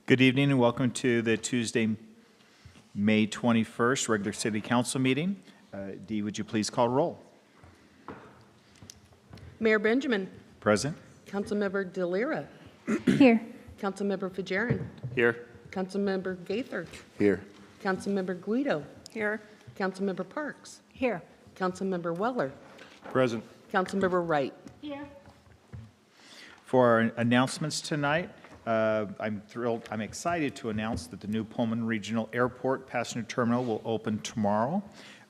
Good evening and welcome to the Tuesday, May 21st regular City Council meeting. Dee, would you please call roll? Mayor Benjamin. Present. Councilmember DeLira. Here. Councilmember Fajarin. Here. Councilmember Gaither. Here. Councilmember Guido. Here. Councilmember Parks. Here. Councilmember Weller. Present. Councilmember Wright. Here. For our announcements tonight, I'm excited to announce that the new Pullman Regional Airport Passenger Terminal will open tomorrow.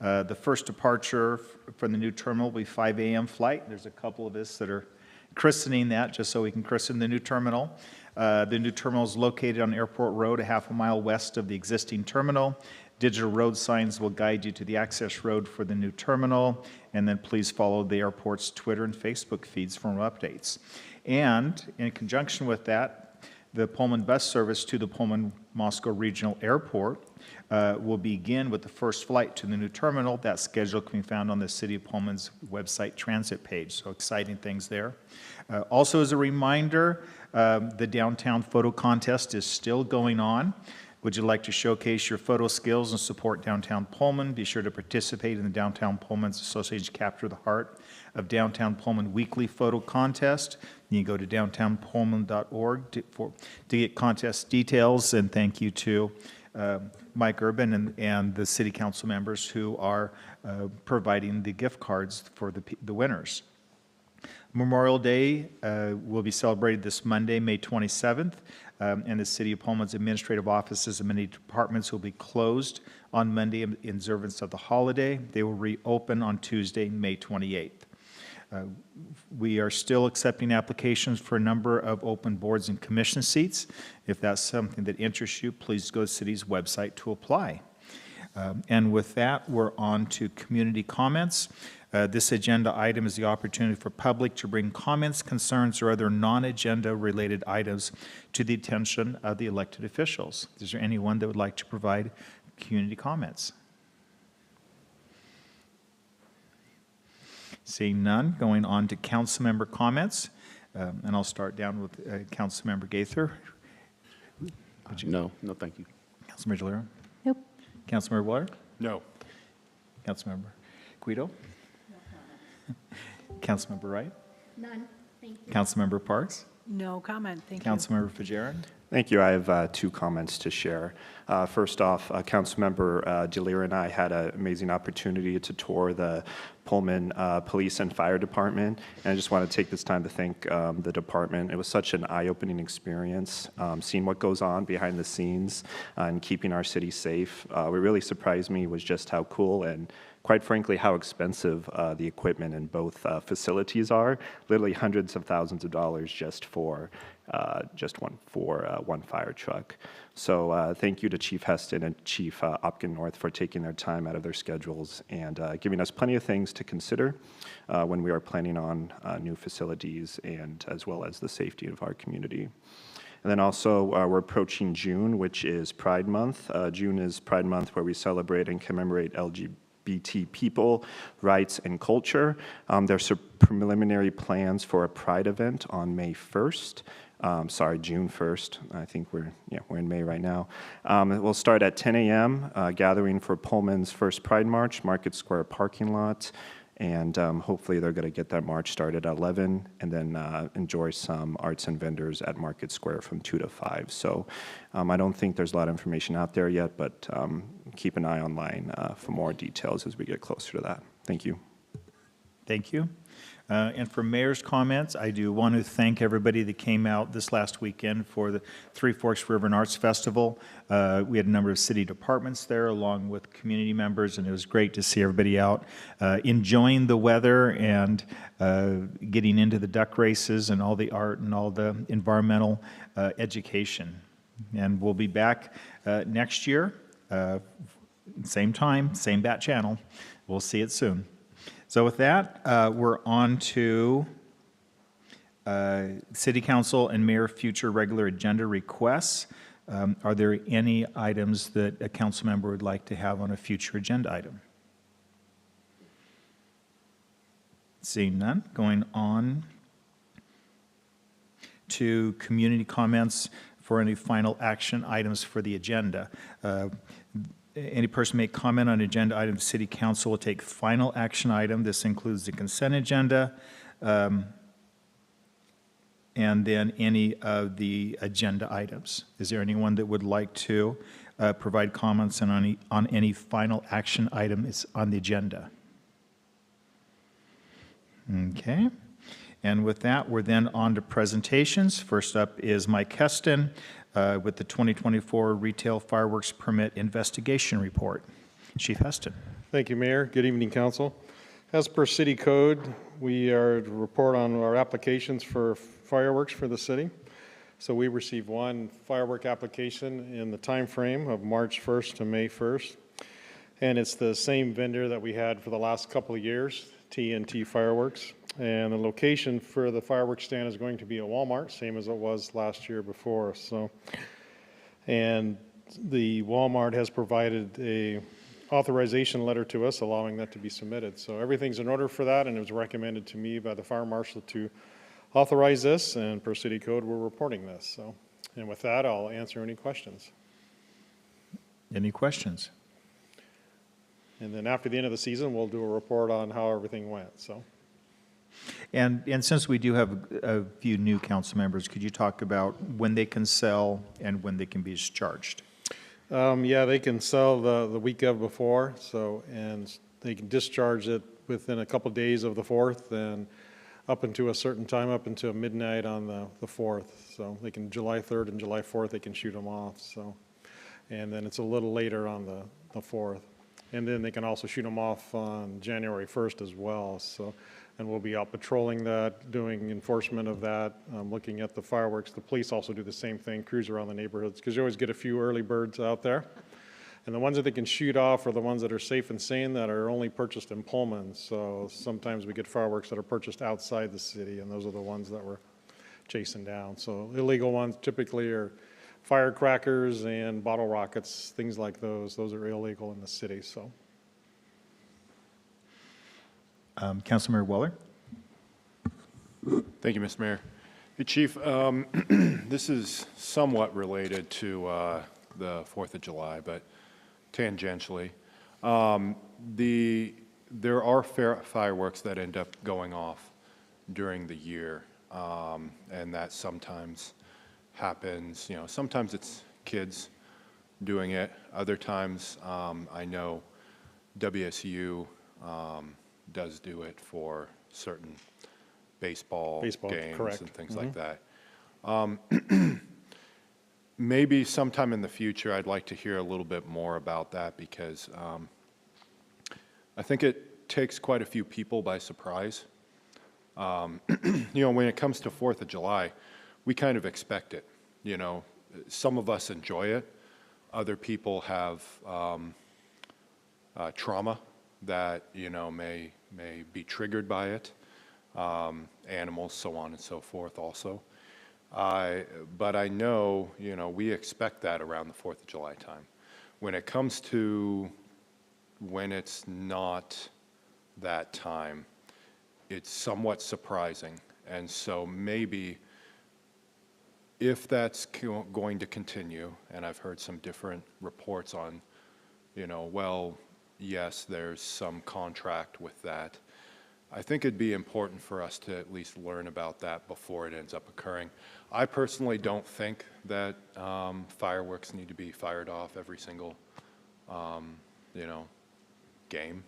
The first departure from the new terminal will be 5 a.m. flight. There's a couple of us that are christening that just so we can christen the new terminal. The new terminal is located on Airport Road, a half a mile west of the existing terminal. Digital road signs will guide you to the access road for the new terminal, and then please follow the airport's Twitter and Facebook feeds for more updates. And in conjunction with that, the Pullman bus service to the Pullman Moscow Regional Airport will begin with the first flight to the new terminal. That schedule can be found on the City of Pullman's website transit page, so exciting things there. Also, as a reminder, the downtown photo contest is still going on. Would you like to showcase your photo skills and support downtown Pullman? Be sure to participate in the Downtown Pullman's Association Capture the Heart of Downtown Pullman Weekly Photo Contest. You can go to downtownpullman.org to get contest details, and thank you to Mike Urban and the City Council members who are providing the gift cards for the winners. Memorial Day will be celebrated this Monday, May 27th, and the City of Pullman's administrative offices and many departments will be closed on Monday in observance of the holiday. They will reopen on Tuesday, May 28th. We are still accepting applications for a number of open boards and commission seats. If that's something that interests you, please go to the city's website to apply. And with that, we're on to community comments. This agenda item is the opportunity for public to bring comments, concerns, or other non-agenda related items to the attention of the elected officials. Is there anyone that would like to provide community comments? Seeing none, going on to council member comments. And I'll start down with council member Gaither. No, thank you. Councilmember Jalera? Nope. Councilmember Waller? No. Councilmember Guido? Councilmember Wright? None. Thank you. Councilmember Parks? No comment. Thank you. Councilmember Fajarin? Thank you. I have two comments to share. First off, Councilmember Jalira and I had an amazing opportunity to tour the Pullman Police and Fire Department, and I just want to take this time to thank the department. It was such an eye-opening experience, seeing what goes on behind the scenes and keeping our city safe. What really surprised me was just how cool and quite frankly, how expensive the equipment in both facilities are. Literally hundreds of thousands of dollars just for one fire truck. So thank you to Chief Heston and Chief Opkin North for taking their time out of their schedules and giving us plenty of things to consider when we are planning on new facilities and as well as the safety of our community. And then also, we're approaching June, which is Pride Month. June is Pride Month where we celebrate and commemorate LGBT people, rights, and culture. There's some preliminary plans for a Pride event on May 1st. June 1st. I think we're in May right now. We'll start at 10 a.m., gathering for Pullman's first Pride March, Market Square parking lot. And hopefully they're going to get that march started at 11 and then enjoy some arts and vendors at Market Square from 2 to 5. So I don't think there's a lot of information out there yet, but keep an eye online for more details as we get closer to that. Thank you. Thank you. And for mayor's comments, I do want to thank everybody that came out this last weekend for the Three Forks River and Arts Festival. We had a number of city departments there along with community members, and it was great to see everybody out enjoying the weather and getting into the duck races and all the art and all the environmental education. And we'll be back next year, same time, same bat channel. We'll see it soon. So with that, we're on to City Council and Mayor future regular agenda requests. Are there any items that a council member would like to have on a future agenda item? Seeing none, going on to community comments for any final action items for the agenda. Any person may comment on agenda items. City Council will take final action item. This includes the consent agenda, and then any of the agenda items. Is there anyone that would like to provide comments on any final action item is on the agenda? Okay. And with that, we're then on to presentations. First up is Mike Heston with the 2024 Retail Fireworks Permit Investigation Report. Chief Heston. Thank you, Mayor. Good evening, Council. As per City Code, we are to report on our applications for fireworks for the city. So we received one firework application in the time frame of March 1st to May 1st. And it's the same vendor that we had for the last couple of years, TNT Fireworks. And the location for the fireworks stand is going to be at Walmart, same as it was last year before. So, and the Walmart has provided a authorization letter to us allowing that to be submitted. So everything's in order for that, and it was recommended to me by the fire marshal to authorize this, and per city code, we're reporting this. So, and with that, I'll answer any questions. Any questions? And then after the end of the season, we'll do a report on how everything went. So. And since we do have a few new council members, could you talk about when they can sell and when they can be discharged? Yeah, they can sell the week of before, so, and they can discharge it within a couple days of the 4th and up into a certain time, up until midnight on the 4th. So they can, July 3rd and July 4th, they can shoot them off. So, and then it's a little later on the 4th. And then they can also shoot them off on January 1st as well. So, and we'll be out patrolling that, doing enforcement of that, looking at the fireworks. The police also do the same thing, cruise around the neighborhoods, because you always get a few early birds out there. And the ones that they can shoot off are the ones that are safe and sane that are only purchased in Pullman. So sometimes we get fireworks that are purchased outside the city, and those are the ones that we're chasing down. So illegal ones typically are firecrackers and bottle rockets, things like those. Those are illegal in the city, so. Councilmember Weller? Thank you, Mr. Mayor. Hey, Chief, this is somewhat related to the 4th of July, but tangentially. There are fireworks that end up going off during the year, and that sometimes happens, you know, sometimes it's kids doing it. Other times, I know WSU does do it for certain baseball games, correct. and things like that. Maybe sometime in the future, I'd like to hear a little bit more about that, because I think it takes quite a few people by surprise. You know, when it comes to 4th of July, we kind of expect it. You know, some of us enjoy it. Other people have trauma that, you know, may be triggered by it, animals, so on and so forth also. But I know, you know, we expect that around the 4th of July time. When it comes to when it's not that time, it's somewhat surprising. And so maybe if that's going to continue, and I've heard some different reports on, you know, well, yes, there's some contract with that. I think it'd be important for us to at least learn about that before it ends up occurring. I personally don't think that fireworks need to be fired off every single, you know, game.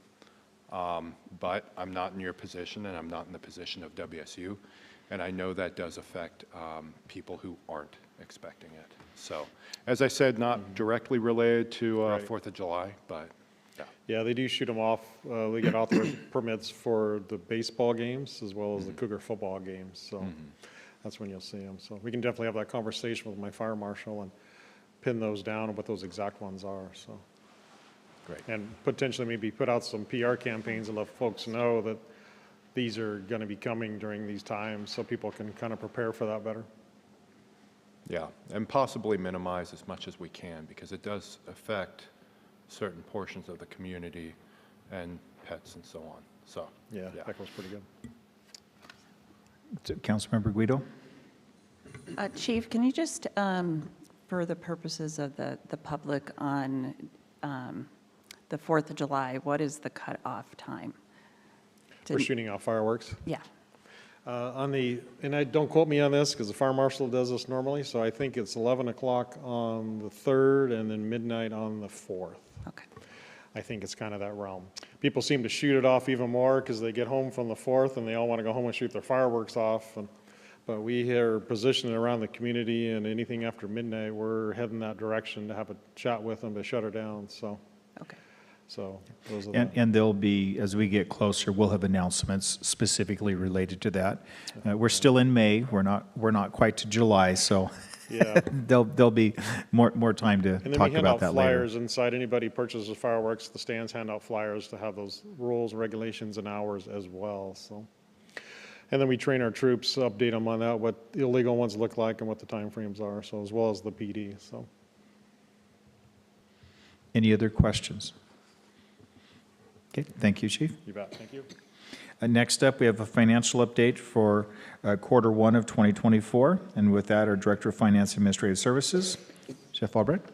But I'm not in your position, and I'm not in the position of WSU, and I know that does affect people who aren't expecting it. So, as I said, not directly related to 4th of July, but yeah. Yeah, they do shoot them off. We get authorized permits for the baseball games as well as the Cougar football games. So that's when you'll see them. So we can definitely have that conversation with my fire marshal and pin those down and what those exact ones are. So Great. and potentially maybe put out some PR campaigns and let folks know that these are going to be coming during these times, so people can kind of prepare for that better. Yeah, and possibly minimize as much as we can, because it does affect certain portions of the community and pets and so on. So Yeah, that goes pretty good. Councilmember Guido? Chief, can you just, for the purposes of the public on the 4th of July, what is the cutoff time? We're shooting off fireworks. Yeah. And don't quote me on this, because the fire marshal does this normally, so I think it's 11 o'clock on the 3rd and then midnight on the 4th. Okay. I think it's kind of that realm. People seem to shoot it off even more because they get home from the 4th and they all want to go home and shoot their fireworks off. But we are positioned around the community, and anything after midnight, we're heading that direction to have a chat with them to shut her down, so. Okay. So those are the. And there'll be, as we get closer, we'll have announcements specifically related to that. We're still in May. We're not quite to July, so Yeah. there'll be more time to And then talk we hand about out that later. flyers inside. Anybody purchases fireworks, the stands hand out flyers to have those rules, regulations, and hours as well, so. And then we train our troops, update them on that, what the illegal ones look like and what the timeframes are, so, as well as the PD, so. Any other questions? Okay, thank you, Chief. You bet, thank you. Next up, we have a financial update for quarter one of 2024. And with that, our Director of Finance and Administrative Services, Jeff Albrecht.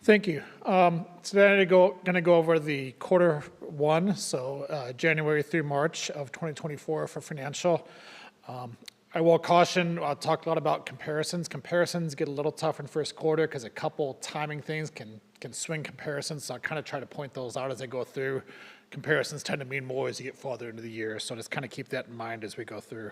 Thank you. Today I'm going to go over the quarter one, so January through March of 2024 for financial. I will caution, I'll talk a lot about comparisons. Comparisons get a little tough in first quarter because a couple timing things can swing comparisons, so I'll kind of try to point those out as I go through. Comparisons tend to mean more as you get farther into the year, so just kind of keep that in mind as we go through.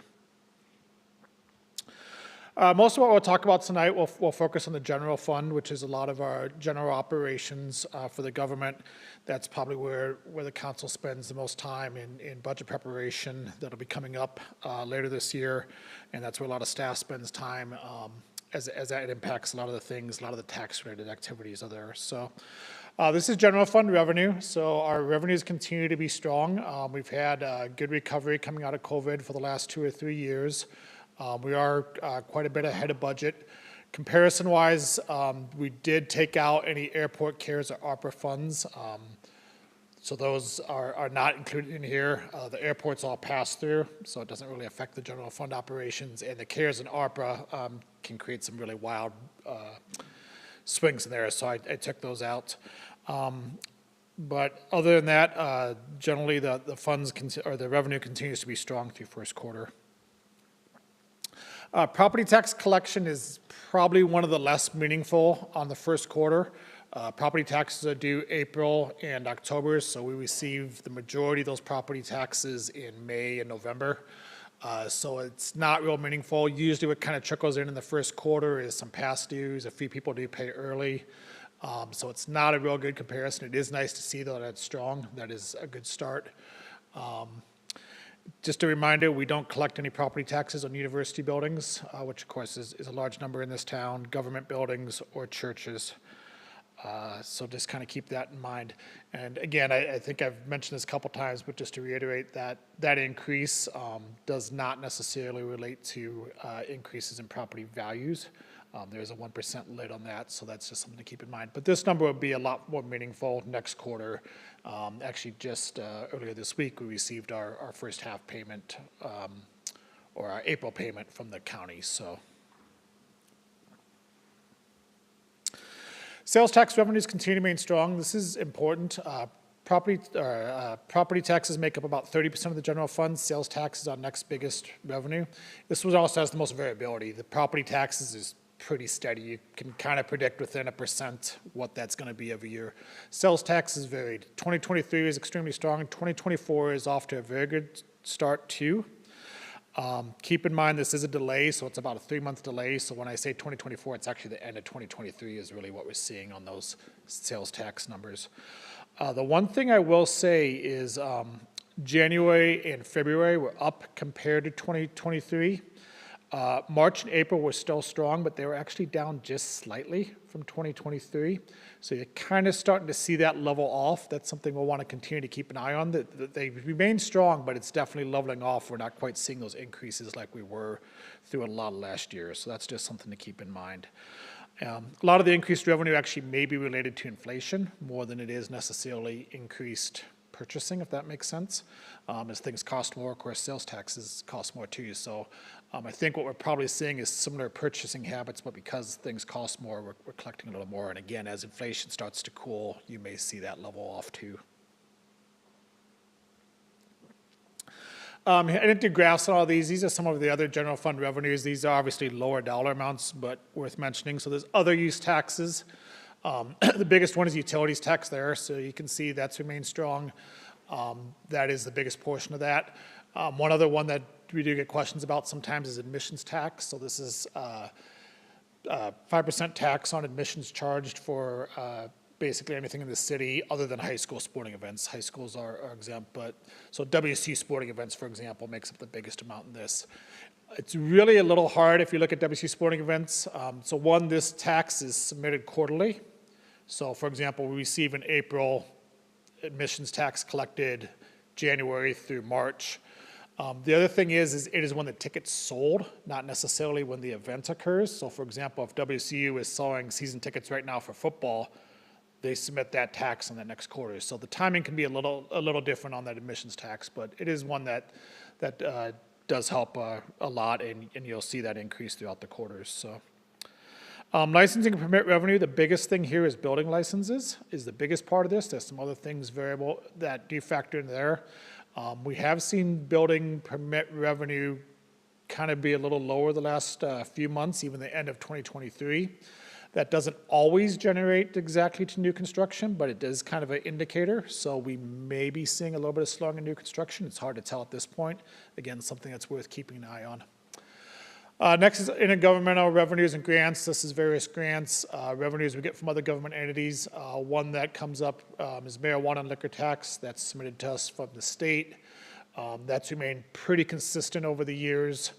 Most of what we'll talk about tonight, we'll focus on the general fund, which is a lot of our general operations for the government. That's probably where the council spends the most time in budget preparation. That'll be coming up later this year, and that's where a lot of staff spends time as that impacts a lot of the things, a lot of the tax-related activities are there. So this is general fund revenue. So our revenues continue to be strong. We've had good recovery coming out of COVID for the last 2 or 3 years. We are quite a bit ahead of budget. Comparison-wise, we did take out any airport CARES or ARPA funds. So those are not included in here. The airport's all passed through, so it doesn't really affect the general fund operations. And the CARES and ARPA can create some really wild swings in there, so I took those out. But other than that, generally the funds or the revenue continues to be strong through first quarter. Property tax collection is probably one of the less meaningful on the first quarter. Property taxes are due April and October, so we receive the majority of those property taxes in May and November. So it's not real meaningful. Usually what kind of trickles in the first quarter is some past dues. A few people do pay early. So it's not a real good comparison. It is nice to see though that it's strong. That is a good start. Just a reminder, we don't collect any property taxes on university buildings, which of course is a large number in this town, government buildings or churches. So just kind of keep that in mind. And again, I think I've mentioned this a couple times, but just to reiterate that increase does not necessarily relate to increases in property values. There's a 1% lid on that, so that's just something to keep in mind. But this number will be a lot more meaningful next quarter. Actually, just earlier this week, we received our first half payment, or our April payment from the county, so. Sales tax revenues continue to remain strong. This is important. Property taxes make up about 30% of the general fund. Sales tax is our next biggest revenue. This one also has the most variability. The property taxes is pretty steady. You can kind of predict within 1% what that's going to be every year. Sales tax is varied. 2023 is extremely strong. 2024 is off to a very good start too. Keep in mind this is a delay, so it's about a 3-month delay. So when I say 2024, it's actually the end of 2023 is really what we're seeing on those sales tax numbers. The one thing I will say is January and February were up compared to 2023. March and April were still strong, but they were actually down just slightly from 2023. So you're kind of starting to see that level off. That's something we'll want to continue to keep an eye on. They remain strong, but it's definitely leveling off. We're not quite seeing those increases like we were through a lot of last year. So that's just something to keep in mind. A lot of the increased revenue actually may be related to inflation more than it is necessarily increased purchasing, if that makes sense. As things cost more, of course, sales taxes cost more too. So I think what we're probably seeing is similar purchasing habits, but because things cost more, we're collecting a little more. And again, as inflation starts to cool, you may see that level off too. I didn't do graphs on all these. These are some of the other general fund revenues. These are obviously lower dollar amounts, but worth mentioning. So there's other use taxes. The biggest one is utilities tax there. So you can see that's remained strong. That is the biggest portion of that. One other one that we do get questions about sometimes is admissions tax. So this is 5% tax on admissions charged for basically anything in the city other than high school sporting events. High schools are exempt, but so WC sporting events, for example, makes up the biggest amount in this. It's really a little hard if you look at WC sporting events. So one, this tax is submitted quarterly. So for example, we receive in April admissions tax collected January through March. The other thing is it is when the ticket's sold, not necessarily when the event occurs. So for example, if WCU is selling season tickets right now for football, they submit that tax in the next quarter. So the timing can be a little different on that admissions tax, but it is one that does help a lot, and you'll see that increase throughout the quarters. So licensing and permit revenue, the biggest thing here is building licenses is the biggest part of this. There's some other things variable that do factor in there. We have seen building permit revenue kind of be a little lower the last few months, even the end of 2023. That doesn't always generate exactly to new construction, but it is kind of an indicator. So we may be seeing a little bit of slowing in new construction. It's hard to tell at this point. Again, something that's worth keeping an eye on. Next is intergovernmental revenues and grants. This is various grants, revenues we get from other government entities. One that comes up is marijuana and liquor tax. That's submitted to us from the state. That's remained pretty consistent over the years,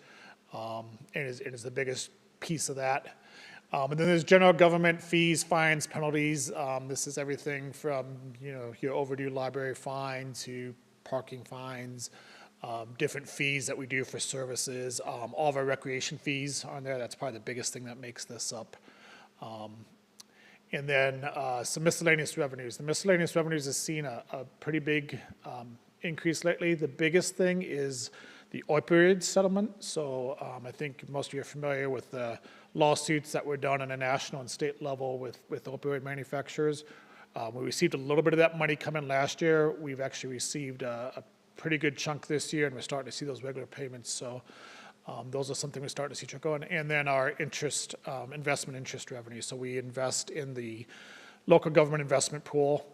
and is the biggest piece of that. And then there's general government fees, fines, penalties. This is everything from your overdue library fine to parking fines, different fees that we do for services. All of our recreation fees are on there. That's probably the biggest thing that makes this up. And then some miscellaneous revenues. The miscellaneous revenues has seen a pretty big increase lately. The biggest thing is the opioid settlement. So I think most of you are familiar with the lawsuits that were done on a national and state level with opioid manufacturers. We received a little bit of that money come in last year. We've actually received a pretty good chunk this year, and we're starting to see those regular payments. So those are something we're starting to see trickle in. And then our interest, investment interest revenue. So we invest in the local government investment pool.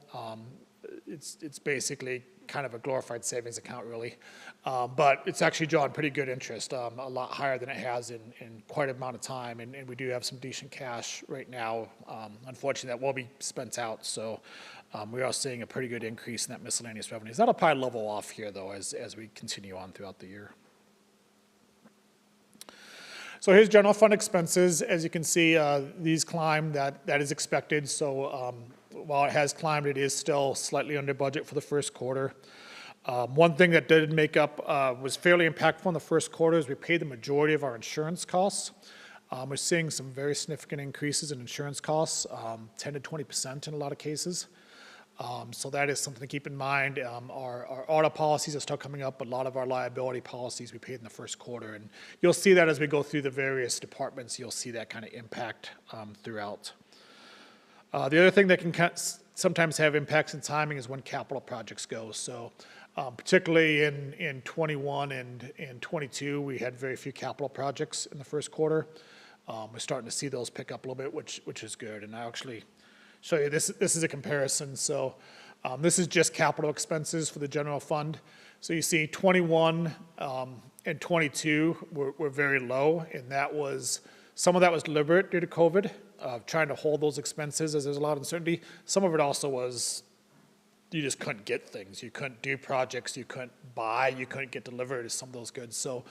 It's basically kind of a glorified savings account, really. But it's actually drawn pretty good interest, a lot higher than it has in quite an amount of time. And we do have some decent cash right now. Unfortunately, that will be spent out. So we are seeing a pretty good increase in that miscellaneous revenues. That'll probably level off here, though, as we continue on throughout the year. So here's general fund expenses. As you can see, these climb. That is expected. So while it has climbed, it is still slightly under budget for the first quarter. One thing that did make up was fairly impactful in the first quarter is we paid the majority of our insurance costs. We're seeing some very significant increases in insurance costs, 10 to 20% in a lot of cases. So that is something to keep in mind. Our auto policies are still coming up, but a lot of our liability policies we paid in the first quarter. And you'll see that as we go through the various departments, you'll see that kind of impact throughout. The other thing that can sometimes have impacts in timing is when capital projects go. So particularly in 21 and in 22, we had very few capital projects in the first quarter. We're starting to see those pick up a little bit, which is good. And I actually show you this is a comparison. So this is just capital expenses for the general fund. So you see 21 and 22 were very low, and some of that was deliberate due to COVID, trying to hold those expenses as there's a lot of uncertainty. Some of it also was you just couldn't get things. You couldn't do projects. You couldn't buy. You couldn't get delivered some of those goods. So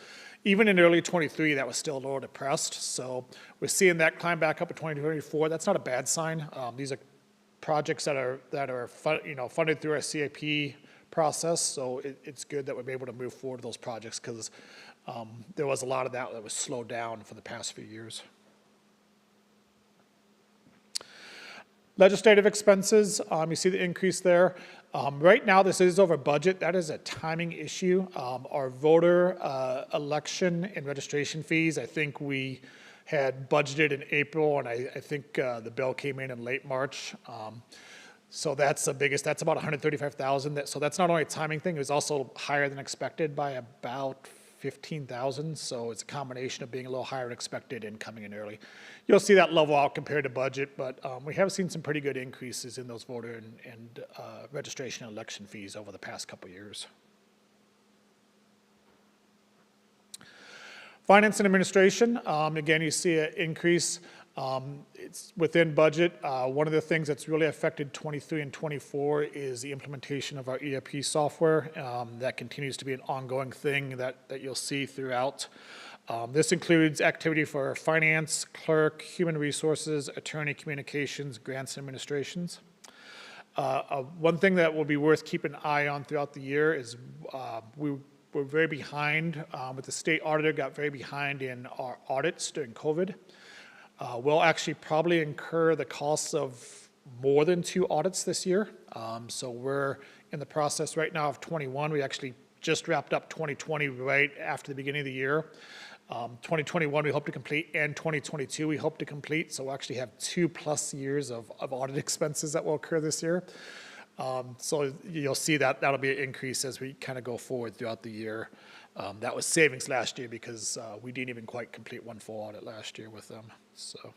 even in early 23, that was still a little depressed. So we're seeing that climb back up in 2024. That's not a bad sign. These are projects that are funded through our CIP process. So it's good that we're able to move forward with those projects because there was a lot of that was slowed down for the past few years. Legislative expenses, you see the increase there. Right now, this is over budget. That is a timing issue. Our voter election and registration fees, I think we had budgeted in April, and I think the bill came in late March. So that's the biggest, that's about 135,000. So that's not only a timing thing, it was also higher than expected by about 15,000. So it's a combination of being a little higher than expected and coming in early. You'll see that level out compared to budget, but we have seen some pretty good increases in those voter and registration and election fees over the past couple of years. Finance and administration, again, you see an increase. It's within budget. One of the things that's really affected 23 and 24 is the implementation of our ERP software. That continues to be an ongoing thing that you'll see throughout. This includes activity for finance, clerk, human resources, attorney communications, grants and administrations. One thing that will be worth keeping an eye on throughout the year is we're very behind, with the state auditor got very behind in our audits during COVID. We'll actually probably incur the costs of more than 2 audits this year. So we're in the process right now of 21. We actually just wrapped up 2020 right after the beginning of the year. 2021 we hope to complete, and 2022 we hope to complete. So we'll actually have 2+ years of audit expenses that will occur this year. So you'll see that that'll be an increase as we kind of go forward throughout the year. That was savings last year because we didn't even quite complete one full audit last year with them. So,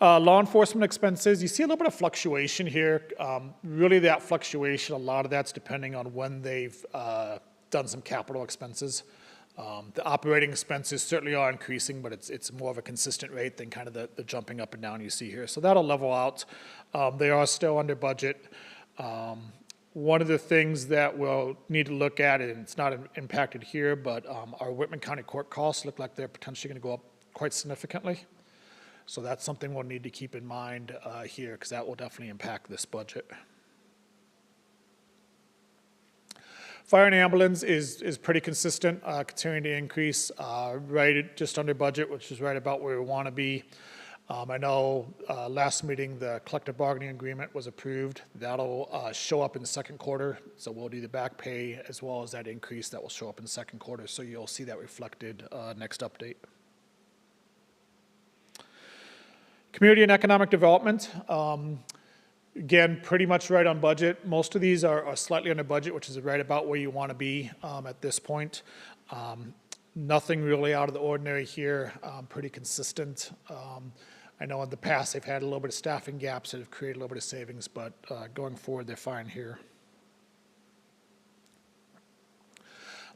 law enforcement expenses, you see a little bit of fluctuation here. Really that fluctuation, a lot of that's depending on when they've done some capital expenses. The operating expenses certainly are increasing, but it's more of a consistent rate than kind of the jumping up and down you see here. So that'll level out. They are still under budget. One of the things that we'll need to look at, and it's not impacted here, but our Whitman County court costs look like they're potentially going to go up quite significantly. So that's something we'll need to keep in mind here, because that will definitely impact this budget. Fire and ambulance is pretty consistent, continuing to increase, right at just under budget, which is right about where we want to be. I know last meeting the collective bargaining agreement was approved. That'll show up in the second quarter, so we'll do the back pay as well as that increase that will show up in the second quarter, so you'll see that reflected next update. Community and economic development. Again, pretty much right on budget. Most of these are slightly under budget, which is right about where you want to be at this point. Nothing really out of the ordinary here, pretty consistent. I know in the past they've had a little bit of staffing gaps that have created a little bit of savings, but going forward they're fine here.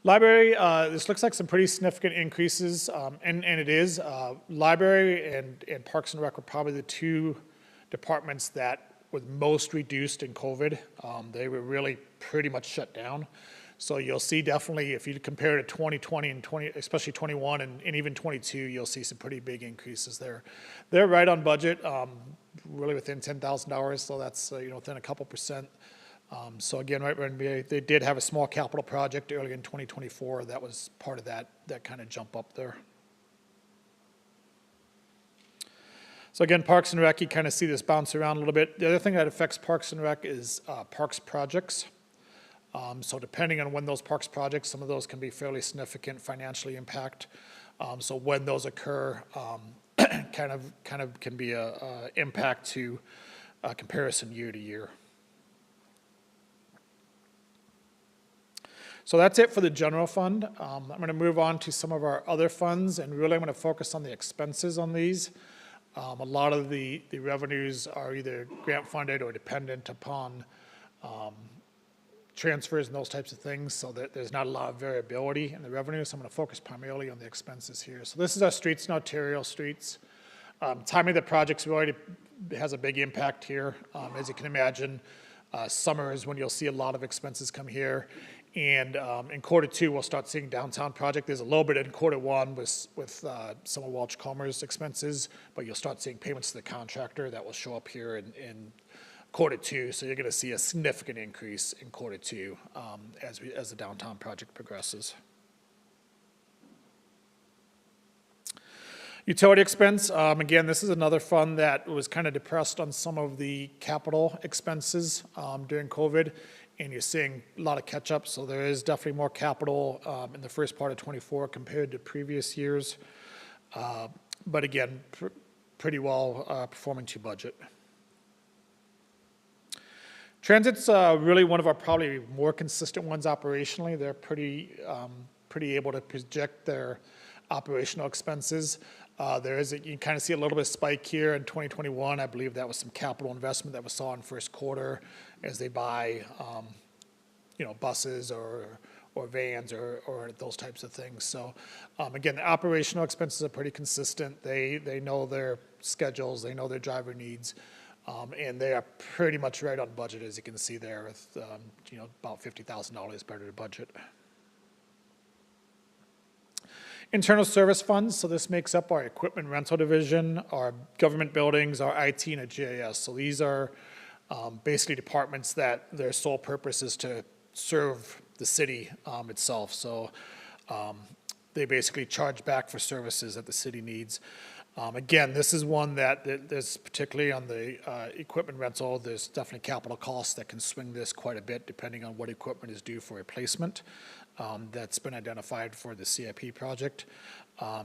Library, this looks like some pretty significant increases, and it is. Library and Parks and Rec were probably the 2 departments that were most reduced in COVID. They were really pretty much shut down. So you'll see definitely, if you compare to 2020 and especially 21 and even 22, you'll see some pretty big increases there. They're right on budget, really within $10,000, so that's within a couple percent. So again, right when they did have a small capital project early in 2024, that was part of that kind of jump up there. So again, Parks and Rec, you kind of see this bounce around a little bit. The other thing that affects Parks and Rec is parks projects. So depending on when those parks projects, some of those can be fairly significant financially impact. So when those occur, kind of can be a impact to comparison year to year. So that's it for the general fund. I'm going to move on to some of our other funds, and really I'm going to focus on the expenses on these. A lot of the revenues are either grant funded or dependent upon transfers and those types of things, so that there's not a lot of variability in the revenue. So I'm going to focus primarily on the expenses here. So this is our streets and arterial streets. Timing of the projects really has a big impact here. As you can imagine, summer is when you'll see a lot of expenses come here. And in quarter 2, we'll start seeing downtown project. There's a little bit in quarter 1 with some of Welch Comer's expenses, but you'll start seeing payments to the contractor that will show up here in quarter 2. So you're going to see a significant increase in quarter 2 as the downtown project progresses. Utility expense, again, this is another fund that was kind of depressed on some of the capital expenses during COVID, and you're seeing a lot of catch-up, so there is definitely more capital in the first part of '24 compared to previous years. But again, pretty well performing to budget. Transit's really one of our probably more consistent ones operationally. They're pretty able to project their operational expenses. You can kind of see a little bit of spike here in 2021. I believe that was some capital investment that we saw in first quarter as they buy, buses or vans or those types of things. So again, the operational expenses are pretty consistent. They know their schedules, they know their driver needs, and they are pretty much right on budget, as you can see there, with about $50,000 better to budget. Internal service funds, so this makes up our equipment rental division, our government buildings, our IT, and our GIS. So these are basically departments that their sole purpose is to serve the city itself. So they basically charge back for services that the city needs. Again, this is one that there's particularly on the equipment rental, there's definitely capital costs that can swing this quite a bit depending on what equipment is due for replacement. That's been identified for the CIP project.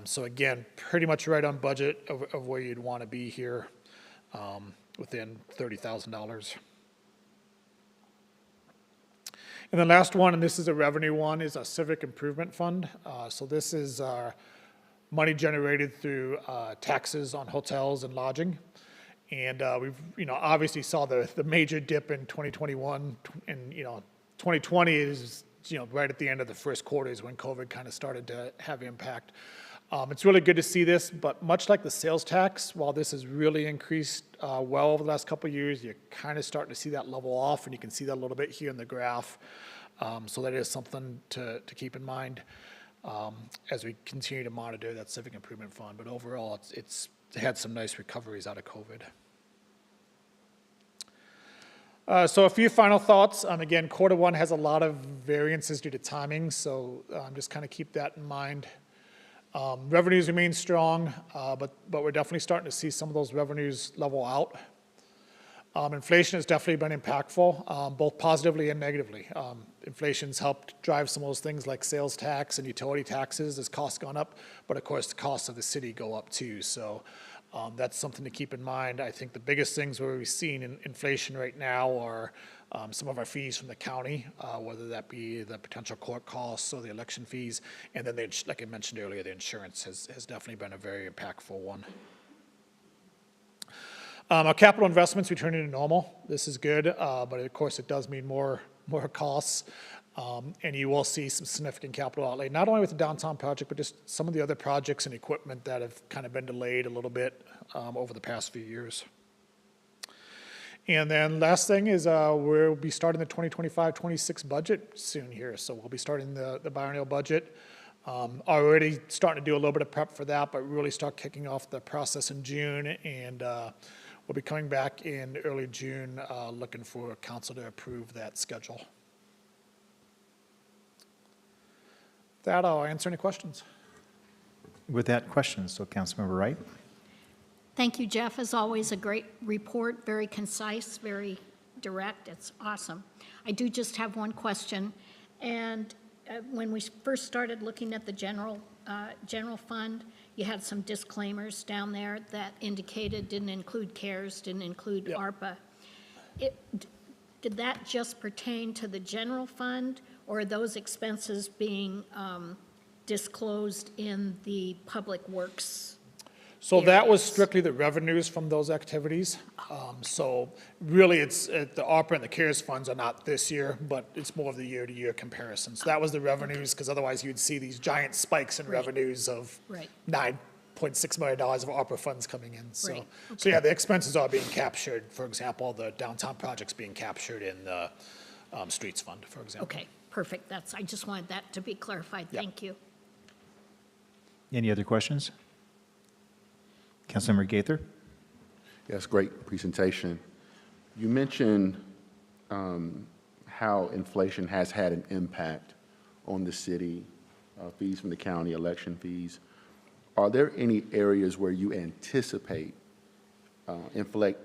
So again, pretty much right on budget of where you'd want to be here, within $30,000. And the last one, and this is a revenue one, is a civic improvement fund. So this is money generated through taxes on hotels and lodging. And we've, obviously saw the major dip in 2021, and 2020 is right at the end of the first quarter is when COVID kind of started to have impact. It's really good to see this, but much like the sales tax, while this has really increased well over the last couple of years, you're kind of starting to see that level off, and you can see that a little bit here in the graph. So that is something to keep in mind as we continue to monitor that civic improvement fund. But overall, it's had some nice recoveries out of COVID. So a few final thoughts. Again, quarter one has a lot of variances due to timing, so just kind of keep that in mind. Revenues remain strong, but we're definitely starting to see some of those revenues level out. Inflation has definitely been impactful, both positively and negatively. Inflation's helped drive some of those things like sales tax and utility taxes as costs gone up, but of course the costs of the city go up too. So that's something to keep in mind. I think the biggest things where we've seen in inflation right now are some of our fees from the county, whether that be the potential court costs or the election fees, and then like I mentioned earlier, the insurance has definitely been a very impactful one. Our capital investments returning to normal. This is good, but of course it does mean more costs, and you will see some significant capital outlay, not only with the downtown project, but just some of the other projects and equipment that have kind of been delayed a little bit over the past few years. And then last thing is we'll be starting the 2025-26 budget soon here. So we'll be starting the biennial budget. Already starting to do a little bit of prep for that, but really start kicking off the process in June, and we'll be coming back in early June looking for council to approve that schedule. With that, I'll answer any questions. With that, questions. So Councilmember Wright. Thank you, Jeff. As always, a great report, very concise, very direct. It's awesome. I do just have one question. And when we first started looking at the general fund, you had some disclaimers down there that indicated didn't include CARES, didn't include ARPA. Did that just pertain to the general fund, or are those expenses being disclosed in the public works? So that was strictly the revenues from those activities. So really, it's the ARPA and the CARES funds are not this year, but it's more of the year-to-year comparison. So that was the revenues, because otherwise you'd see these giant spikes in revenues of $9.6 million of ARPA funds coming in. So, so yeah, the expenses are being captured. For example, the downtown project's being captured in the streets fund, for example. Okay, perfect. I just wanted that to be clarified. Thank you. Any other questions? Councilmember Gaither. Yes, great presentation. You mentioned how inflation has had an impact on the city, fees from the county, election fees. are there any areas where you anticipate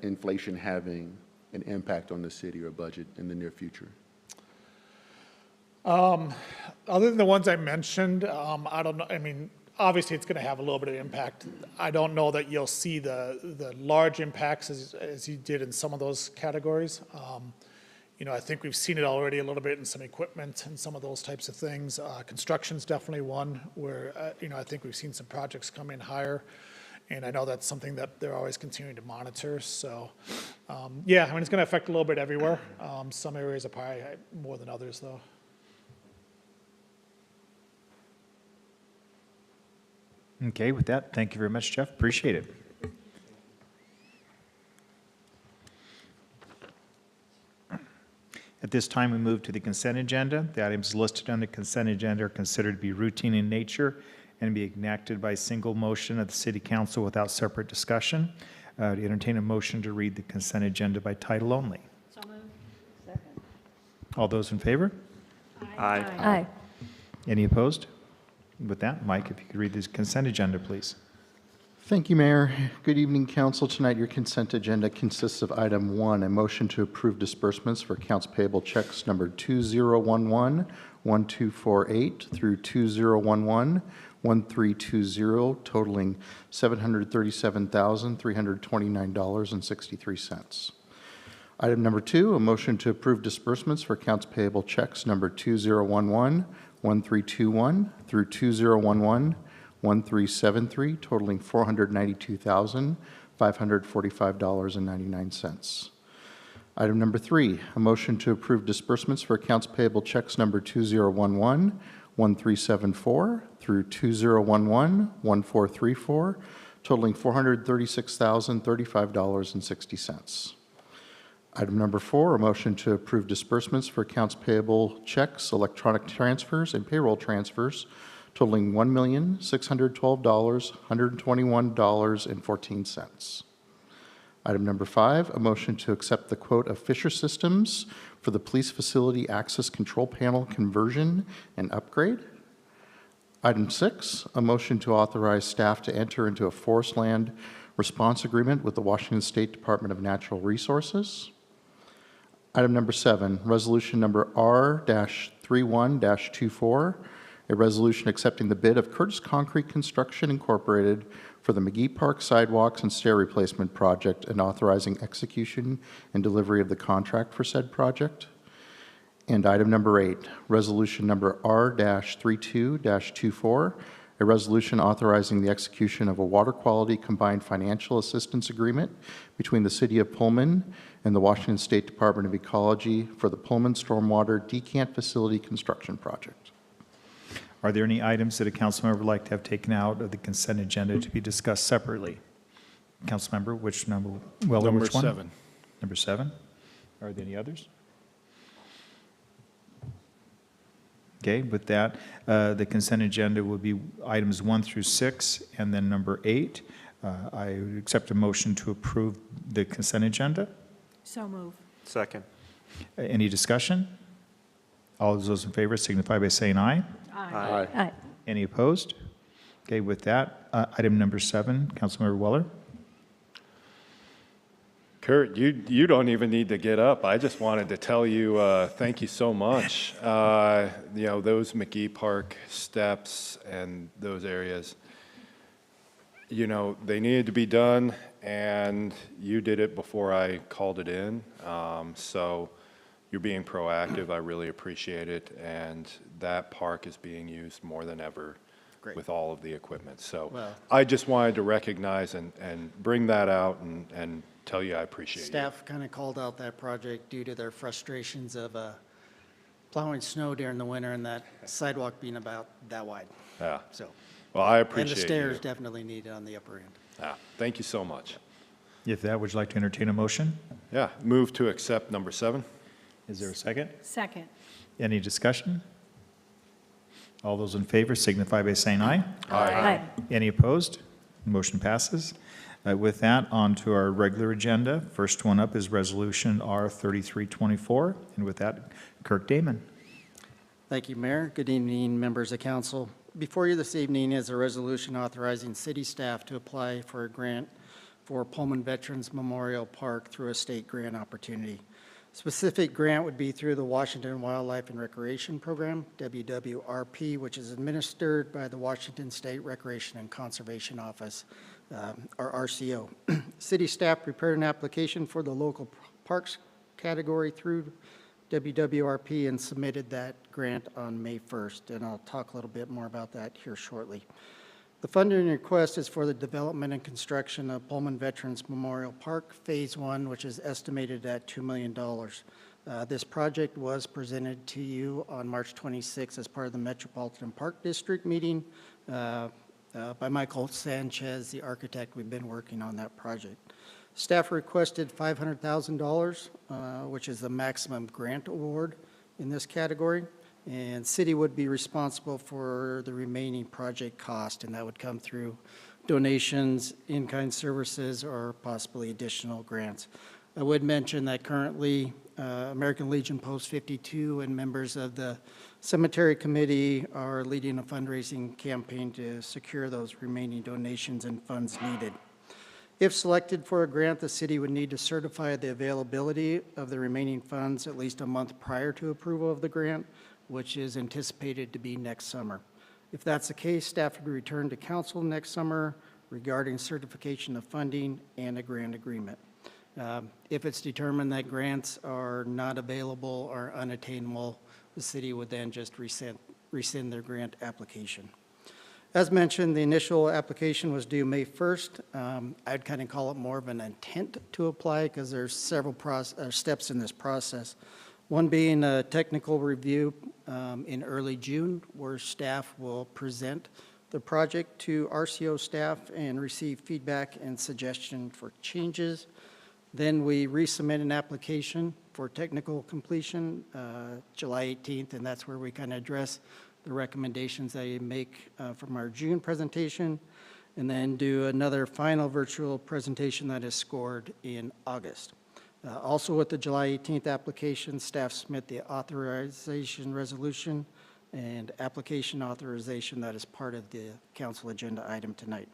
inflation having an impact on the city or budget in the near future? Other than the ones I mentioned, I don't know, I mean, obviously, it's going to have a little bit of impact. I don't know that you'll see the large impacts as you did in some of those categories. You know, I think we've seen it already a little bit in some equipment and some of those types of things. Construction's definitely one where, you know, I think we've seen some projects come in higher. And I know that's something that they're always continuing to monitor. So, yeah, I mean, it's going to affect a little bit everywhere. Some areas are probably more than others, though. Okay, with that, thank you very much, Jeff. Appreciate it. At this time, we move to the consent agenda. The items listed on the consent agenda are considered to be routine in nature and be enacted by single motion of the City Council without separate discussion. To entertain a motion to read the consent agenda by title only. So moved. All those in favor? Aye. Any opposed? With that, Mike, if you could read this consent agenda, please. Thank you, Mayor. Good evening, Council. Tonight, your consent agenda consists of item 1, a motion to approve disbursements for accounts payable checks number 2011-1248 through 2011-1320, totaling $737,329.63. Item number 2, a motion to approve disbursements for accounts payable checks number 2011-1321 through 2011-1373, totaling $492,545.99. Item number 3, a motion to approve disbursements for accounts payable checks number 2011-1374 through 2011-1434, totaling $436,035.60. Item number 4, a motion to approve disbursements for accounts payable checks, electronic transfers, and payroll transfers totaling $1,612,121.14. Item number 5, a motion to accept the quote of Fisher Systems for the police facility access control panel conversion and upgrade. Item 6, a motion to authorize staff to enter into a forest land response agreement with the Washington State Department of Natural Resources. Item number 7, resolution number R-31-24, a resolution accepting the bid of Curtis Concrete Construction Incorporated for the McGee Park Sidewalks and Stair Replacement Project and authorizing execution and delivery of the contract for said project. And item number 8, resolution number R-32-24, a resolution authorizing the execution of a water quality combined financial assistance agreement between the City of Pullman and the Washington State Department of Ecology for the Pullman Stormwater Decant Facility Construction Project. Are there any items that a council member would like to have taken out of the consent agenda to be discussed separately? Council member, which number? Weller, Number which one? 7. Number 7. Are there any others? Okay, with that, the consent agenda will be items 1 through 6, and then number 8. I would accept a motion to approve the consent agenda. So move. Second. Any discussion? All those in favor signify by saying aye. Aye. Aye. Any opposed? Okay, with that, item number 7, Councilmember Weller. Kurt, you don't even need to get up. I just wanted to tell you, thank you so much. You know, those McGee Park steps and those areas, you know, they needed to be done, and you did it before I called it in. So you're being proactive. I really appreciate it. And that park is being used more than ever with all of the equipment. So I just wanted to recognize and bring that out and tell you I appreciate it. Staff kind of called out that project due to their frustrations of plowing snow during the winter and that sidewalk being about that wide. Yeah. So, Well, I and appreciate the stairs you. definitely needed on the upper end. Yeah. Thank you so much. If that, would you like to entertain a motion? Yeah. Move to accept number 7. Is there a second? Second. Any discussion? All those in favor signify by saying aye. Aye. Any opposed? Motion passes. With that, on to our regular agenda. First one up is Resolution R-3324. And with that, Kirk Damon. Thank you, Mayor. Good evening, members of council. before you this evening is a resolution authorizing city staff to apply for a grant for Pullman Veterans Memorial Park through a state grant opportunity. Specific grant would be through the Washington Wildlife and Recreation Program, WWRP, which is administered by the Washington State Recreation and Conservation Office, or RCO. City staff prepared an application for the local parks category through WWRP and submitted that grant on May 1st, and I'll talk a little bit more about that here shortly. The funding request is for the development and construction of Pullman Veterans Memorial Park Phase 1, which is estimated at $2 million. This project was presented to you on March 26th as part of the Metropolitan Park District meeting by Michael Sanchez, the architect. We've been working on that project. Staff requested $500,000, which is the maximum grant award in this category. And city would be responsible for the remaining project cost, and that would come through donations, in-kind services, or possibly additional grants. I would mention that currently American Legion Post 52 and members of the Cemetery Committee are leading a fundraising campaign to secure those remaining donations and funds needed. If selected for a grant, the city would need to certify the availability of the remaining funds at least a month prior to approval of the grant, which is anticipated to be next summer. If that's the case, staff would return to council next summer regarding certification of funding and a grant agreement. If it's determined that grants are not available or unattainable, the city would then just rescind their grant application. As mentioned, the initial application was due May 1st. I'd kind of call it more of an intent to apply because there's several steps in this process. One being a technical review in early June, where staff will present the project to RCO staff and receive feedback and suggestion for changes. Then we resubmit an application for technical completion July 18th, and that's where we kind of address the recommendations that you make from our June presentation, and then do another final virtual presentation that is scored in August. Also with the July 18th application, staff submit the authorization resolution and application authorization that is part of the council agenda item tonight.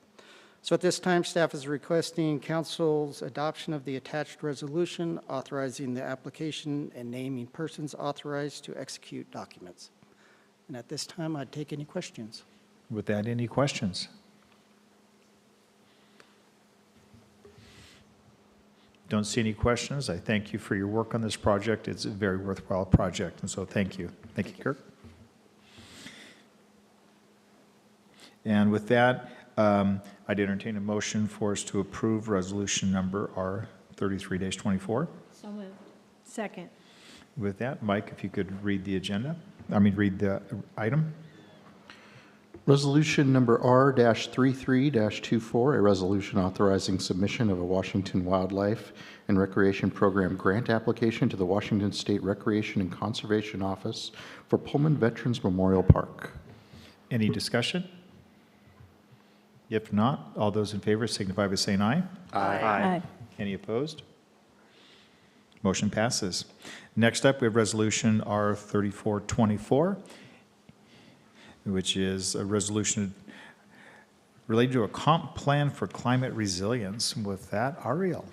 So at this time, staff is requesting council's adoption of the attached resolution authorizing the application and naming persons authorized to execute documents. And at this time, I'd take any questions. With that, any questions? Don't see any questions. I thank you for your work on this project. It's a very worthwhile project, and so thank you. Thank you, Kirk. And with that, I'd entertain a motion for us to approve resolution number R33-24. So moved. Second. With that, Mike, if you could read the read the item. Resolution number R-33-24, a resolution authorizing submission of a Washington Wildlife and Recreation Program grant application to the Washington State Recreation and Conservation Office for Pullman Veterans Memorial Park. Any discussion? If not, all those in favor signify by saying aye. Aye. Any opposed? Motion passes. Next up, we have resolution R3424, which is a resolution related to a comp plan for climate resilience. With that, Ariel.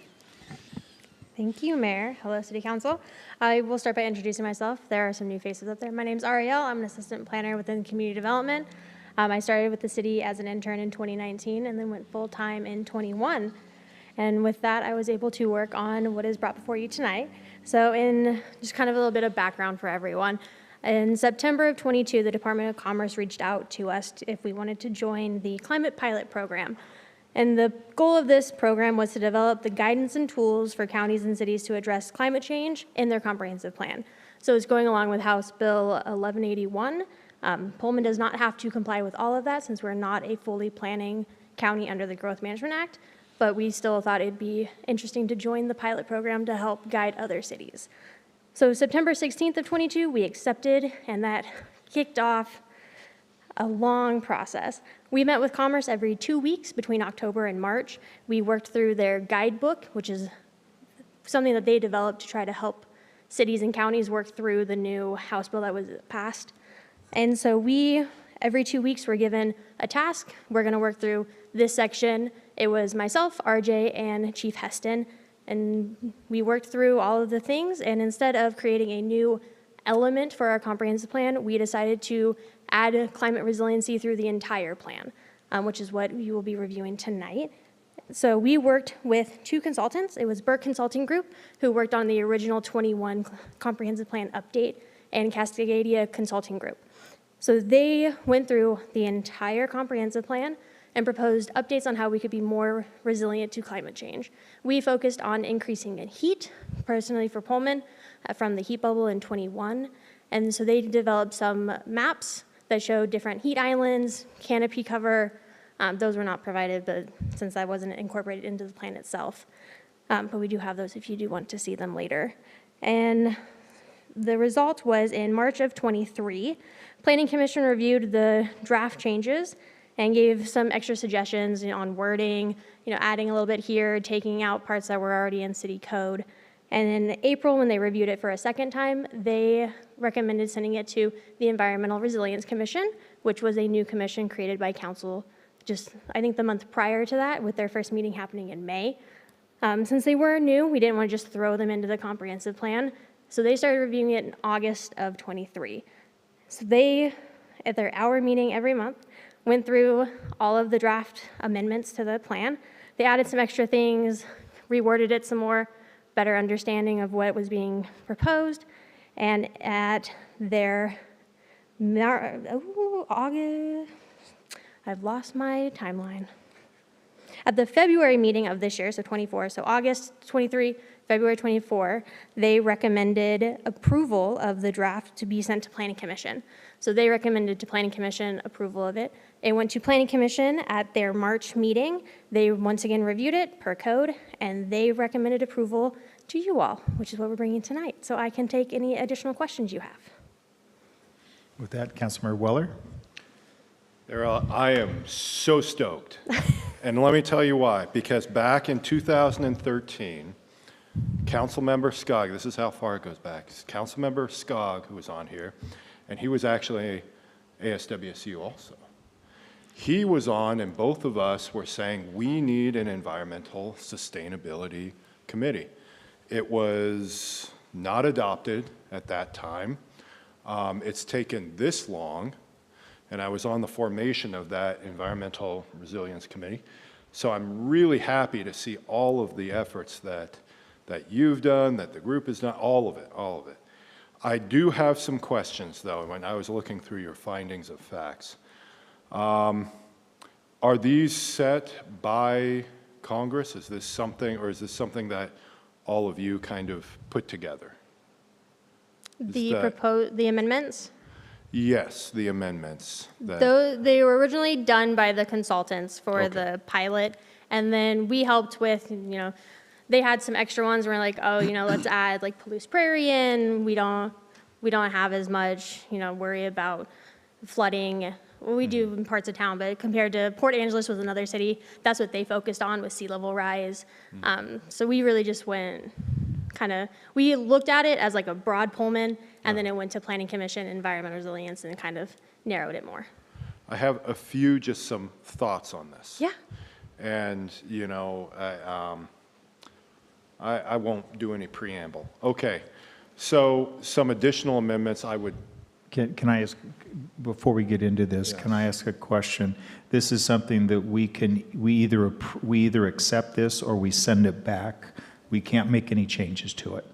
Thank you, Mayor. Hello, City Council. I will start by introducing myself. There are some new faces up there. My name's Ariel. I'm an assistant planner within community development. I started with the city as an intern in 2019 and then went full-time in 21. And with that, I was able to work on what is brought before you tonight. So in just kind of a little bit of background for everyone, in September of 22, the Department of Commerce reached out to us if we wanted to join the Climate Pilot Program. And the goal of this program was to develop the guidance and tools for counties and cities to address climate change in their comprehensive plan. So it's going along with House Bill 1181. Pullman does not have to comply with all of that since we're not a fully planning county under the Growth Management Act, but we still thought it'd be interesting to join the pilot program to help guide other cities. So September 16th of 22, we accepted, and that kicked off a long process. We met with Commerce every 2 weeks between October and March. We worked through their guidebook, which is something that they developed to try to help cities and counties work through the new House bill that was passed. And so we every 2 weeks, we're given a task. We're going to work through this section. It was myself, RJ, and Chief Heston, and we worked through all of the things, and instead of creating a new element for our comprehensive plan, we decided to add climate resiliency through the entire plan, which is what you will be reviewing tonight. So we worked with 2 consultants. It was Burke Consulting Group, who worked on the original 21 comprehensive plan update, and Cascadia Consulting Group. So they went through the entire comprehensive plan and proposed updates on how we could be more resilient to climate change. We focused on increasing in heat, personally for Pullman, from the heat bubble in 21. And so they developed some maps that showed different heat islands, canopy cover. Those were not provided, but since that wasn't incorporated into the plan itself. But we do have those if you do want to see them later. And the result was in March of 23, Planning Commission reviewed the draft changes and gave some extra suggestions on wording, adding a little bit here, taking out parts that were already in city code. And in April, when they reviewed it for a second time, they recommended sending it to the Environmental Resilience Commission, which was a new commission created by council just, I think, the month prior to that, with their first meeting happening in May. Since they were new, we didn't want to just throw them into the comprehensive plan, so they started reviewing it in August of 23. So they, at their hour meeting every month, went through all of the draft amendments to the plan. They added some extra things, reworded it some more, better understanding of what was being proposed, and at their August, I've lost my timeline. At the February meeting of this year, so 24, so August 23, February 24, they recommended approval of the draft to be sent to Planning Commission. So they recommended to Planning Commission approval of it. It went to Planning Commission at their March meeting. They once again reviewed it per code, and they recommended approval to you all, which is what we're bringing tonight. So I can take any additional questions you have. With that, Councilmember Weller. I am so stoked. And let me tell you why. Because back in 2013, Councilmember Skog, this is how far it goes back, Councilmember Skog, who was on here, and he was actually ASWSU also. He was on, and both of us were saying we need an environmental sustainability committee. It was not adopted at that time. It's taken this long, and I was on the formation of that Environmental Resilience Committee. So I'm really happy to see all of the efforts that you've done, that the group has done, all of it. I do have some questions, though, when I was looking through your findings of facts. Are these set by Congress? Is this something, or is this something that all of you kind of put together? The amendments? Yes, the amendments. They were originally done by the consultants for the pilot, and then we helped with, they had some extra ones where like, let's add like Palouse Prairie in. We don't have as much, worry about flooding. Well, we do in parts of town, but compared to Port Angeles was another city, that's what they focused on, with sea level rise. So we really just went we looked at it as like a broad Pullman, and then it went to Planning Commission, Environmental Resilience, and kind of narrowed it more. I have some thoughts on this. Yeah. And, I won't do any preamble. Okay, so some additional amendments I would. Can I ask, before we get into this, Can I ask a question? This is something that we either accept this or we send it back. We can't make any changes to it.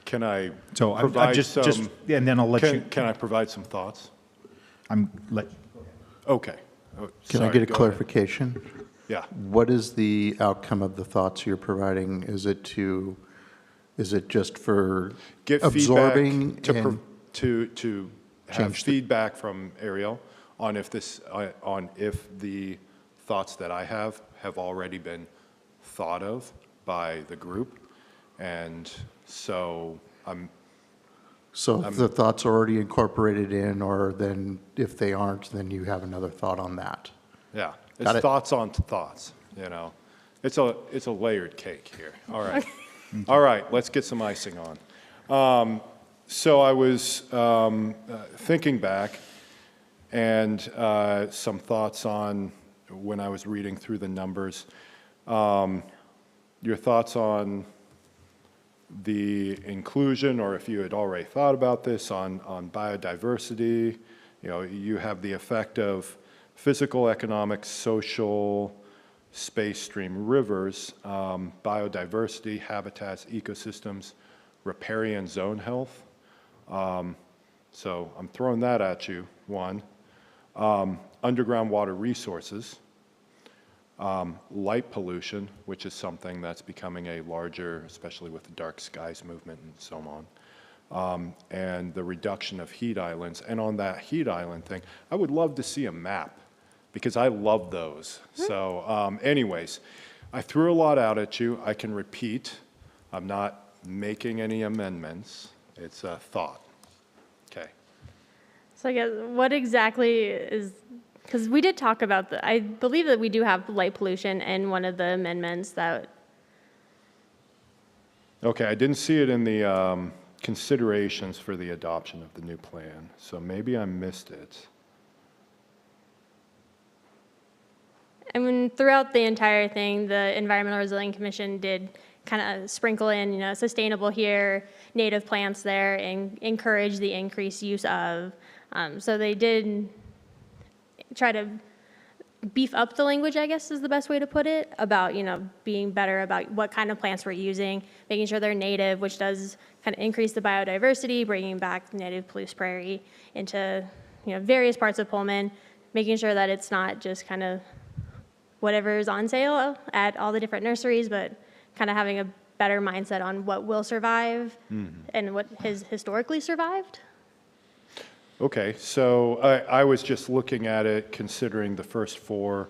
Can I So provide and then I'll let you. Can I provide some thoughts? Okay. Can I get a clarification? Yeah. What is the outcome of the thoughts you're providing? Is it just for Get absorbing feedback and to have feedback from Ariel on if the thoughts that I have already been thought of by the group, and so if the thoughts are already incorporated in, or then if they aren't, then you have another thought on that. Yeah, it's thoughts on thoughts. It's a layered cake here. All right, all right. Let's get some icing on. So I was thinking back, And some thoughts on, when I was reading through the numbers, your thoughts on the inclusion, or if you had already thought about this, on biodiversity. You know, you have the effect of physical, economic, social, space, stream, rivers, biodiversity, habitats, ecosystems, riparian zone health. So I'm throwing that at you, one. Underground water resources, light pollution, which is something that's becoming a larger, especially with the dark skies movement and so on, and the reduction of heat islands. And on that heat island thing, I would love to see a map, because I love those. So anyways, I threw a lot out at you. I can repeat. I'm not making any amendments. It's a thought. Okay. So I guess what exactly is, because we did talk about I believe that we do have light pollution in one of the amendments that. Okay, I didn't see it in the considerations for the adoption of the new plan, so maybe I missed it. I mean, throughout the entire thing, the Environmental Resilience Commission did kind of sprinkle in, you know, sustainable here, native plants there, and encourage the increased use of. So they did try to beef up the language, I guess is the best way to put it, about, you know, being better about what kind of plants we're using, making sure they're native, which does kind of increase the biodiversity, bringing back native spruce prairie into, you know, various parts of Pullman, making sure that it's not just kind of whatever is on sale at all the different nurseries, but kind of having a better mindset on what will survive and what has historically survived. Okay, so I was just looking at it considering the first four,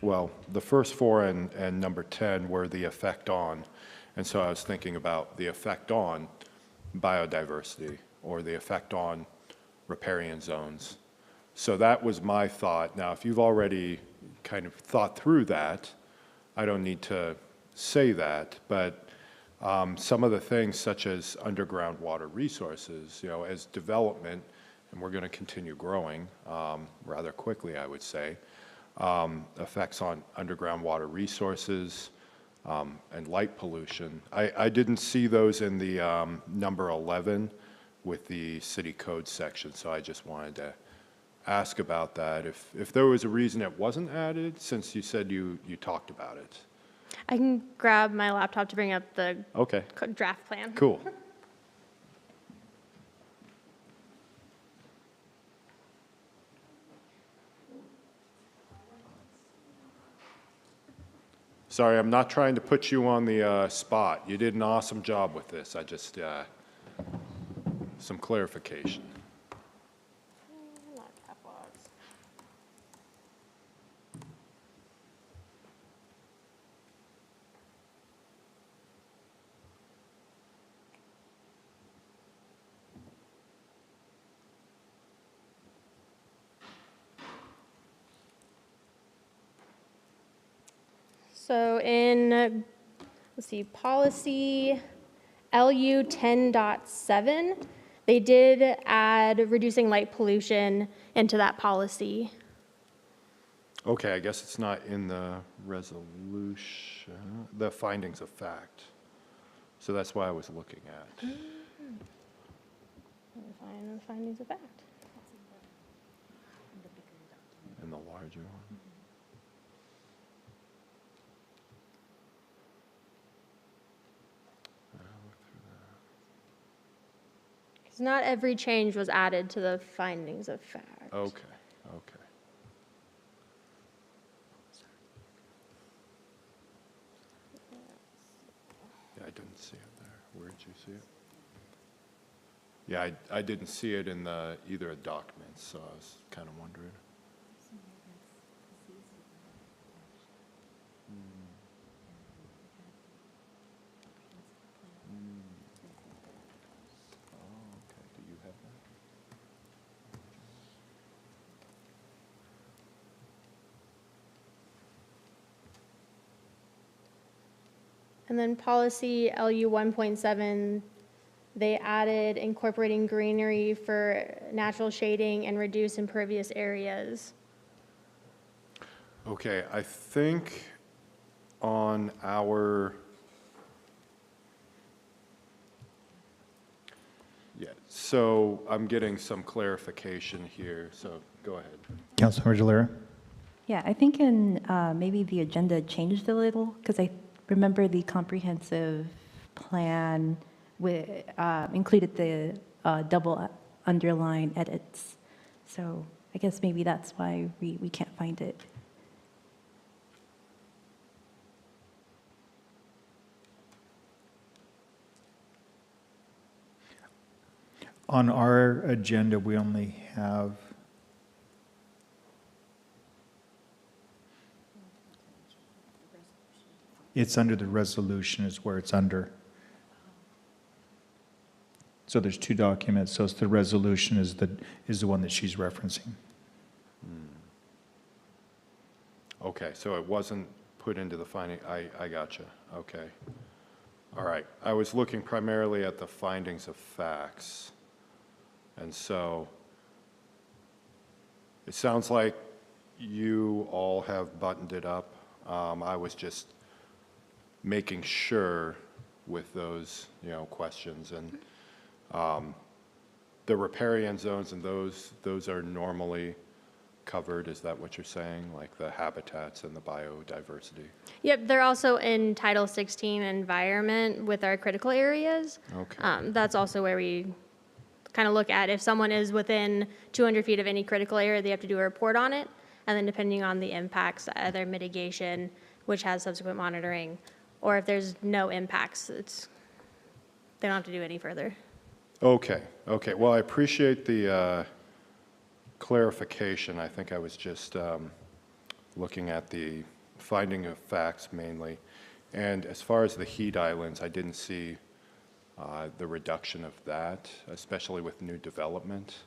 well, the first four and number 10 were the effect on. And so I was thinking about the effect on biodiversity or the effect on riparian zones. So that was my thought. Now, if you've already kind of thought through that, I don't need to say that, but some of the things such as underground water resources, you know, as development, and we're going to continue growing rather quickly, I would say, effects on underground water resources and light pollution. I didn't see those in the number 11 with the city code section, so I just wanted to ask about that. If there was a reason it wasn't added, since you said you talked about it. I can grab my laptop to bring up the Okay, draft plan. cool. Sorry, I'm not trying to put you on the spot. You did an awesome job with this. I just, some clarification. So in, let's see, policy LU 10.7, they did add reducing light pollution into that policy. Okay, I guess it's not in the resolution, the findings of fact. So that's why I was looking at. Find the findings of fact. In the larger one. Because not every change was added to the findings of fact. Okay, okay. Yeah, I didn't see it there. Where did you see it? Yeah, I didn't see it in the either documents, so I was kind of wondering. Oh, okay. Do you have that? And then policy LU 1.7, They added incorporating greenery for natural shading and reduce impervious areas. Okay, I think on our, yeah, so I'm getting some clarification here, so go ahead. Councilmember Delera? Yeah, I think in maybe the agenda changed a little because I remember the comprehensive plan included the double underline edits. So I guess maybe that's why we can't find it. On our agenda, we only have it's under the resolution is where it's under. So there's two documents, so it's the resolution is the one that she's referencing. Okay, so it wasn't put into the finding, I gotcha, okay. All right, I was looking primarily at the findings of facts. And so it sounds like you all have buttoned it up. I was just making sure with those, questions. And the riparian zones and those are normally covered. Is that what you're saying? Like the habitats and the biodiversity? Yep, they're also in Title 16 Environment with our critical areas. Okay. That's also where we kind of look at if someone is within 200 feet of any critical area, they have to do a report on it. And then depending on the impacts, either mitigation, which has subsequent monitoring, or if there's no impacts, they don't have to do any further. Okay. Well, I appreciate the clarification. I think I was just looking at the finding of facts mainly. And as far as the heat islands, I didn't see the reduction of that, especially with new development.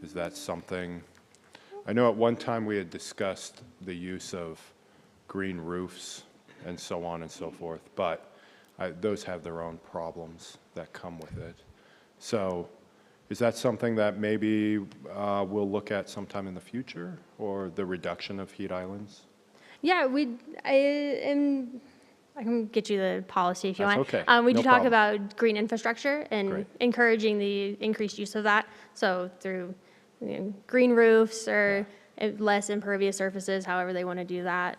Is that something? I know at one time we had discussed the use of green roofs and so on and so forth, but those have their own problems that come with it. So is that something that maybe we'll look at sometime in the future, or the reduction of heat islands? Yeah, I can get you the policy if you That's want. okay. We No do talk problem. about green infrastructure and Great. encouraging the increased use of that. So through green roofs or less impervious surfaces, however they want to do that.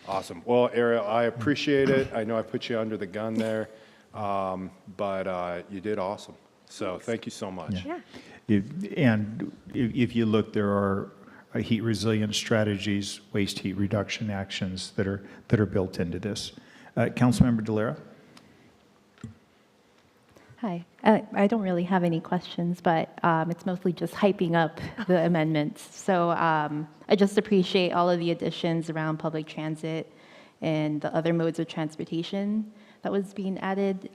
Awesome. Well, Ariel, I appreciate it. I know I put you under the gun there, but you did awesome. So thank you so much. Yeah. And if you look, there are heat resilience strategies, waste heat reduction actions that are built into this. Councilmember Delera? Hi. I don't really have any questions, but it's mostly just hyping up the amendments. So I just appreciate all of the additions around public transit and the other modes of transportation that was being added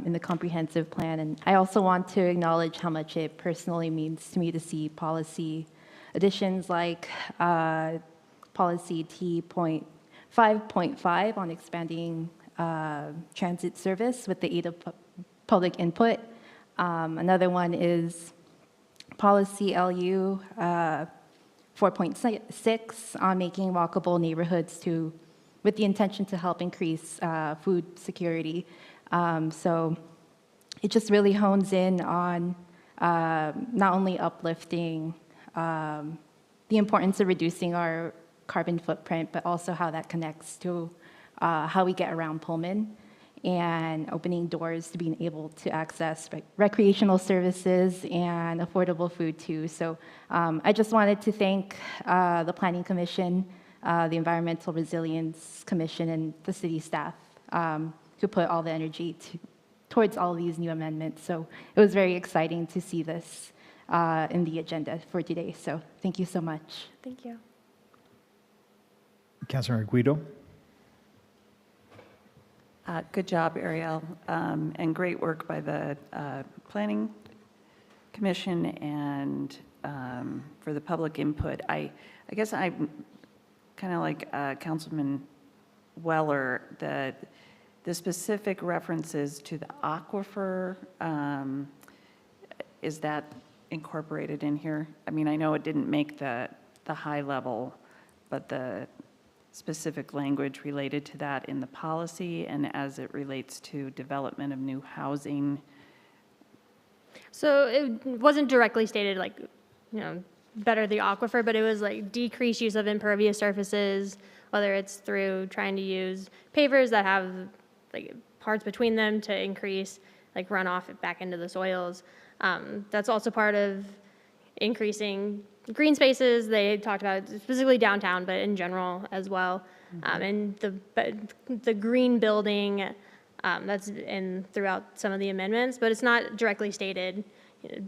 in the comprehensive plan. And I also want to acknowledge how much it personally means to me to see policy additions like policy T.5.5 on expanding transit service with the aid of public input. Another one is policy LU 4.6 on making walkable neighborhoods with the intention to help increase food security. So it just really hones in on not only uplifting the importance of reducing our carbon footprint, but also how that connects to how we get around Pullman and opening doors to being able to access recreational services and affordable food too. So I just wanted to thank the Planning Commission, the Environmental Resilience Commission, and the city staff who put all the energy towards all of these new amendments. So it was very exciting to see this in the agenda for today. So thank you so much. Thank you. Councilmember Guido? Good job, Ariel, and great work by the Planning Commission and for the public input. I guess I'm kind of like Councilman Weller, that The specific references to the aquifer, is that incorporated in here? I mean, I know it didn't make the high level, but the specific language related to that in the policy and as it relates to development of new housing. So it wasn't directly stated like, better the aquifer, but it was like decreased use of impervious surfaces, whether it's through trying to use pavers that have like parts between them to increase like runoff back into the soils. That's also part of increasing green spaces. They talked about specifically downtown, but in general as well. And the green building, that's in throughout some of the amendments, but it's not directly stated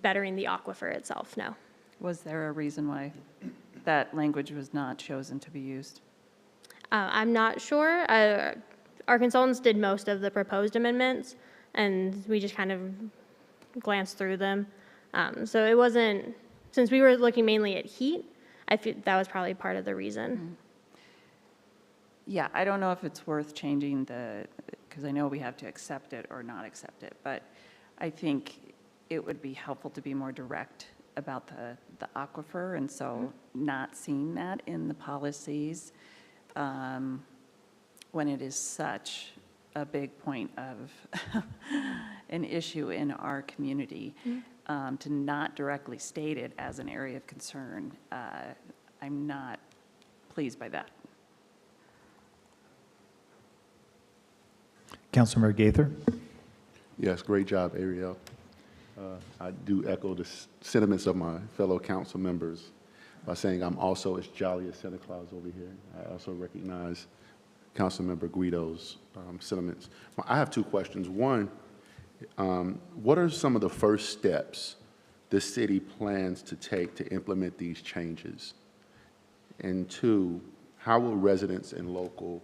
bettering the aquifer itself, no. Was there a reason why that language was not chosen to be used? I'm not sure. Our consultants did most of the proposed amendments, and we just kind of glanced through them. So it wasn't, since we were looking mainly at heat, I feel that was probably part of the reason. Yeah, I don't know if it's worth changing because I know we have to accept it or not accept it, but I think it would be helpful to be more direct about the aquifer, and so not seeing that in the policies when it is such a big point of an issue in our community, to not directly state it as an area of concern. I'm not pleased by that. Councilmember Gaither? Yes, great job, Ariel. I do echo the sentiments of my fellow council members by saying I'm also as jolly as Santa Claus over here. I also recognize Councilmember Guido's sentiments. I have two questions. One, what are some of the first steps the city plans to take to implement these changes? And two, how will residents and local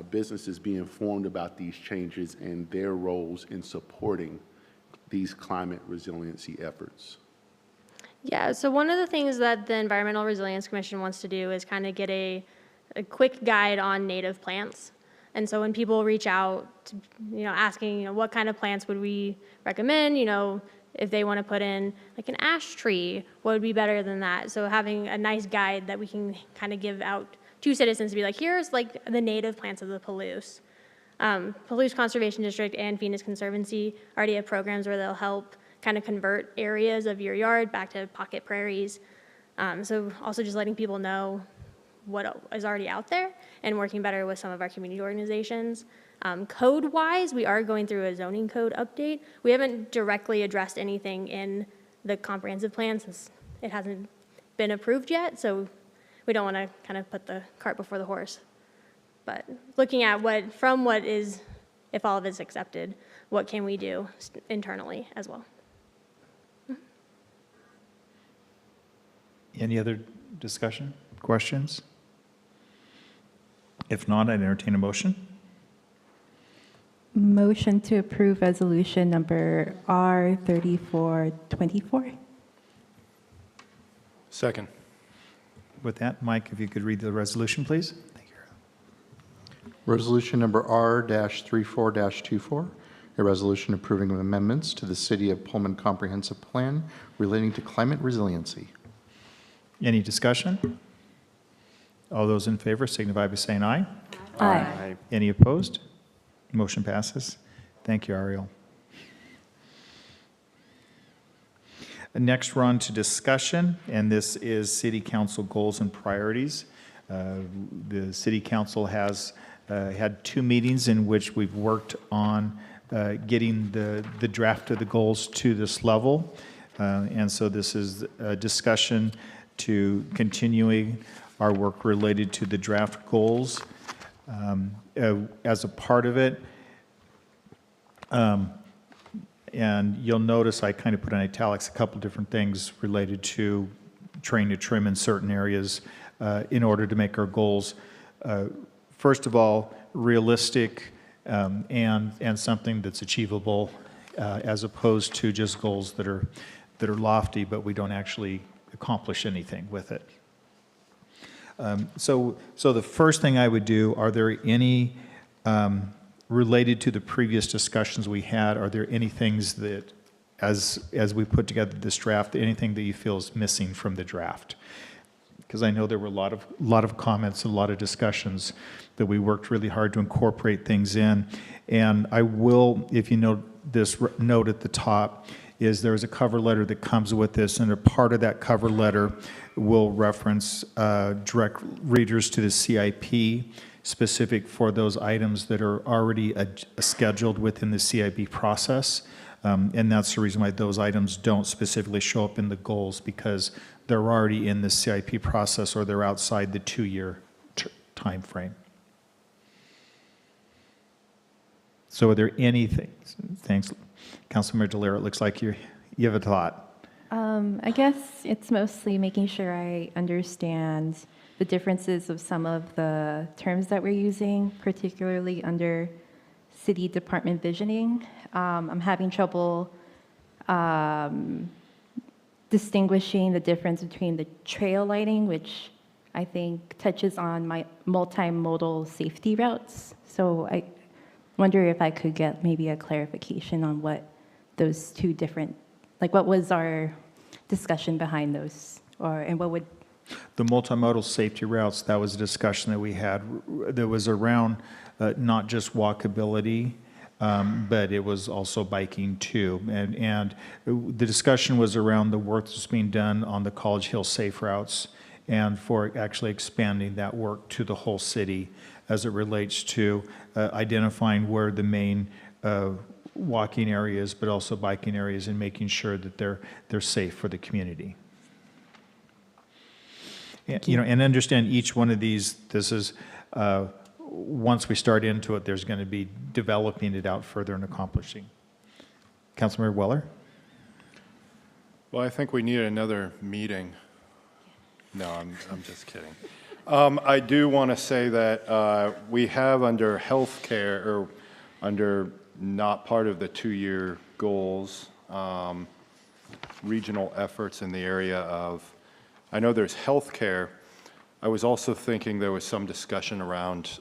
businesses be informed about these changes and their roles in supporting these climate resiliency efforts? Yeah, so one of the things that the Environmental Resilience Commission wants to do is kind of get a quick guide on native plants. And so when people reach out, to, asking, what kind of plants would we recommend, if they want to put in like an ash tree, what would be better than that? So having a nice guide that we can kind of give out to citizens to be like, here's like the native plants of the Palouse. Palouse Conservation District and Phoenix Conservancy already have programs where they'll help kind of convert areas of your yard back to pocket prairies. So also just letting people know what is already out there and working better with some of our community organizations. Code-wise, we are going through a zoning code update. We haven't directly addressed anything in the comprehensive plan since it hasn't been approved yet, so we don't want to kind of put the cart before the horse. But looking at what is, if all of it's accepted, what can we do internally as well? Any other discussion, questions? If not, I'd entertain a motion. Motion to approve resolution number R3424. Second. With that, Mike, if you could read the resolution, please. Thank you. Resolution number R-34-24, a resolution approving amendments to the City of Pullman Comprehensive Plan relating to climate resiliency. Any discussion? All those in favor signify by saying aye. Aye. Any opposed? Motion passes. Thank you, Ariel. Next, we're on to discussion, and this is City Council goals and priorities. The City Council has had 2 meetings in which we've worked on getting the draft of the goals to this level. And so this is a discussion to continuing our work related to the draft goals. As a part of it, and you'll notice I kind of put in italics a couple different things related to trying to trim in certain areas in order to make our goals, first of all, realistic and something that's achievable, as opposed to just goals that are lofty, but we don't actually accomplish anything with it. So the first thing I would do, are there any related to the previous discussions we had, are there any things that, as we put together this draft, anything that you feel is missing from the draft? Because I know there were a lot of comments, a lot of discussions that we worked really hard to incorporate things in. And I will, if you note this note at the top, is there is a cover letter that comes with this, and a part of that cover letter will reference direct readers to the CIP, specific for those items that are already scheduled within the CIP process. And that's the reason why those items don't specifically show up in the goals, because they're already in the CIP process or they're outside the 2-year time frame. So are there anything? Thanks, Councilmember Delira. It looks like you have a thought. I guess it's mostly making sure I understand the differences of some of the terms that we're using, particularly under city department visioning. I'm having trouble distinguishing the difference between the trail lighting, which I think touches on my multimodal safety routes. So I wonder if I could get maybe a clarification on what those two different, like what was our discussion behind those, and what would... The multimodal safety routes, that was a discussion that we had that was around not just walkability, but it was also biking too. And the discussion was around the work that's being done on the College Hill safe routes, and for actually expanding that work to the whole city as it relates to identifying where the main walking areas, but also biking areas, and making sure that they're safe for the community. And, and understand each one of these, this is, once we start into it, there's going to be developing it out further and accomplishing. Councilmember Weller? Well, I think we need another meeting. No, I'm just kidding. I do want to say that we have under healthcare, or under not part of the 2-year goals, regional efforts in the area of, I know there's healthcare. I was also thinking there was some discussion around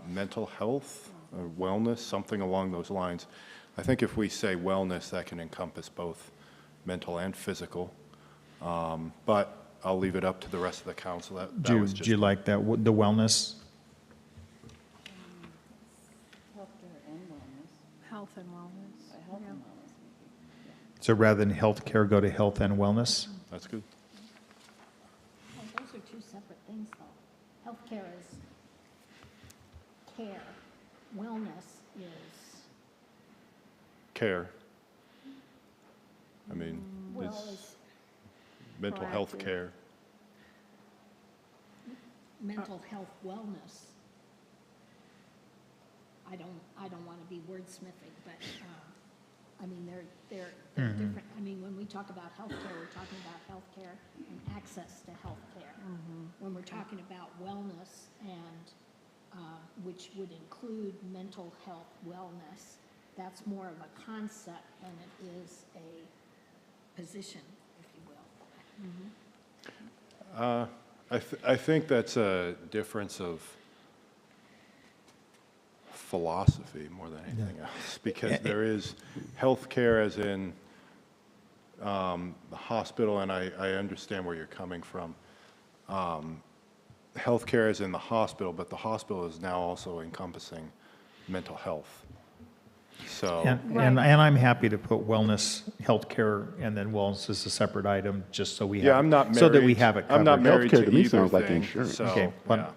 mental health or wellness, something along those lines. I think if we say wellness, that can encompass both mental and physical. But I'll leave it up to the rest of the council. That was just... Do you like that, the wellness? Health and wellness. So rather than healthcare, go to health and wellness? That's good. Oh, those are two separate things, though. Healthcare is care. Wellness is, Care. I mean, well, it's is mental health care. mental health wellness. I don't want to be wordsmithing, but, I mean, they're different. I mean, when we talk about healthcare, we're talking about healthcare and access to healthcare. When we're talking about wellness and, which would include mental health wellness, that's more of a concept than it is a position, if you will. I think that's a difference of philosophy more than anything else, because there is healthcare as in the hospital, and I understand where you're coming from. Healthcare is in the hospital, but the hospital is now also encompassing mental health. So, And I'm happy to put wellness, healthcare, and then wellness as a separate item, just so we have. yeah, I'm not married. So that we have it covered. I'm not married Healthcare to to me either sounds like thing, insurance. so, Okay, yeah.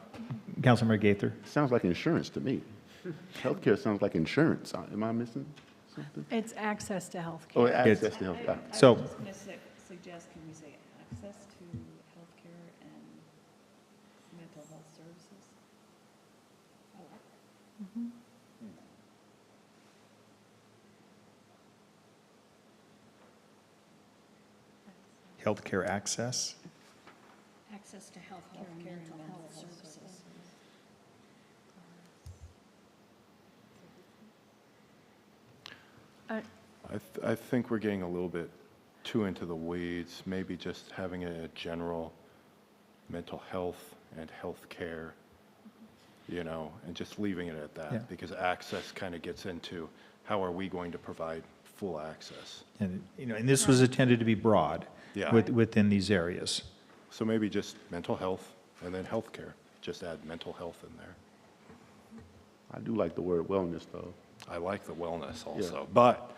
Councilmember Gaither? Sounds like insurance to me. Healthcare sounds like insurance. Am I missing something? It's access to health Oh, care. access to health. So, going to suggest, can we say access to healthcare and mental health services? healthcare access? Access to healthcare and mental health services. I think we're getting a little bit too into the weeds, maybe just having a general mental health and health care. you know, and just leaving it at Yeah. that, because access kind of gets into how are we going to provide full access? And, you know, and this was intended to be broad Yeah. within these areas. So maybe just mental health and then healthcare, just add mental health in there. I do like the word wellness, though. I like the wellness also, but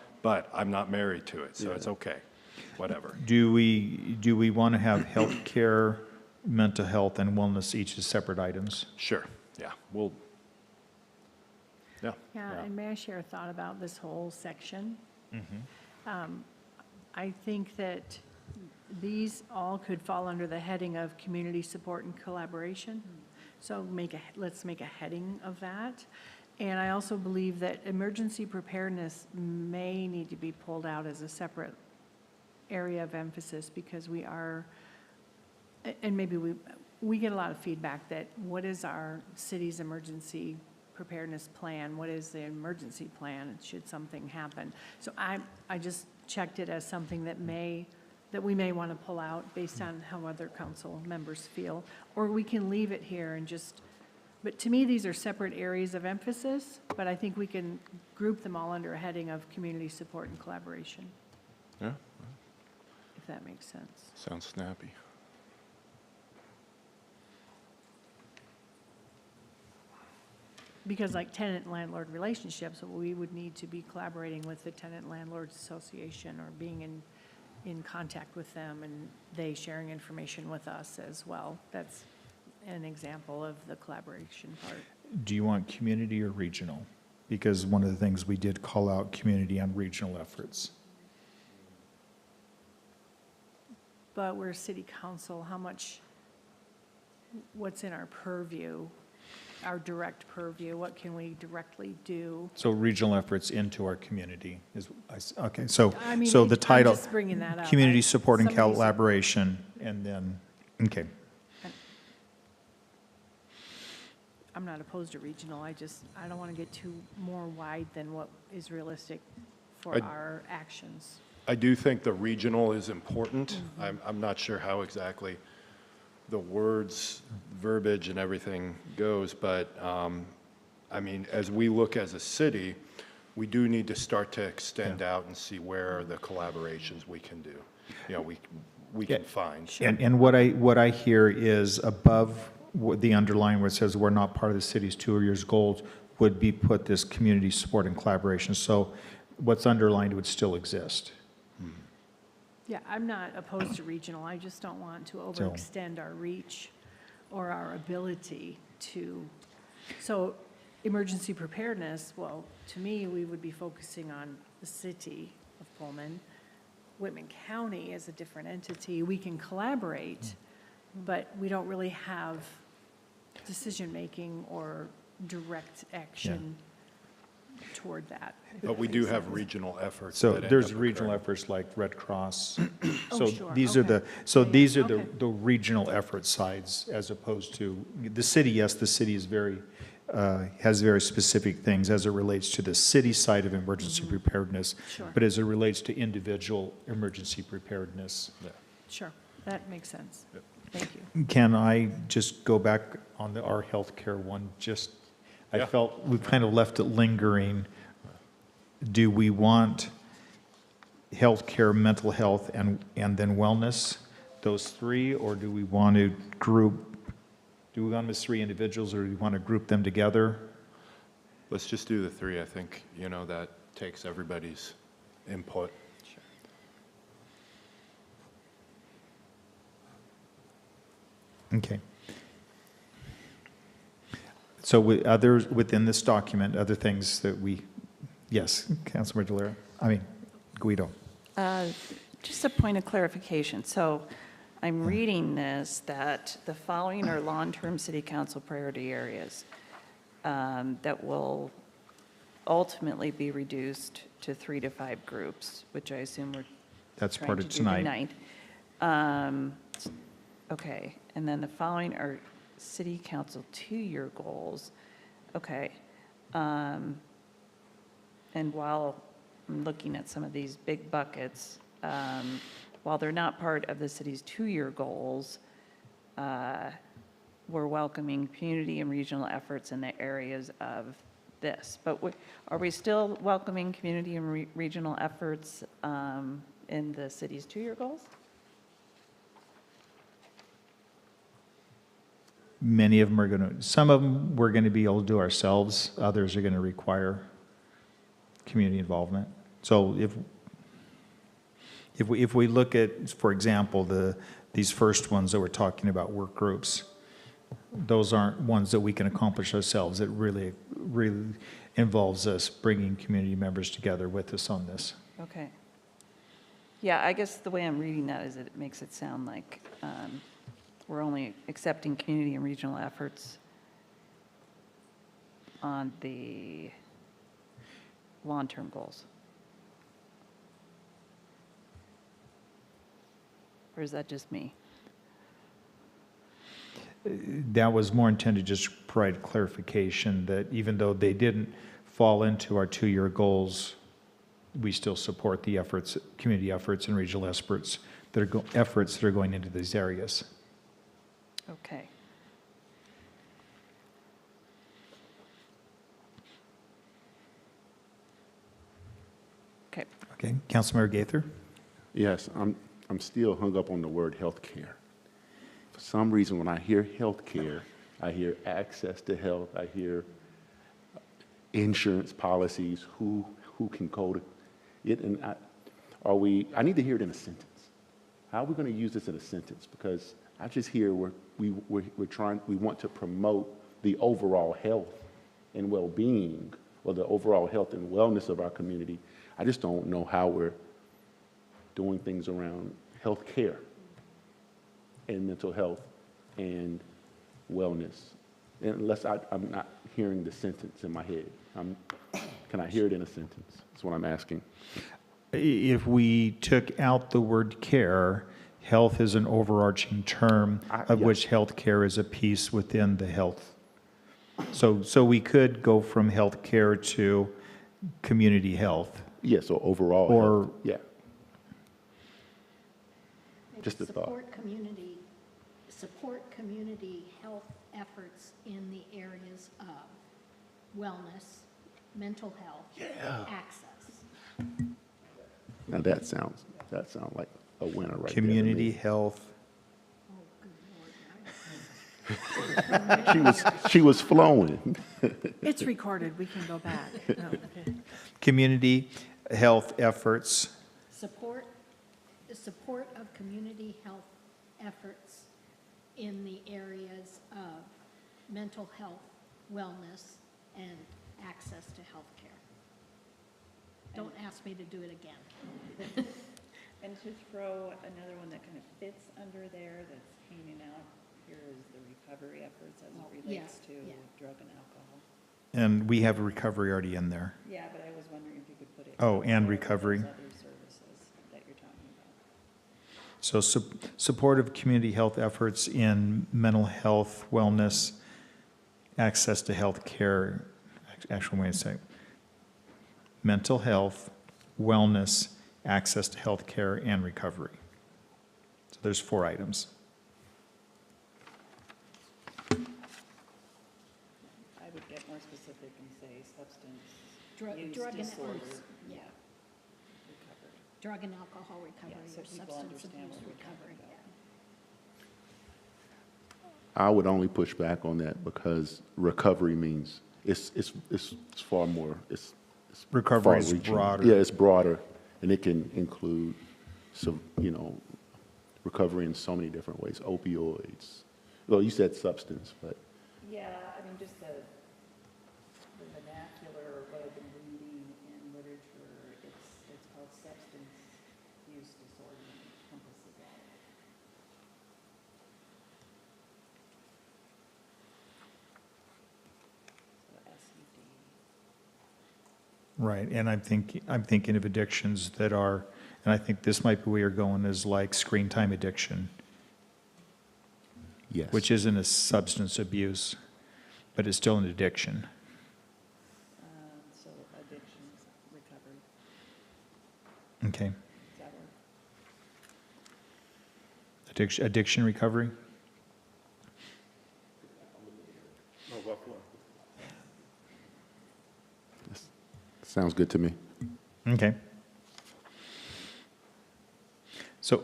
I'm not married to it, so Yeah. it's okay, whatever. Do we want to have healthcare, mental health, and wellness each as separate items? Sure, yeah, yeah. Yeah, and may I share a thought about this whole section? I think that these all could fall under the heading of community support and collaboration. So let's make a heading of that. And I also believe that emergency preparedness may need to be pulled out as a separate area of emphasis, because we are, and maybe we get a lot of feedback that what is our city's emergency preparedness plan? What is the emergency plan should something happen? So I just checked it as something that we may want to pull out based on how other council members feel. Or we can leave it here and just, but to me, these are separate areas of emphasis, but I think we can group them all under a heading of community support and collaboration, Yeah, if that makes sense. sounds snappy. Because like tenant-landlord relationships, we would need to be collaborating with the tenant-landlord association or being in contact with them, and they sharing information with us as well. That's an example of the collaboration part. Do you want community or regional? Because one of the things we did call out community and regional efforts. But we're city council, what's in our purview, our direct purview, what can we directly do? So regional efforts into our community is, okay, so, I mean, so the I'm title. just bringing that up. Community support and Somebody's- collaboration, and then, okay. I'm not opposed to regional, I don't want to get too more wide than what is realistic for our actions. I do think the regional is important. I'm not sure how exactly the words, verbiage and everything goes, but I mean, as we look as a city, we do need to start to extend out and see where are the collaborations we can do. You know, we can find. And what I hear is above the underline where it says we're not part of the city's 2 years goals would be put this community support and collaboration. So what's underlined would still exist. Yeah, I'm not opposed to regional, I just don't want to overextend our reach or our ability to. So emergency preparedness, well, to me, we would be focusing on the city of Pullman. Whitman County is a different entity. We can collaborate, but we don't really have decision-making or direct action toward that. if But that we do makes have sense. regional efforts. So that end there's up regional occurring. efforts like Red Cross. Oh, So sure, these are okay. the, so Yeah, these are okay. the regional effort sides as opposed to, the city, yes, the city is very, has very specific things as it relates to the city side of emergency preparedness. Sure. But as it relates to individual emergency preparedness. Sure, that makes sense. Thank you. Can I just go back on our healthcare one? Just, I Yeah. felt we kind of left it lingering. Do we want healthcare, mental health, and then wellness, those three, or do we want to do we want them as three individuals, or do we want to group them together? Let's just do the three. I think, you know, that takes everybody's input. Okay. So with others, within this document, other things that we, yes, Councilmember Guido. Just a point of clarification. So I'm reading this, that the following are long-term city council priority areas that will ultimately be reduced to 3 to 5 groups, which I assume we're That's trying part to of do tonight. Okay, and then the following are city council 2-year goals. Okay. And while I'm looking at some of these big buckets, while they're not part of the city's 2-year goals, we're welcoming community and regional efforts in the areas of this. But are we still welcoming community and regional efforts in the city's 2-year goals? Many of them are going to, some of them we're going to be able to do ourselves. Others are going to require community involvement. So if we look at, for example, these first ones that we're talking about, work groups, those aren't ones that we can accomplish ourselves. It really involves us bringing community members together with us on this. Okay. Yeah, I guess the way I'm reading that is that it makes it sound like we're only accepting community and regional efforts on the long-term goals. Or is that just me? That was more intended to just provide clarification that even though they didn't fall into our 2-year goals, we still support the efforts, community efforts and regional efforts that are going into these areas. Okay. Okay. Okay, Councilmember Gaither? Yes, I'm still hung up on the word healthcare. For some reason, when I hear healthcare, I hear access to health, I hear insurance policies, who can go to it, and I need to hear it in a sentence. How are we going to use this in a sentence? Because I just hear we want to promote the overall health and well-being, or the overall health and wellness of our community. I just don't know how we're doing things around health care and mental health and wellness, unless I'm not hearing the sentence in my head. Can I hear it in a sentence? That's what I'm asking. If we took out the word care, health is an overarching term of which health care is a piece within the health. So we could go from health care to community health. Yeah, so overall Or health, yeah. Just a thought. Support community health efforts in the areas of wellness, mental health, access. Now that sounds like a winner right community there. health. She was flowing. It's recorded, we can go back. No, okay. Community health efforts. The support of community health efforts in the areas of mental health, wellness, and access to health care. Don't ask me to do it again. And to throw another one that kind of fits under there that's hanging out here is the recovery efforts as it relates to drug and alcohol. And we have recovery already in there. Yeah, but I was wondering if you could put it. Oh, and together with recovery. those other services that you're talking about. So support of community health efforts in mental health, wellness, access to health care. Actually, wait a second. Mental health, wellness, access to health care, and recovery. So there's 4 items. I would get more specific and say substance use Drug and disorder. abuse, yeah. Recovery. Drug and alcohol recovery, Yeah, so or people substance understand abuse what we're talking recovery. about. I would only push back on that because recovery means it's far more, it's Recovery is far-reaching. broader. Yeah, it's broader, and it can include some, recovery in so many different ways. Opioids. Well, you said substance, but Yeah, I mean, just the vernacular, what I've been reading in literature, it's called substance use disorder, and it encompasses all of it. So SUD. Right, and I'm thinking of addictions that are, and I think this might be where you're going, is like screen time addiction, yes. which isn't a substance abuse, but it's still an addiction. So addictions, recovery, Okay, is that what? addiction recovery. Sounds good to me. Okay. So,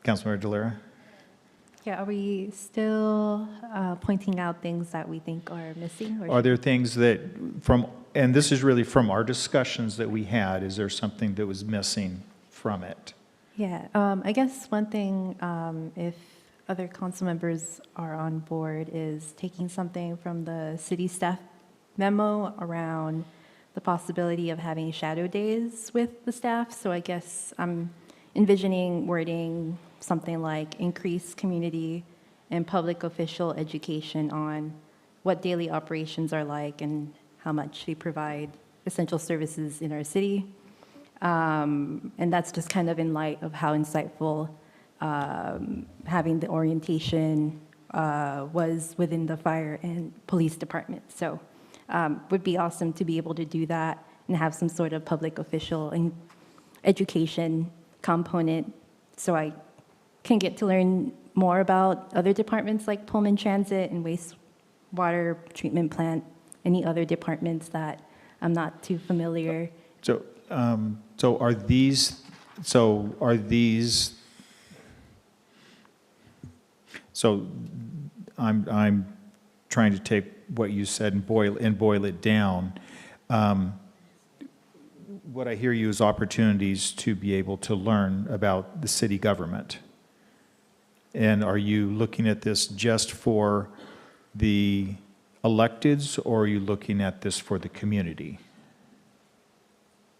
Councilmember Delera? Yeah, are we still pointing out things that we think are missing? Or Are there things that and this is really from our discussions that we had, is there something that was missing from it? Yeah, I guess one thing, if other council members are on board, is taking something from the city staff memo around the possibility of having shadow days with the staff. So I guess I'm envisioning wording something like increase community and public official education on what daily operations are like and how much they provide essential services in our city. And that's just kind of in light of how insightful having the orientation was within the fire and police department. So would be awesome to be able to do that and have some sort of public official and education component so I can get to learn more about other departments like Pullman Transit and wastewater treatment plant, any other departments that I'm not too familiar. So are these, so I'm trying to take what you said and boil it down. What I hear you is opportunities to be able to learn about the city government. And are you looking at this just for the electeds, or are you looking at this for the community?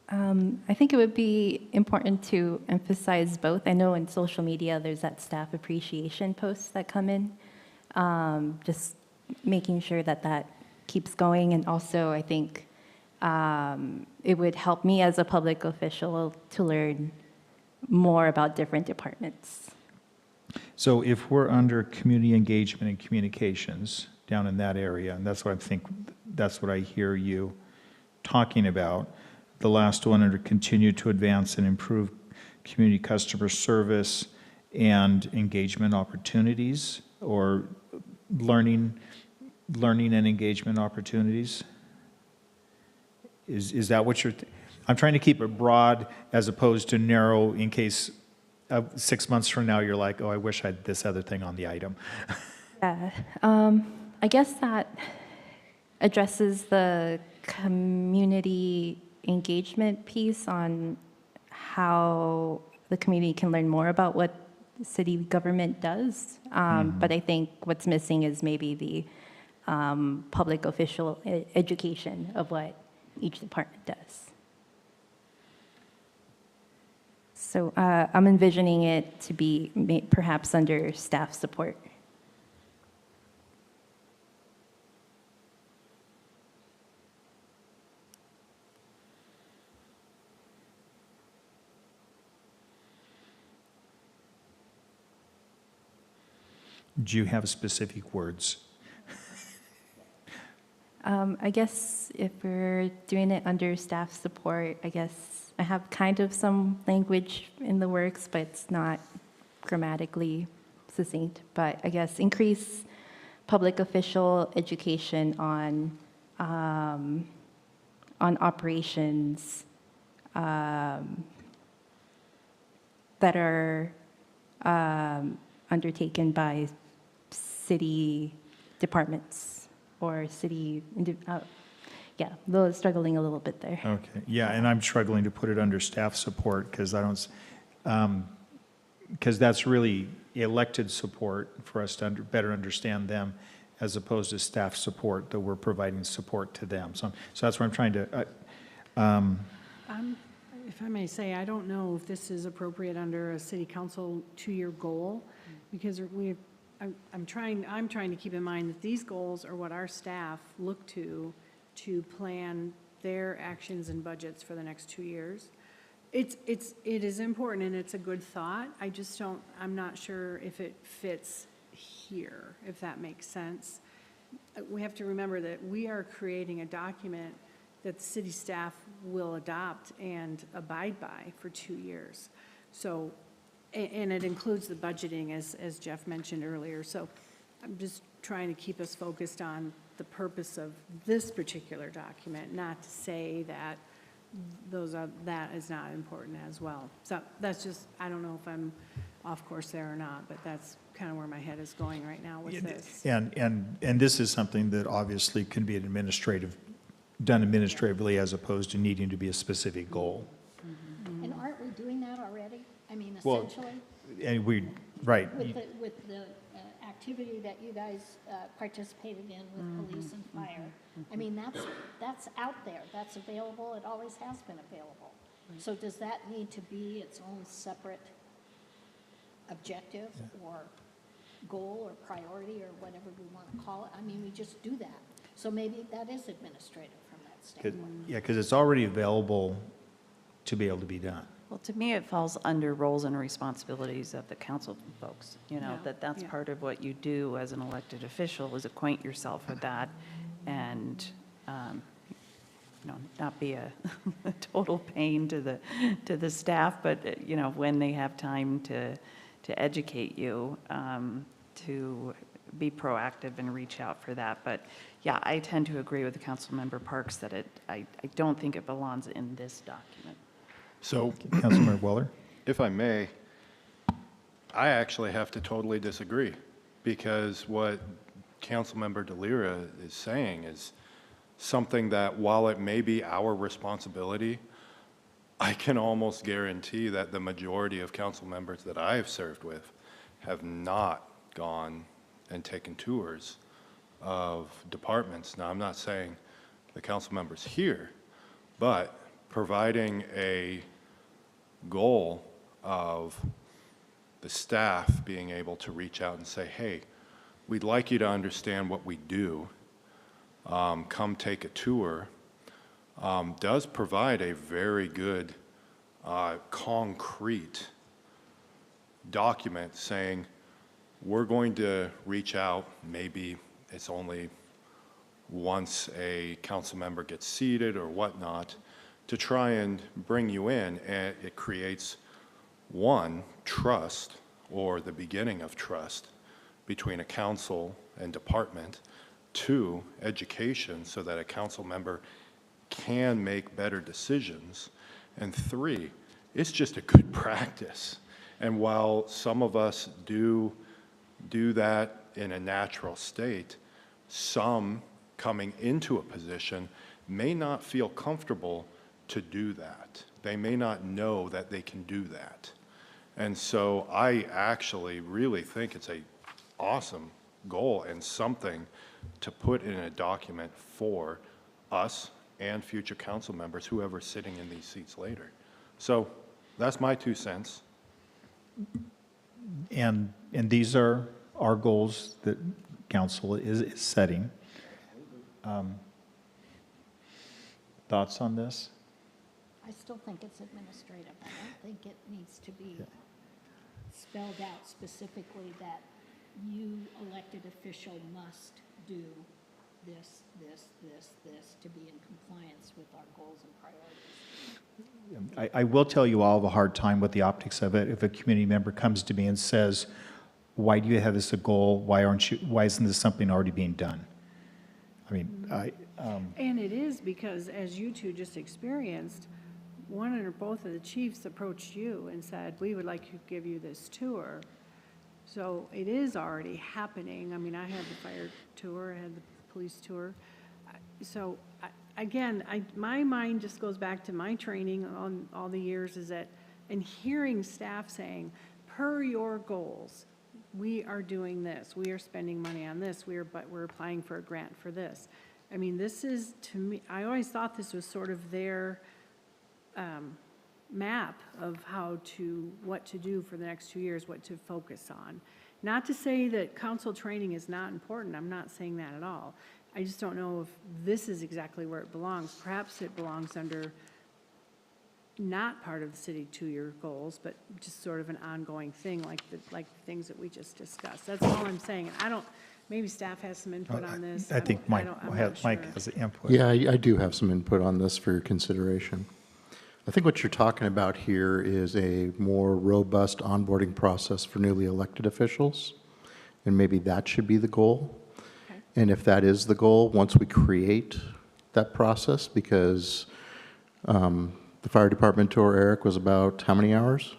I think it would be important to emphasize both. I know in social media there's that staff appreciation posts that come in, just making sure that that keeps going. And also I think it would help me as a public official to learn more about different departments. So if we're under community engagement and communications down in that area, and that's what I hear you talking about. The last one under continue to advance and improve community customer service and engagement opportunities, or learning and engagement opportunities. Is that what you're, I'm trying to keep it broad as opposed to narrow in case 6 months from now you're like, oh, I wish I had this other thing on the item. Yeah, I guess that addresses the community engagement piece on how the community can learn more about what city government does. But I think what's missing is maybe the public official education of what each department does. So I'm envisioning it to be perhaps under staff support. Do you have specific words? I guess if we're doing it under staff support, I guess I have kind of some language in the works, but it's not grammatically succinct. But I guess increase public official education on operations that are undertaken by city departments or city, yeah, those struggling a little bit there. Okay, yeah, and I'm struggling to put it under staff support because I don't, because that's really elected support for us to better understand them as opposed to staff support that we're providing support to them. So that's what I'm trying to, If I may say, I don't know if this is appropriate under a city council 2-year goal, because I'm trying to keep in mind that these goals are what our staff look to plan their actions and budgets for the next 2 years. It is important and it's a good thought. I'm not sure if it fits here, if that makes sense. We have to remember that we are creating a document that the city staff will adopt and abide by for 2 years. So, and it includes the budgeting, as Jeff mentioned earlier. So I'm just trying to keep us focused on the purpose of this particular document, not to say that that is not important as well. So that's just, I don't know if I'm off course there or not, but that's kind of where my head is going right now with this. And this is something that obviously can be done administratively as opposed to needing to be a specific goal. And aren't we doing that already? I mean, Well, essentially, And right. with the activity that you guys participated in with police and fire. I mean, that's out there, that's available, it always has been available. So does that need to be its own separate objective or goal or priority or whatever we want to call it? I mean, we just do that. So maybe that is administrative from that standpoint. Yeah, because it's already available to be able to be done. Well, to me, it falls under roles and responsibilities of the council folks, you know, that's part of what you do as an elected official, is acquaint yourself with that and, you know, not be a total pain to the staff, but, you know, when they have time to educate you, to be proactive and reach out for that. But yeah, I tend to agree with Councilmember Parks that I don't think it belongs in this document. So, Councilmember Weller? if I may, I actually have to totally disagree, because what Councilmember DeLira is saying is something that, while it may be our responsibility, I can almost guarantee that the majority of council members that I have served with have not gone and taken tours of departments. Now, I'm not saying the council members here, but providing a goal of the staff being able to reach out and say, hey, we'd like you to understand what we do. Come take a tour, does provide a very good concrete document saying, we're going to reach out, maybe it's only once a council member gets seated or whatnot, to try and bring you in, and it creates, one, trust, or the beginning of trust, between a council and department. Two, education, so that a council member can make better decisions. And three, it's just a good practice. And while some of us do that in a natural state, some coming into a position may not feel comfortable to do that. They may not know that they can do that. And so I actually really think it's a awesome goal and something to put in a document for us and future council members, whoever's sitting in these seats later. So that's my 2 cents. And these are our goals that council is setting. Thoughts on this? I still think it's administrative. I don't think it needs to be spelled out specifically that you, elected official, must do this, to be in compliance with our goals and priorities. I will tell you, I'll have a hard time with the optics of it if a community member comes to me and says, why do you have this a goal? Why isn't this something already being done? I mean, And it is because, as you two just experienced, one or both of the chiefs approached you and said, we would like to give you this tour. So it is already happening. I mean, I had the fire tour, I had the police tour. So again, my mind just goes back to my training on all the years, is that, and hearing staff saying, per your goals, we are doing this, we are spending money on this, but we're applying for a grant for this. I mean, this is, to me, I always thought this was sort of their map of what to do for the next 2 years, what to focus on. Not to say that council training is not important, I'm not saying that at all. I just don't know if this is exactly where it belongs. Perhaps it belongs under not part of the city 2-year goals, but just sort of an ongoing thing, like the things that we just discussed. That's all I'm saying. Maybe staff has some input on this. I think Mike Mike has input. Yeah, I do have some input on this for your consideration. I think what you're talking about here is a more robust onboarding process for newly elected officials, and maybe that should be the goal. Okay. And if that is the goal, once we create that process, because The fire department tour, Eric, was about how many hours?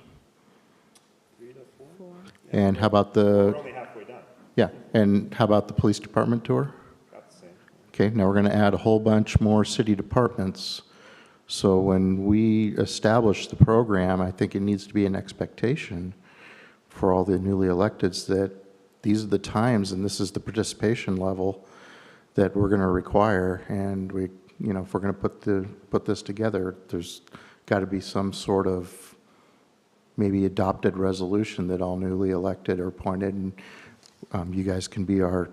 3 to 4. And how about We're the, only halfway done. yeah, and how about the police department tour? About the same. Okay, now we're going to add a whole bunch more city departments. So when we establish the program, I think it needs to be an expectation for all the newly electeds that these are the times and this is the participation level that we're going to require. And we, you know, if we're going to put this together, there's got to be some sort of maybe adopted resolution that all newly elected are appointed, and you guys can be our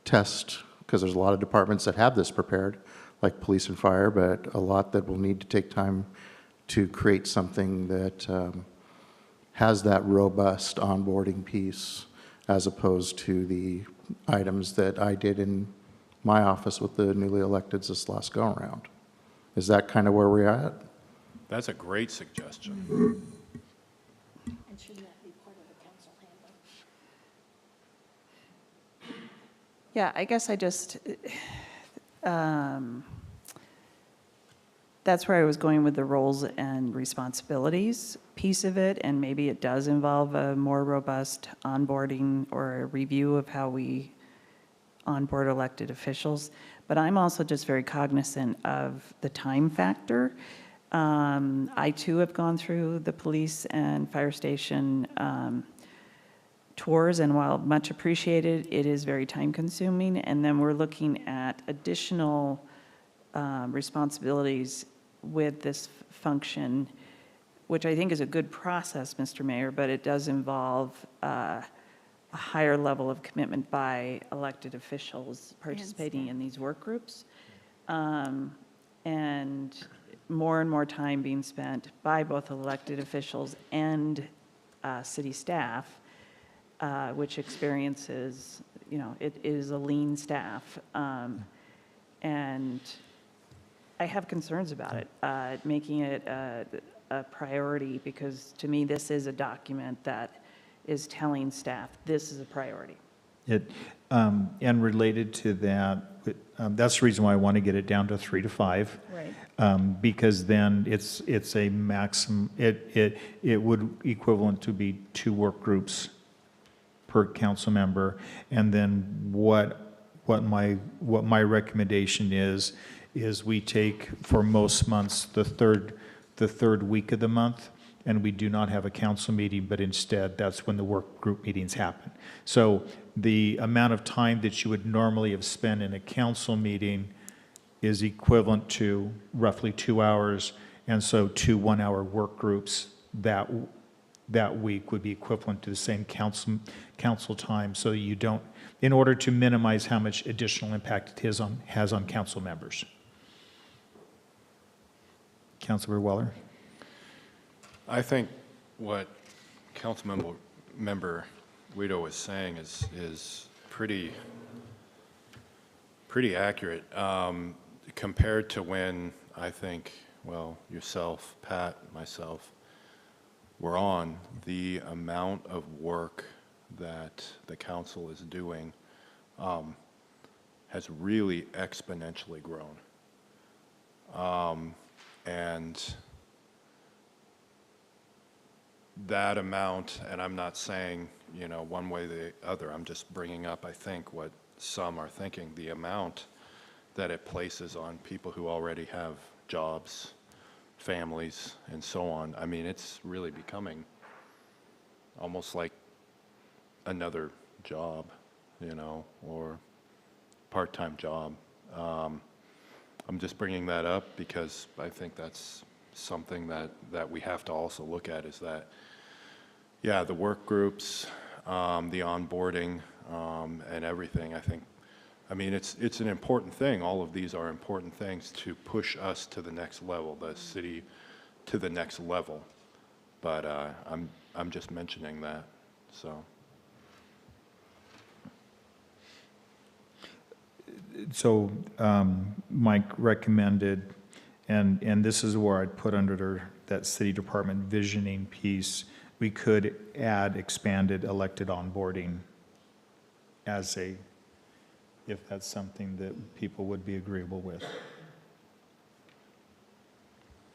test, because there's a lot of departments that have this prepared, like police and fire, but a lot that will need to take time to create something that has that robust onboarding piece, as opposed to the items that I did in my office with the newly electeds this last go-around. Is that kind of where we're at? That's a great suggestion. And shouldn't that be part of the council handbook? Yeah, I guess I just, that's where I was going with the roles and responsibilities piece of it, and maybe it does involve a more robust onboarding or a review of how we onboard elected officials. But I'm also just very cognizant of the time factor. I too have gone through the police and fire station tours, and while much appreciated, it is very time consuming. And then we're looking at additional responsibilities with this function, which I think is a good process, Mr. Mayor, but it does involve a higher level of commitment by elected officials participating in these work groups. And more time being spent by both elected officials and city staff, which experiences, you know, it is a lean staff. And I have concerns about it, making it a priority, because to me, this is a document that is telling staff this is a priority. And related to that, that's the reason why I want to get it down to 3 to 5. Right. Because then it's a maximum, it would equivalent to be 2 work groups per council member. And then what my recommendation is we take, for most months, the third week of the month, and we do not have a council meeting, but instead that's when the work group meetings happen. So the amount of time that you would normally have spent in a council meeting is equivalent to roughly 2 hours, and so 2 one-hour work groups that week would be equivalent to the same council time, so you don't, in order to minimize how much additional impact it has on council members. Councilor Weller? I think what Councilmember Guido was saying is pretty accurate, compared to when I think, well, yourself, Pat, myself, were on. The amount of work that the council is doing has really exponentially grown. And that amount, and I'm not saying, you know, one way or the other, I'm just bringing up, I think, what some are thinking, the amount that it places on people who already have jobs, families, and so on. I mean, it's really becoming almost like another job, you know, or part-time job. I'm just bringing that up because I think that's something that we have to also look at, is that, yeah, the work groups, the onboarding, and everything, I mean, it's an important thing. All of these are important things to push us to the next level, the city to the next level. But I'm just mentioning that, so. So Mike recommended, and this is where I'd put under that city department visioning piece, we could add expanded elected onboarding as a, if that's something that people would be agreeable with.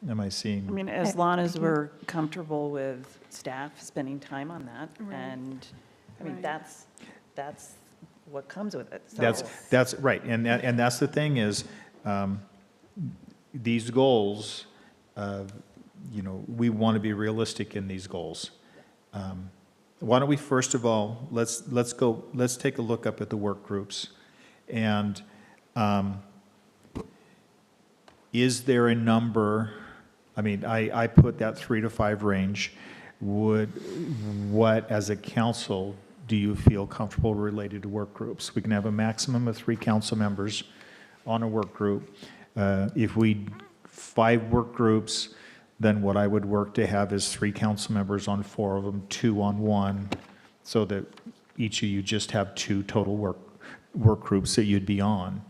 Am I seeing? I mean, as long as we're comfortable with staff spending time on that, and, I mean, Right. that's what comes with it, so. That's right, and that's the thing is, these goals, we want to be realistic in these goals. Why don't we, first of all, let's take a look up at the work groups, and is there a number, I mean, I put that 3 to 5 range, what, as a council, do you feel comfortable related to work groups? We can have a maximum of 3 council members on a work group. If 5 work groups, then what I would work to have is 3 council members on 4 of them, 2 on 1, so that each of you just have 2 total work groups that you'd be on.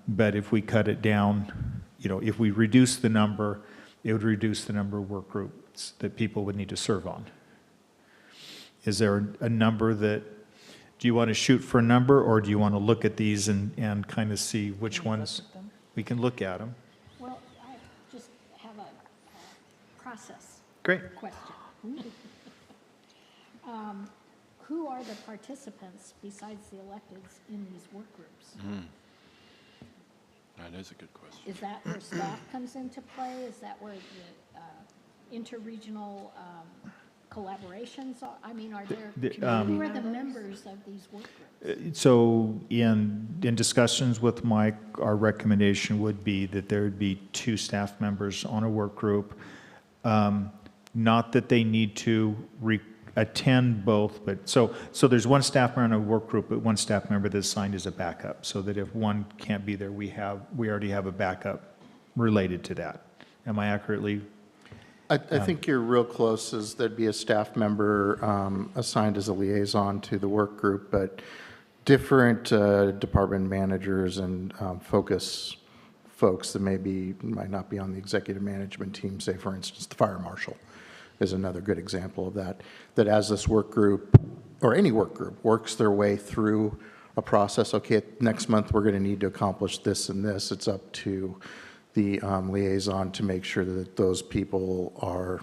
But if we cut it down, if we reduce the number, it would reduce the number of work groups that people would need to serve on. Is there a number do you want to shoot for a number, or do you want to look at these and kind of see which ones? We can look at them. Well, I just have a process Great. question. Who are the participants besides the electeds in these work groups? That is a good question. Is that where staff comes into play? Is that where the interregional collaborations are? I mean, are there, who are the members of these work groups? So in discussions with Mike, our recommendation would be that there would be 2 staff members on a work group. Not that they need to attend both, but so there's 1 staff member on a work group, but 1 staff member that's assigned as a backup, so that if one can't be there, we already have a backup related to that. Am I accurately? I think you're real close, as there'd be a staff member assigned as a liaison to the work group, but different department managers and focus folks that might not be on the executive management team, say for instance, the fire marshal is another good example of that, that as this work group, or any work group, works their way through a process, okay, next month we're going to need to accomplish this and this, it's up to the liaison to make sure that those people are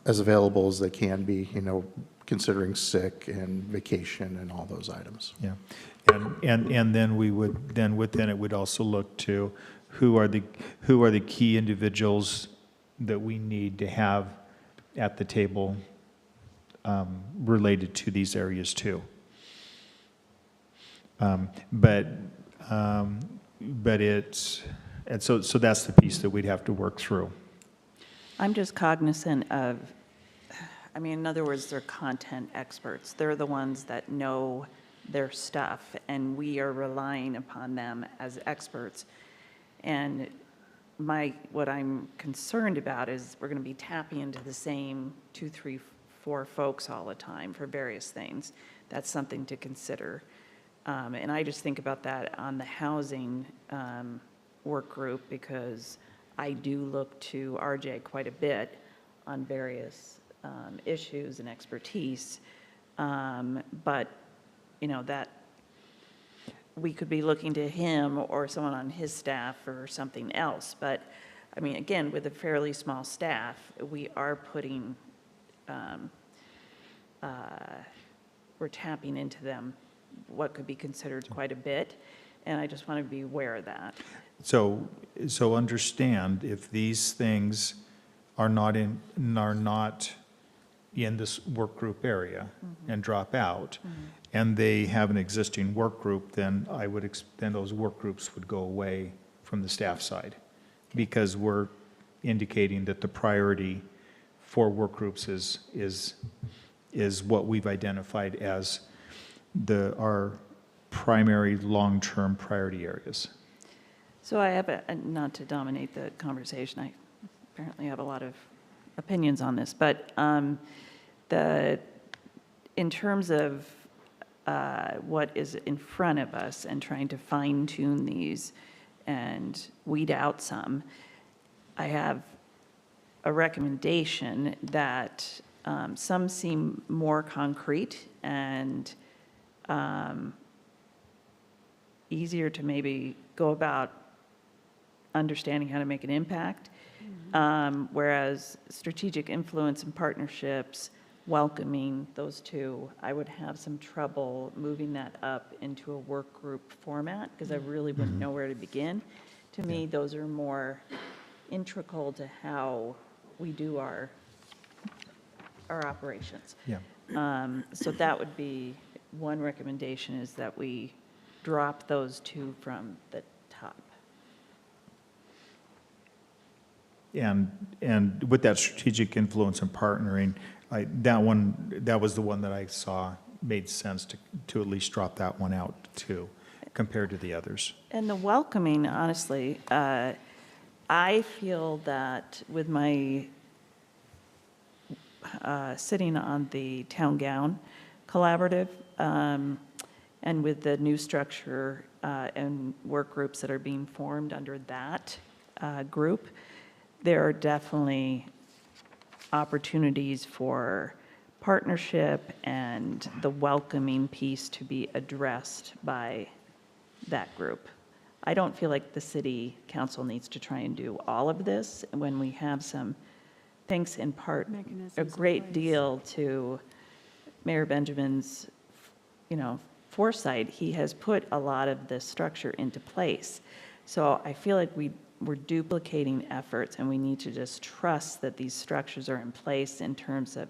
as available as they can be, considering sick and vacation and all those items. Yeah, and then within it would also look to who are the key individuals that we need to have at the table related to these areas too. But it's, and so that's the piece that we'd have to work through. I'm just cognizant of, I mean, in other words, they're content experts. They're the ones that know their stuff, and we are relying upon them as experts. And what I'm concerned about is we're going to be tapping into the same 2, 3, 4 folks all the time for various things. That's something to consider. And I just think about that on the housing work group, because I do look to RJ quite a bit on various issues and expertise. But, that we could be looking to him or someone on his staff for something else. But, I mean, again, with a fairly small staff, we are putting, we're tapping into them, what could be considered quite a bit. And I just want to be aware of that. So understand, if these things are not in this work group area and drop out, and they have an existing work group, then then those work groups would go away from the staff side, because we're indicating that the priority for work groups is what we've identified as our primary long-term priority areas. So I have, not to dominate the conversation, I apparently have a lot of opinions on this, but in terms of what is in front of us and trying to fine-tune these and weed out some, I have a recommendation that some seem more concrete and easier to maybe go about understanding how to make an impact. Whereas strategic influence and partnerships, welcoming those two, I would have some trouble moving that up into a work group format because I really wouldn't know where to begin. To me, those are more integral to how we do our operations. Yeah. So that would be one recommendation, is that we drop those two from the top. And with that strategic influence and partnering, that was the one that I saw made sense to at least drop that one out too, compared to the others. And the welcoming, honestly, I feel that with my sitting on the Town Gown Collaborative, and with the new structure and work groups that are being formed under that group, there are definitely opportunities for partnership and the welcoming piece to be addressed by that group. I don't feel like the city council needs to try and do all of this when we have some, thanks in part, Mechanisms a in great place. deal to Mayor Benjamin's, foresight. He has put a lot of this structure into place. So I feel like we're duplicating efforts, and we need to just trust that these structures are in place in terms of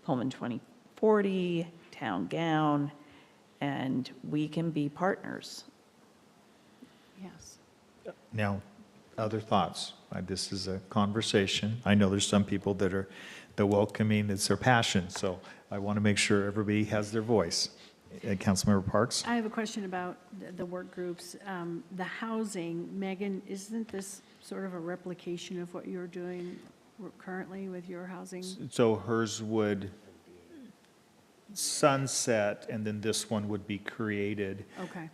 Pullman 2040, Town Gown, and we can be partners. Yes. Now, other thoughts? This is a conversation. I know there's some people that are, the welcoming, it's their passion, so I want to make sure everybody has their voice. Councilmember Parks? I have a question about the work groups. The housing, Megan, isn't this sort of a replication of what you're doing currently with your housing? So hers would sunset, and then this one would be created. Okay.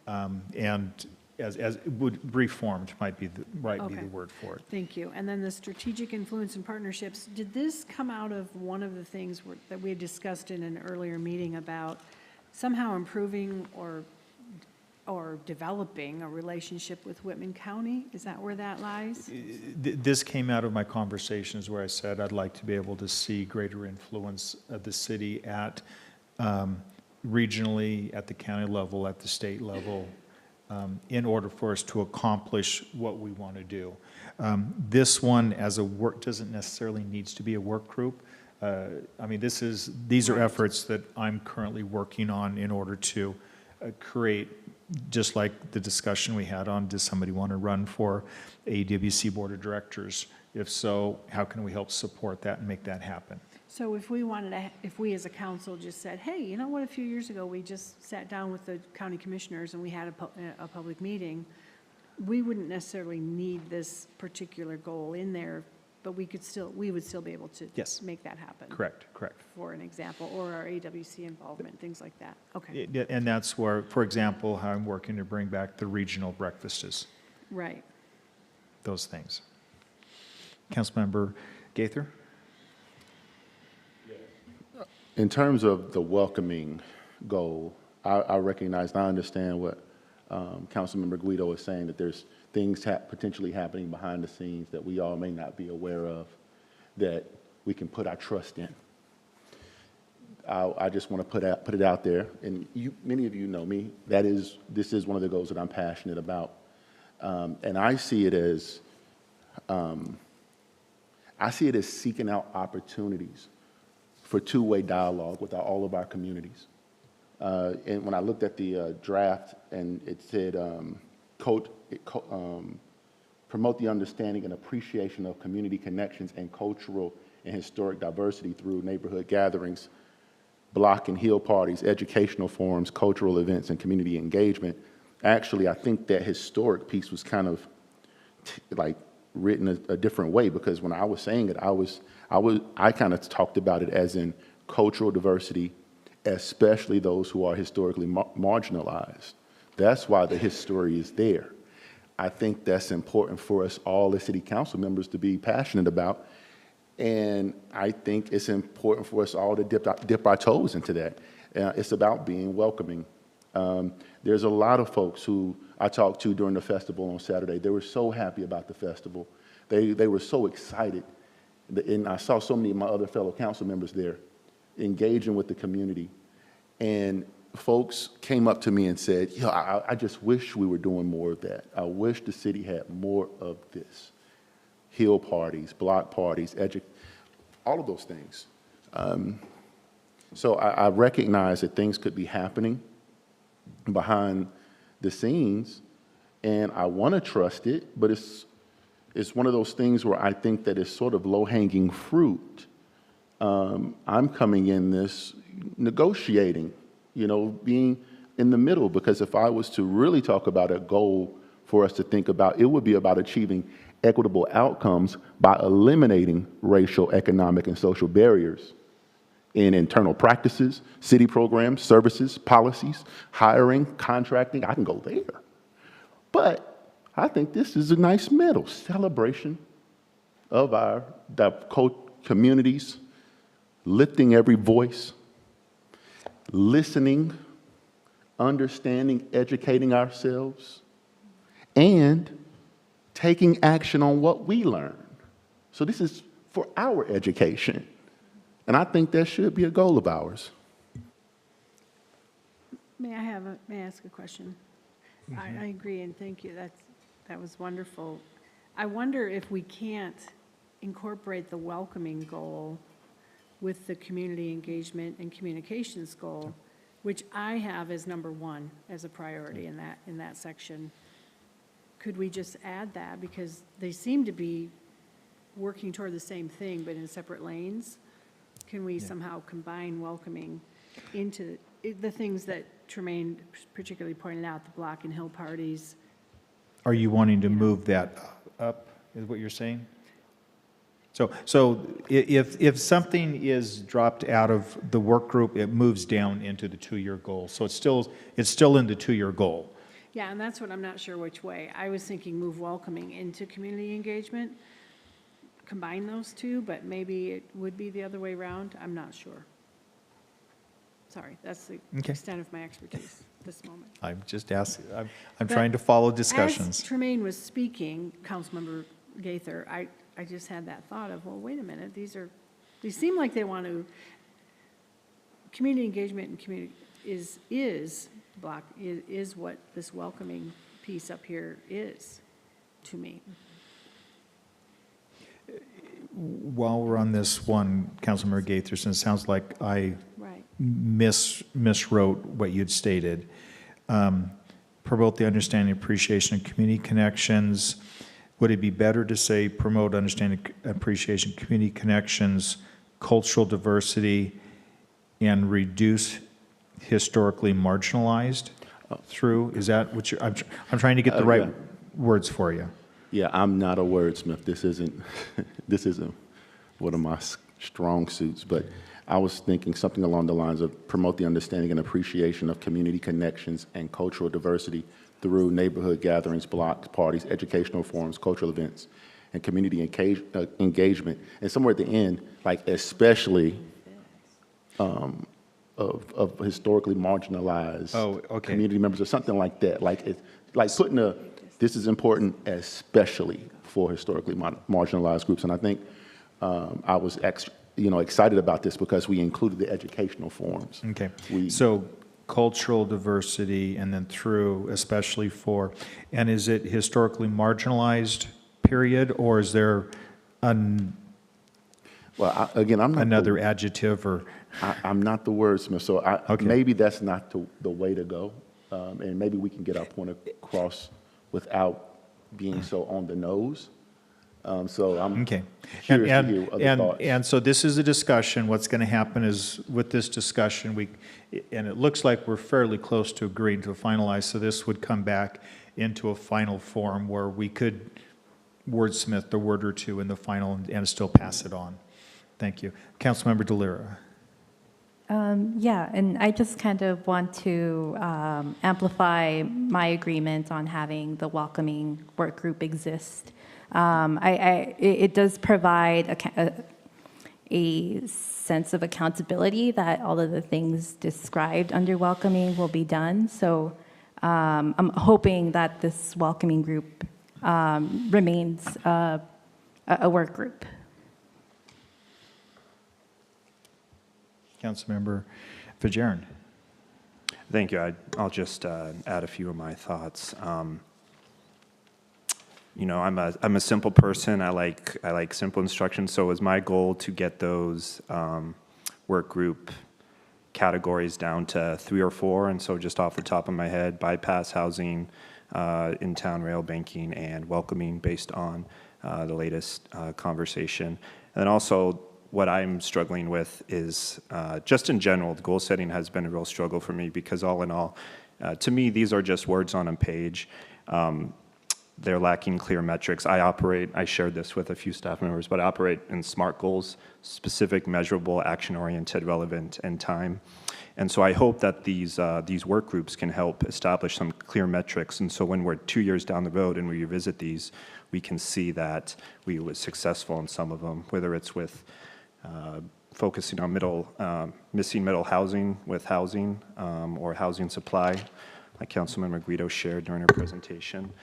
And as would reformed might be the Okay. word for it. Thank you. And then the strategic influence and partnerships, did this come out of one of the things that we had discussed in an earlier meeting about somehow improving or developing a relationship with Whitman County? Is that where that lies? This came out of my conversations where I said I'd like to be able to see greater influence of the city at regionally, at the county level, at the state level, in order for us to accomplish what we want to do. This one as a work doesn't necessarily needs to be a work group. I mean, these are efforts that I'm currently working on in order to create, just like the discussion we had on, does somebody want to run for AWC Board of Directors? If so, how can we help support that and make that happen? So if we as a council just said, hey, you know what, a few years ago, we just sat down with the county commissioners and we had a public meeting, we wouldn't necessarily need this particular goal in there, but we would still be able to Yes. make that happen. Correct. For an example, or our AWC involvement, things like that. Okay, And that's where, for example, how I'm working to bring back the regional breakfasts, right. those things. Councilmember Gaither? In terms of the welcoming goal, I recognize and I understand what Councilmember Guido is saying, that there's things potentially happening behind the scenes that we all may not be aware of, that we can put our trust in. I just want to put it out there, and many of you know me. This is one of the goals that I'm passionate about, and I see it as seeking out opportunities for two-way dialogue with all of our communities. And when I looked at the draft, and it said, promote the understanding and appreciation of community connections and cultural and historic diversity through neighborhood gatherings, block and hill parties, educational forums, cultural events, and community engagement. Actually, I think that historic piece was kind of written a different way, because when I was saying it, I kind of talked about it as in cultural diversity, especially those who are historically marginalized. That's why the history is there. I think that's important for us all as city council members to be passionate about, and I think it's important for us all to dip our toes into that. It's about being welcoming. There's a lot of folks who I talked to during the festival on Saturday. They were so happy about the festival. They were so excited. And I saw so many of my other fellow council members there engaging with the community. And folks came up to me and said, I just wish we were doing more of that. I wish the city had more of this. Hill parties, block parties, all of those things. So I recognize that things could be happening behind the scenes, and I want to trust it, but it's one of those things where I think that it's sort of low-hanging fruit. I'm coming in this negotiating, being in the middle, because if I was to really talk about a goal for us to think about, it would be about achieving equitable outcomes by eliminating racial, economic, and social barriers in internal practices, city programs, services, policies, hiring, contracting. I can go there. But I think this is a nice middle celebration of the communities, lifting every voice, listening, understanding, educating ourselves, and taking action on what we learn. So this is for our education. And I think that should be a goal of ours. May I ask a question? I agree, and thank you. That was wonderful. I wonder if we can't incorporate the welcoming goal with the community engagement and communications goal, which I have as number one as a priority in that section. Could we just add that, because they seem to be working toward the same thing but in separate lanes? Can we somehow combine welcoming into the things that Tremaine particularly pointed out, the block and hill parties? Are you wanting to move that up, is what you're saying? So if something is dropped out of the work group, it moves down into the 2-year goal. So it's still in the 2-year goal. Yeah, and that's what I'm not sure which way. I was thinking move welcoming into community engagement, combine those two, but maybe it would be the other way around. I'm not sure. Sorry, that's the extent of my expertise this moment. I'm just asking, I'm trying to follow discussions. As Tremaine was speaking, Councilmember Gaither, I just had that thought of, well, wait a minute, these seem like they want to, community engagement and community is what this welcoming piece up here is to me. While we're on this one, Councilmember Gaitherson, it sounds like I miswrote what you'd stated. Promote the understanding, appreciation, and community connections. Would it be better to say promote understanding, appreciation, community connections, cultural diversity, and reduce historically marginalized through? Is that what you're, I'm trying to get the right words for you. Yeah, I'm not a wordsmith. This isn't one of my strong suits, but I was thinking something along the lines of promote the understanding and appreciation of community connections and cultural diversity through neighborhood gatherings, blocks, parties, educational forums, cultural events, and community engagement. And somewhere at the end, like especially of historically marginalized community members or something like that. Like putting this is important especially for historically marginalized groups. And I think I was excited about this because we included the educational forums. Okay. So cultural diversity and then through especially for, and is it historically marginalized period, or is there I'm not another adjective or? I'm not the wordsmith, so maybe that's not the way to go. And maybe we can get our point across without being so on the nose. So I'm curious to hear other thoughts. And so this is a discussion. What's going to happen is with this discussion, and it looks like we're fairly close to agreeing to finalize, so this would come back into a final form where we could wordsmith a word or two in the final and still pass it on. Thank you. Councilmember DeLira. Yeah, and I just kind of want to amplify my agreement on having the welcoming work group exist. It does provide a sense of accountability that all of the things described under welcoming will be done. So I'm hoping that this welcoming group remains a work group. Councilmember Fajarin. Thank you. I'll just add a few of my thoughts. You know, I'm a simple person. I like simple instructions. So it was my goal to get those work group categories down to 3 or 4. And so just off the top of my head, bypass housing, in-town rail banking, and welcoming based on the latest conversation. And then also what I'm struggling with is just in general, the goal setting has been a real struggle for me because all in all, to me, these are just words on a page. They're lacking clear metrics. I shared this with a few staff members, but I operate in SMART goals, specific, measurable, action-oriented, relevant, and time. And so I hope that these work groups can help establish some clear metrics. And so when we're 2 years down the road and we revisit these, we can see that we were successful in some of them, whether it's with focusing on missing middle housing with housing or housing supply, like Councilmember Guido shared during her presentation.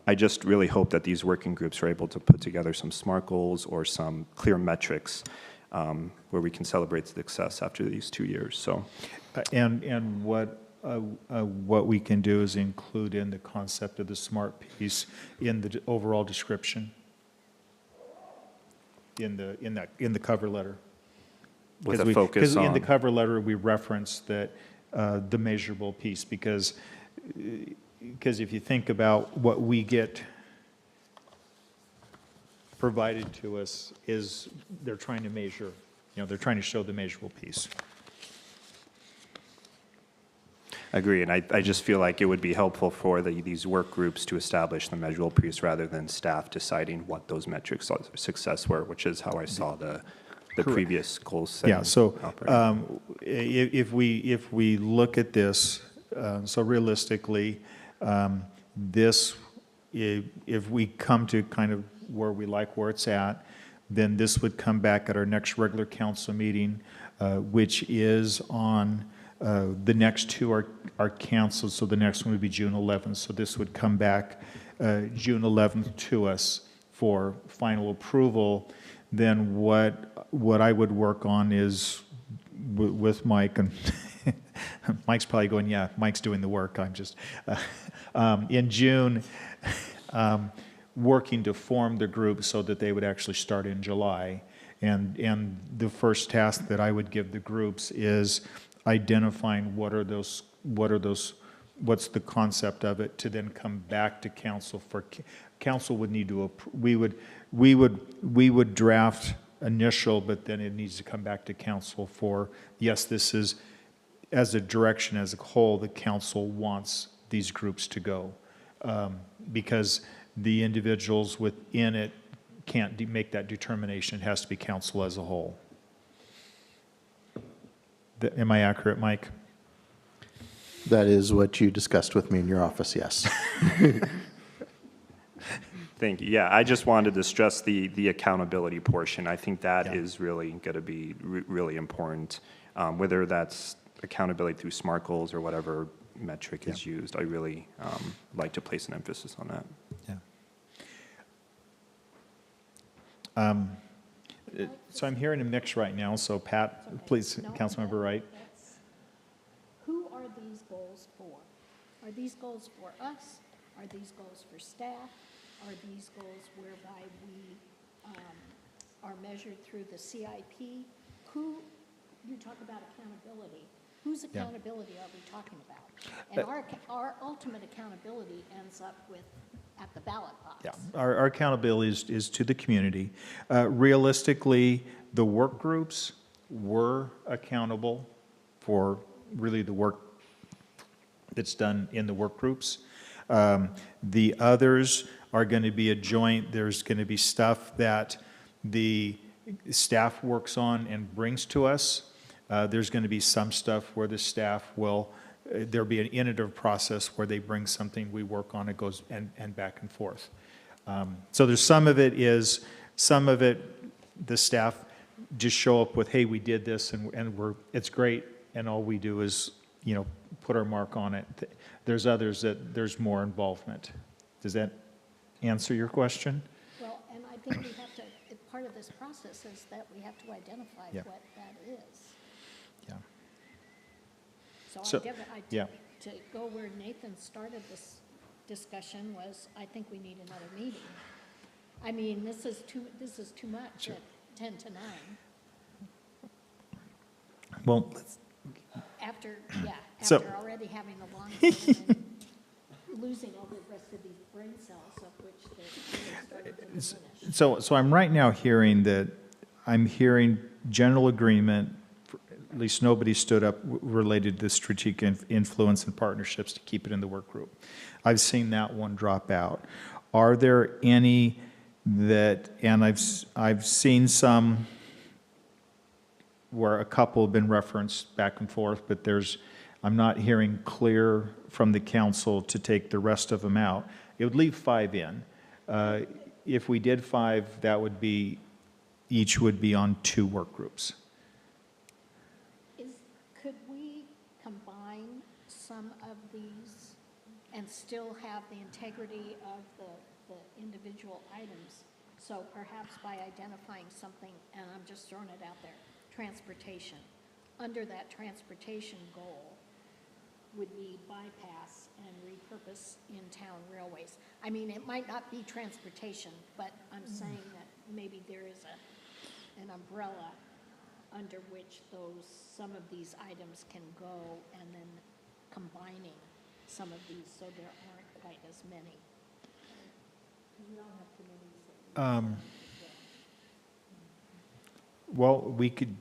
I just really hope that these working groups are able to put together some SMART goals or some clear metrics where we can celebrate success after these 2 years. So, And what we can do is include in the concept of the SMART piece in the overall description, in the cover letter. with a focus Because in the on, cover letter, we reference that the measurable piece, because if you think about what we get provided to us is they're trying to measure, they're trying to show the measurable piece. I agree, and I just feel like it would be helpful for these work groups to establish the measurable piece rather than staff deciding what those metrics of success were, which is how I saw the previous goals setting. Yeah, so operate. if we look at this, so realistically, if we come to kind of where it's at, then this would come back at our next regular council meeting, which is on the next two are canceled, so the next one would be June 11th. So this would come back June 11th to us for final approval. Then what I would work on is with Mike, and Mike's probably going, yeah, Mike's doing the work. I'm just in June working to form the group so that they would actually start in July. And the first task that I would give the groups is identifying what's the concept of it, to then come back to council for council would need to we would draft initial, but then it needs to come back to council for, yes, this is as a direction as a whole the council wants these groups to go, because the individuals within it can't make that determination. It has to be council as a whole. Am I accurate, Mike? That is what you discussed with me in your office, yes. Thank you. Yeah, I just wanted to stress the accountability portion. I think that is really going to be really important, whether that's accountability through SMART goals or whatever metric is used. I really like to place an emphasis on that. Yeah. So I'm hearing a mix right now. So Pat, please, Councilmember Wright. Who are these goals for? Are these goals for us? Are these goals for staff? Are these goals whereby we are measured through the CIP? You talk about accountability. Whose accountability are we talking about? And our ultimate accountability ends up at the ballot box. Yeah, our accountability is to the community. Realistically, the work groups were accountable for really the work that's done in the work groups. The others are going to be a joint. There's going to be stuff that the staff works on and brings to us. There's going to be some stuff where the staff will, there'll be an iterative process where they bring something, we work on, it goes and back and forth. So there's some of it the staff just show up with, hey, we did this and it's great, and all we do is, put our mark on it. There's others that there's more involvement. Does that answer your question? Well, and I think we have to, part of this process is that we have to identify Yeah. what that is. Yeah. So So, yeah. to go where Nathan started this discussion was, I think we need another meeting. I mean, this is too much at 10 to 9. Well, After So- already having a long meeting and losing all the rest of these brain cells of which they're starting to diminish. so I'm right now hearing general agreement, at least nobody stood up related to strategic influence and partnerships to keep it in the work group. I've seen that one drop out. Are there any that, and I've seen some where a couple have been referenced back and forth, but I'm not hearing clear from the council to take the rest of them out. It would leave 5 in. If we did 5, that would be, each would be on 2 work groups. Could we combine some of these and still have the integrity of the individual items? So perhaps by identifying something, and I'm just throwing it out there, transportation. Under that transportation goal would be bypass and repurpose in-town railways. I mean, it might not be transportation, but I'm saying that maybe there is an umbrella under which some of these items can go, and then combining some of these so there aren't quite as many. We don't have too many. Well, we could,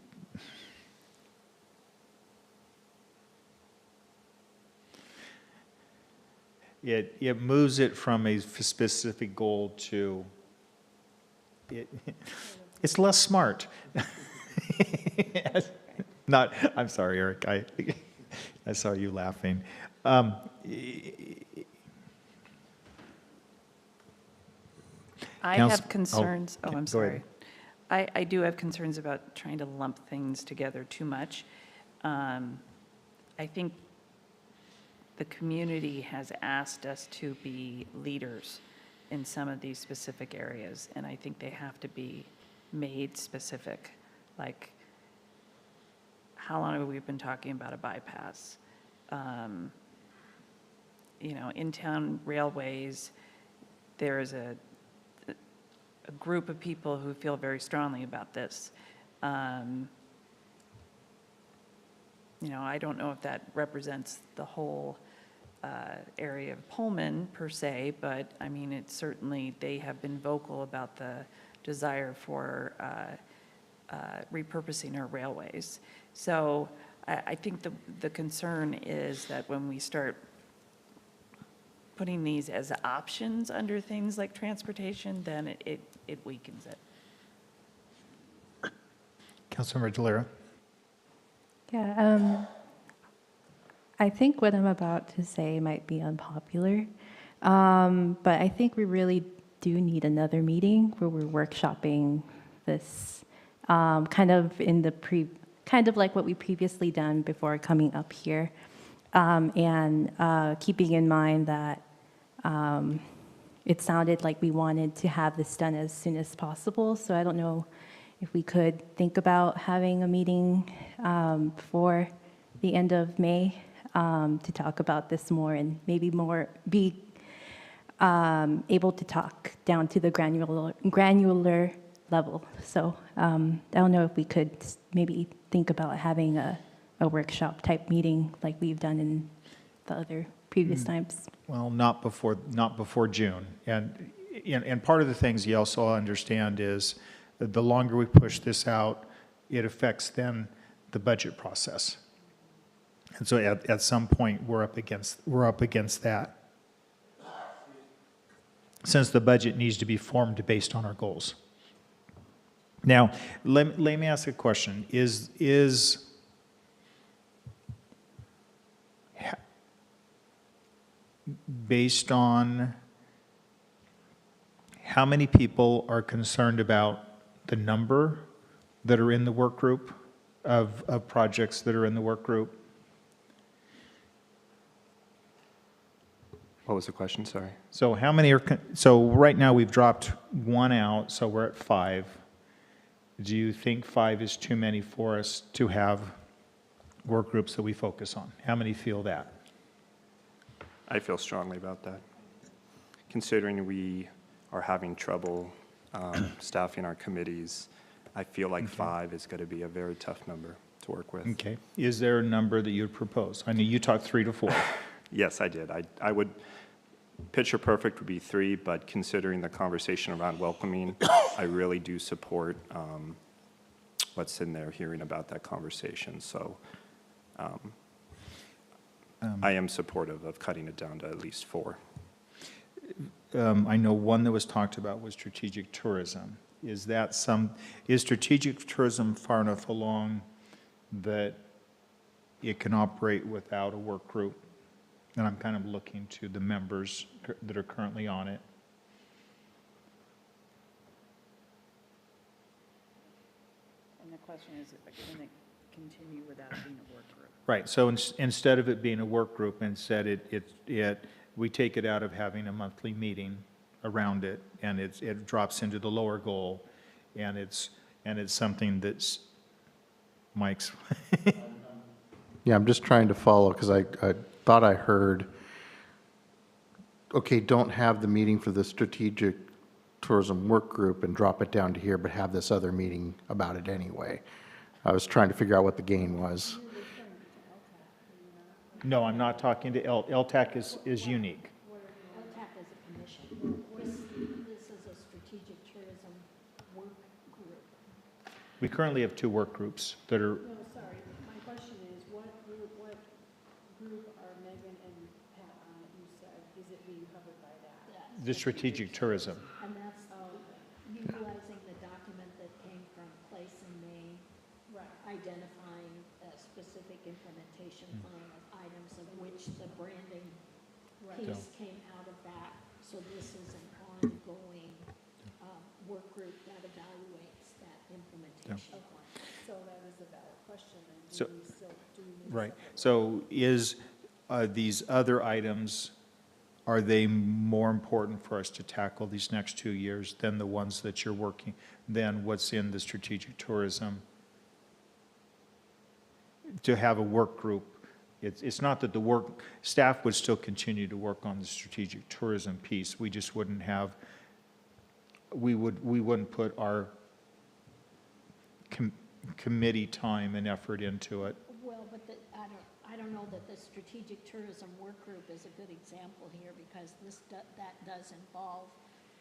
it moves it from a specific goal to, it's less smart. Not, I'm sorry, Eric, I saw you laughing. I Counsel- have concerns, oh, oh, I'm go ahead. sorry. I do have concerns about trying to lump things together too much. I think the community has asked us to be leaders in some of these specific areas, and I think they have to be made specific. Like, how long have we been talking about a bypass? In-town railways, there is a group of people who feel very strongly about this. I don't know if that represents the whole area of Pullman per se, but I mean, it's certainly, they have been vocal about the desire for repurposing our railways. So I think the concern is that when we start putting these as options under things like transportation, then it weakens it. Councilmember Delera. Yeah, I think what I'm about to say might be unpopular, but I think we really do need another meeting where we're workshopping this, kind of like what we previously done before coming up here, and keeping in mind that it sounded like we wanted to have this done as soon as possible. So I don't know if we could think about having a meeting before the end of May to talk about this more and maybe be able to talk down to the granular level. So I don't know if we could maybe think about having a workshop type meeting like we've done in the other previous times. Well, not before June. And part of the things you also understand is that the longer we push this out, it affects then the budget process. And so at some point, we're up against that. Since the budget needs to be formed based on our goals. Now, let me ask a question. Based on how many people are concerned about the number that are in the work group, of projects that are in the work group? What was the question? Sorry. So how many are, so right now we've dropped one out, so we're at 5. Do you think 5 is too many for us to have work groups that we focus on? How many feel that? I feel strongly about that. Considering we are having trouble staffing our committees, I feel like 5 is going to be a very tough number to work with. Okay. Is there a number that you'd propose? I know you talked 3 to 4. Yes, I did. I would, picture perfect would be 3, but considering the conversation around welcoming, I really do support what's in there, hearing about that conversation. So I am supportive of cutting it down to at least 4. I know one that was talked about was strategic tourism. Is strategic tourism far enough along that it can operate without a work group? And I'm kind of looking to the members that are currently on it. And the question is, can it continue without being a work group? Right, so instead of it being a work group, instead we take it out of having a monthly meeting around it, and it drops into the lower goal, and it's something that's Mike's. Yeah, I'm just trying to follow, because I thought I heard, okay, don't have the meeting for the strategic tourism work group and drop it down to here, but have this other meeting about it anyway. I was trying to figure out what the gain was. No, I'm not talking to LTAC is unique. LTAC is a commission. This is a strategic tourism work group. We currently have 2 work groups that are, No, sorry, my question is, what group are Megan and Pat on that you said, is it being covered by that? the strategic tourism. And that's utilizing the document that came from Place in Maine, identifying a specific implementation plan of items of which the branding piece came out of that. So this is an ongoing work group that evaluates that implementation plan. So that is a valid question, and So- do we still, do we need Right. separate? So these other items, are they more important for us to tackle these next 2 years than the ones that you're working, than what's in the strategic tourism? To have a work group, it's not that staff would still continue to work on the strategic tourism piece. We just wouldn't have, we wouldn't put our committee time and effort into it. Well, but I don't know that the strategic tourism work group is a good example here, because that does involve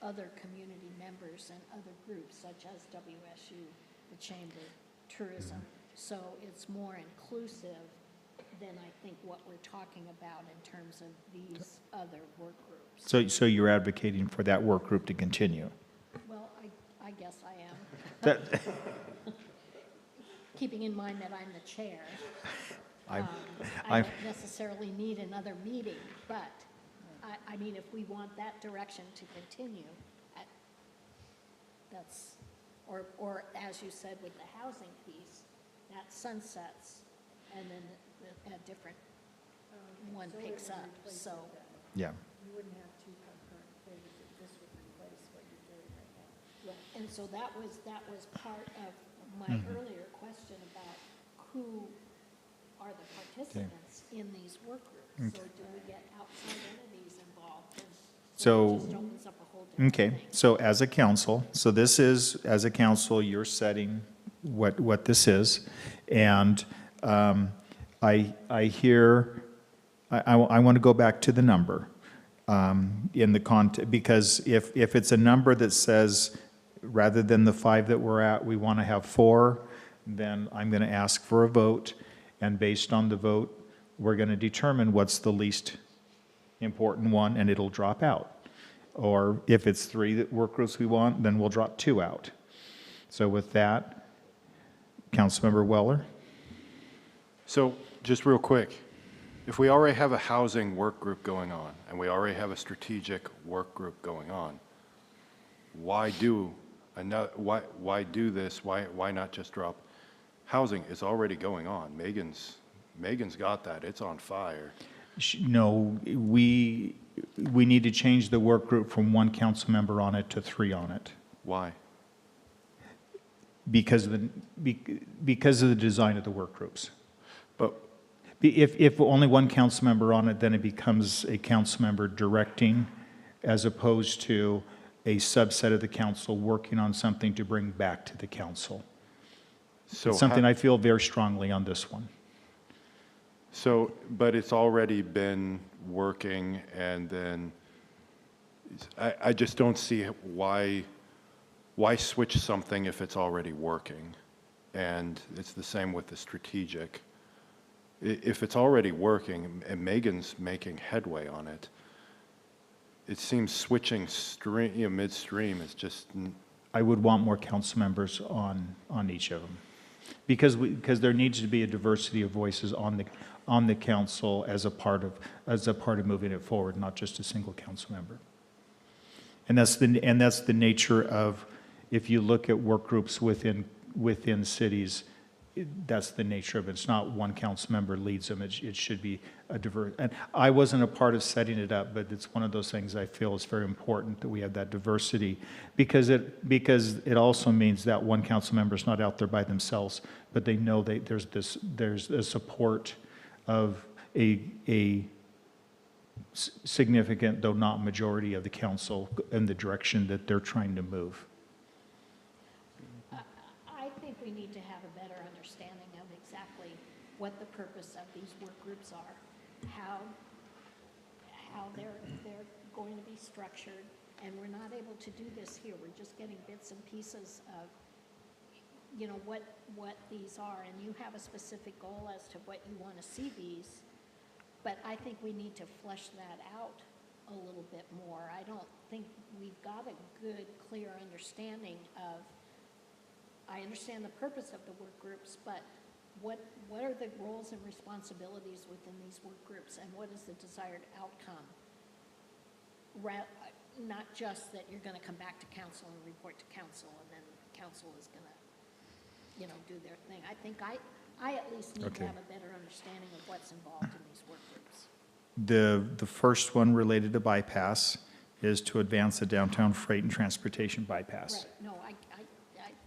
other community members and other groups such as WSU, the Chamber, Tourism. So it's more inclusive than I think what we're talking about in terms of these other work groups. So you're advocating for that work group to continue? Well, I guess I am. That, Keeping in mind that I'm the chair. I I'm- don't necessarily need another meeting, but, I mean, if we want that direction to continue, that's, or as you said with the housing piece, that sunsets, and then a different one picks up, so. yeah. You wouldn't have 2 concurrent things, this would replace what you're doing right now. And so that was part of my earlier question about who are the participants in these work groups. So do we get outside entities involved? And So- it just opens up a whole different Okay, thing. so as a council, as a council, you're setting what this is, and I hear, I want to go back to the number in the because if it's a number that says, rather than the 5 that we're at, we want to have 4, then I'm going to ask for a vote, and based on the vote, we're going to determine what's the least important one, and it'll drop out. Or if it's 3 work groups we want, then we'll drop 2 out. So with that, Councilmember Weller? So, just real quick, if we already have a housing work group going on, and we already have a strategic work group going on, why do why do this? Why not just drop housing? It's already going on. Megan's got that. It's on fire. No, we need to change the work group from one council member on it to 3 on it Why? because of the design of the work groups. But If only one council member on it, then it becomes a council member directing as opposed to a subset of the council working on something to bring back to the council. so It's something I feel very strongly on this one. So, but it's already been working, and then I just don't see why switch something if it's already working? And it's the same with the strategic. If it's already working and Megan's making headway on it, it seems switching midstream is just, I would want more council members on each of them. Because there needs to be a diversity of voices on the council as a part of moving it forward, not just a single council member. And that's the nature of, if you look at work groups within cities, that's the nature of it. It's not one council member leads them. It should be a diverse. And I wasn't a part of setting it up, but it's one of those things I feel is very important that we have that diversity, because it also means that one council member is not out there by themselves, but they know there's a support of a significant, though not majority, of the council in the direction that they're trying to move. I think we need to have a better understanding of exactly what the purpose of these work groups are, how they're going to be structured, and we're not able to do this here. We're just getting bits and pieces of, what these are, and you have a specific goal as to what you want to see these, but I think we need to flesh that out a little bit more. I don't think we've got a good, clear understanding of, I understand the purpose of the work groups, but what are the roles and responsibilities within these work groups, and what is the desired outcome? Not just that you're going to come back to council and report to council, and then council is going to, do their thing. I think I at least need to have a better understanding of what's involved in these work groups. The first one related to bypass is to advance the downtown freight and transportation bypass. Right, no,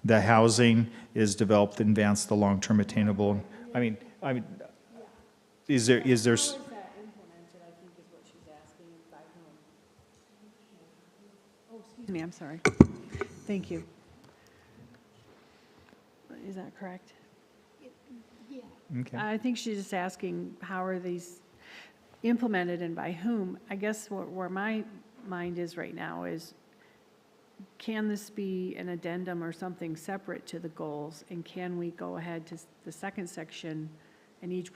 The housing is developed and advance the long-term attainable. I mean, is there? How is that implemented, I think is what she's asking, by whom? Oh, excuse me, I'm sorry. Thank you. Is that correct? yeah. Okay. I think she's just asking, how are these implemented and by whom? I guess where my mind is right now is, can this be an addendum or something separate to the goals? And can we go ahead to the second section and each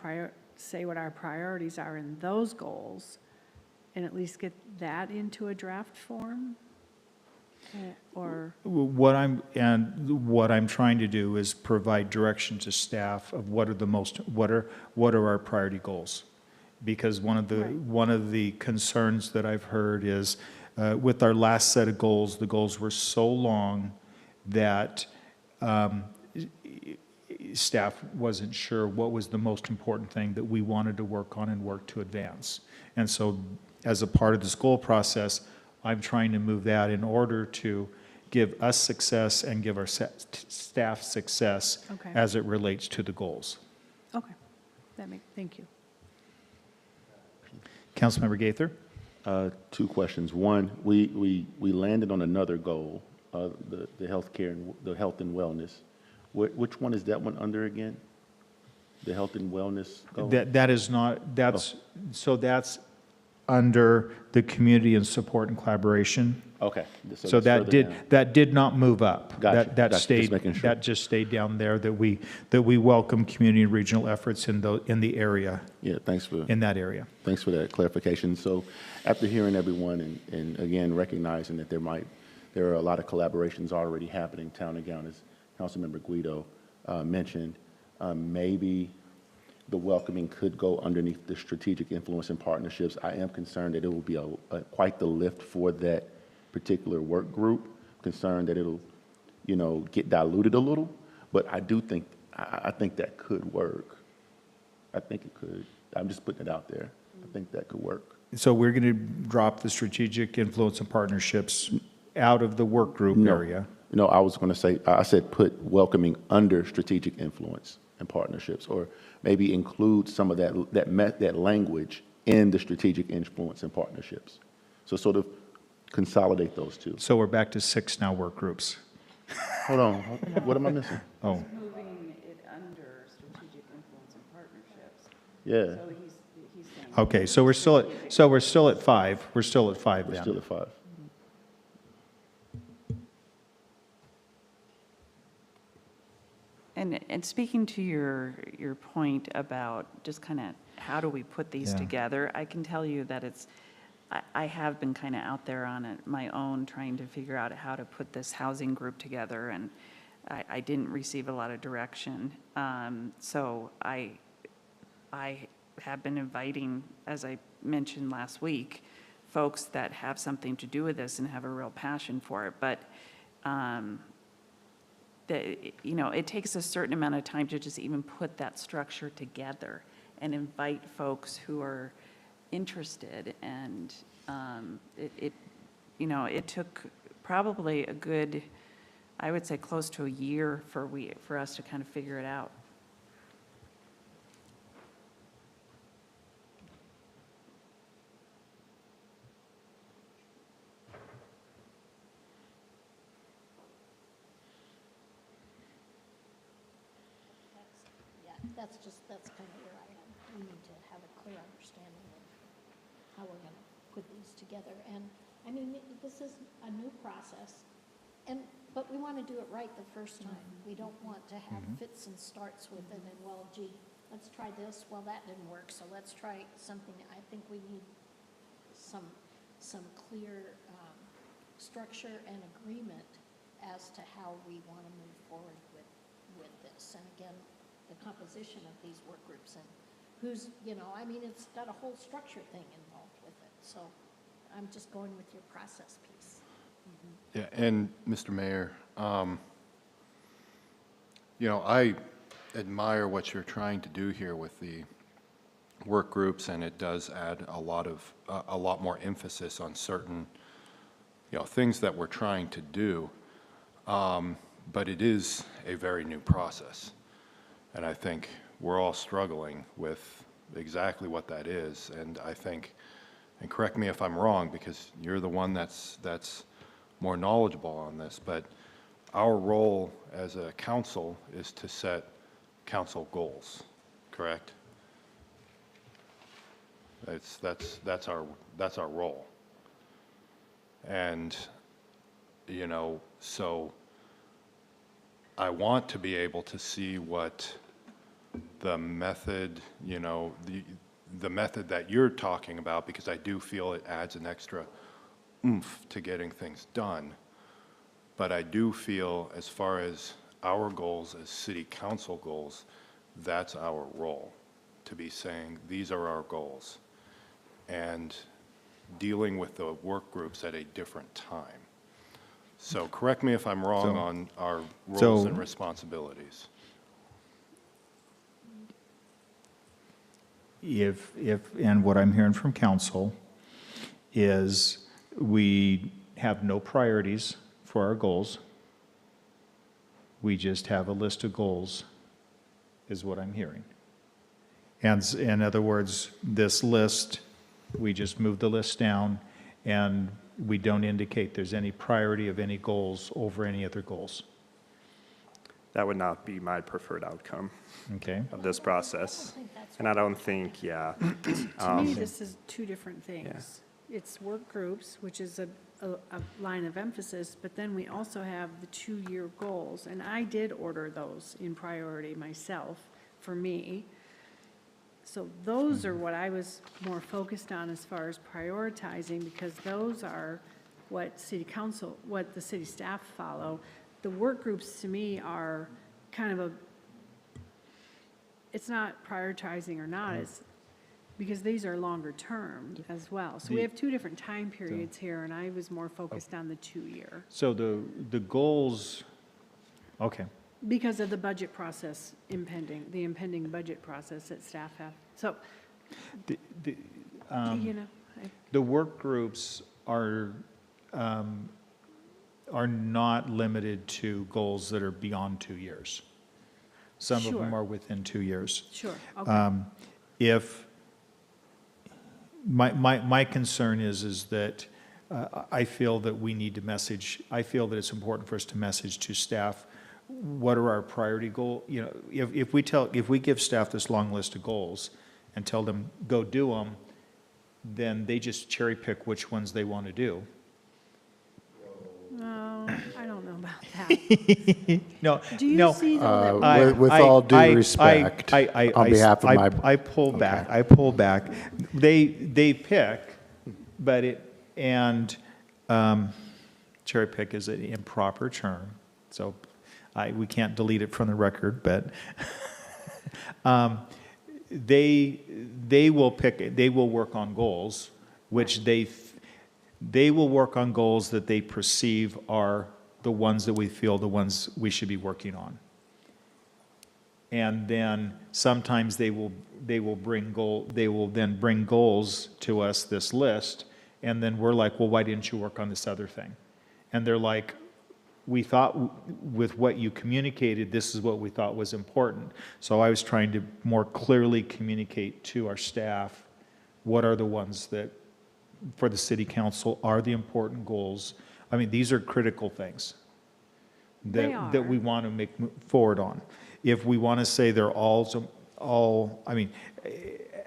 say what our priorities are in those goals, and at least get that into a draft form? Or What I'm trying to do is provide direction to staff of what are our priority goals, because one of the concerns that I've heard is with our last set of goals, the goals were so long that staff wasn't sure what was the most important thing that we wanted to work on and work to advance. And so, as a part of this goal process, I'm trying to move that in order to give us success and give our staff success as it relates to the goals. okay, thank you. Councilmember Gaither? 2 questions. One, we landed on another goal, the healthcare and the health and wellness. Which one is that one under again? The health and wellness goal? That is not, that's under the community and support and collaboration. Okay. So that did not move up. Gotcha. That Just stayed, making sure. that just stayed down there, that we welcome community and regional efforts in the area, Yeah, thanks for in that area. Thanks for that clarification. So after hearing everyone and again recognizing that there are a lot of collaborations already happening town and gown, as Councilmember Guido mentioned, maybe the welcoming could go underneath the strategic influence and partnerships. I am concerned that it will be quite the lift for that particular work group. Concerned that it'll you know, get diluted a little. But I do think, I think that could work. I think it could. I'm just putting it out there. I think that could work. So we're going to drop the strategic influence and partnerships out of the work group area. No, I was going to say, I said put welcoming under strategic influence and partnerships, or maybe include some of that language in the strategic influence and partnerships. So sort of consolidate those two. So we're back to 6 now work groups. Hold on, what am I missing? Oh, Moving it under strategic influence and partnerships. Yeah, So he's saying. okay, so we're still at 5. We're still at 5 we're then. still at 5. And speaking to your point about just kind of how do we put these Yeah. together, I can tell you that I have been kind of out there on my own trying to figure out how to put this housing group together, and I didn't receive a lot of direction. So I have been inviting, as I mentioned last week, folks that have something to do with this and have a real passion for it. But you know, it takes a certain amount of time to just even put that structure together and invite folks who are interested. And you know, it took probably a good, I would say close to a year for us to kind of figure it out. That's kind of where I am. We need to have a clear understanding of how we're going to put these together. And, I mean, this is a new process, but we want to do it right the first time. We don't want to have fits and starts with it, and, well, gee, let's try this, well, that didn't work, so let's try something. I think we need some clear structure and agreement as to how we want to move forward with this. And again, the composition of these work groups and who's, you know, I mean, it's got a whole structure thing involved with it. So I'm just going with your process piece. Yeah, and Mr. Mayor, you know, I admire what you're trying to do here with the work groups, and it does add a lot more emphasis on certain, you know, things that we're trying to do. But it is a very new process. And I think we're all struggling with exactly what that is. And I think, and correct me if I'm wrong, because you're the one that's more knowledgeable on this, but our role as a council is to set council goals, correct? That's our role. And, you know, so I want to be able to see what the method, you know, the method that you're talking about, because I do feel it adds an extra oomph to getting things done. But I do feel, as far as our goals as city council goals, that's our role, to be saying, these are our goals, and dealing with the work groups at a different time. So correct me if I'm wrong on our roles and responsibilities. And what I'm hearing from council is we have no priorities for our goals. We just have a list of goals, is what I'm hearing. And in other words, this list, we just move the list down, and we don't indicate there's any priority of any goals over any other goals. That would not be my preferred outcome Okay. of this process. And I don't think, yeah. To me, this is two different things. It's work groups, which is a line of emphasis, but then we also have the 2-year goals. And I did order those in priority myself, for me. So those are what I was more focused on as far as prioritizing, because those are what city council, what the city staff follow. The work groups, to me, are kind of it's not prioritizing or not, it's because these are longer term as well. So we have two different time periods here, and I was more focused on the 2-year. So the goals Okay. Because of the budget process the impending budget process that staff have. So, The, you know, the work groups are not limited to goals that are beyond 2 years. Some of them Sure. are within 2 years. sure, okay. If, my concern is that I feel that we need to message, I feel that it's important for us to message to staff, what are our priority goal, you know, if we give staff this long list of goals and tell them, go do them, then they just cherry pick which ones they want to do. No, I don't know about that. No, Do you no. see though that With all due respect, on behalf of my... I pull back, I pull back. They pick, but cherry pick is an improper term, so we can't delete it from the record, but they will pick, they will work on goals, which they will work on goals that they perceive are the ones that we feel the ones we should be working on. And then sometimes they will then bring goals to us, this list, and then we're like, well, why didn't you work on this other thing? And they're like, we thought with what you communicated, this is what we thought was important. So I was trying to more clearly communicate to our staff what are the ones that, for the city council, are the important goals. I mean, these are critical things that we want to make forward on. If we want to say they're all, I mean,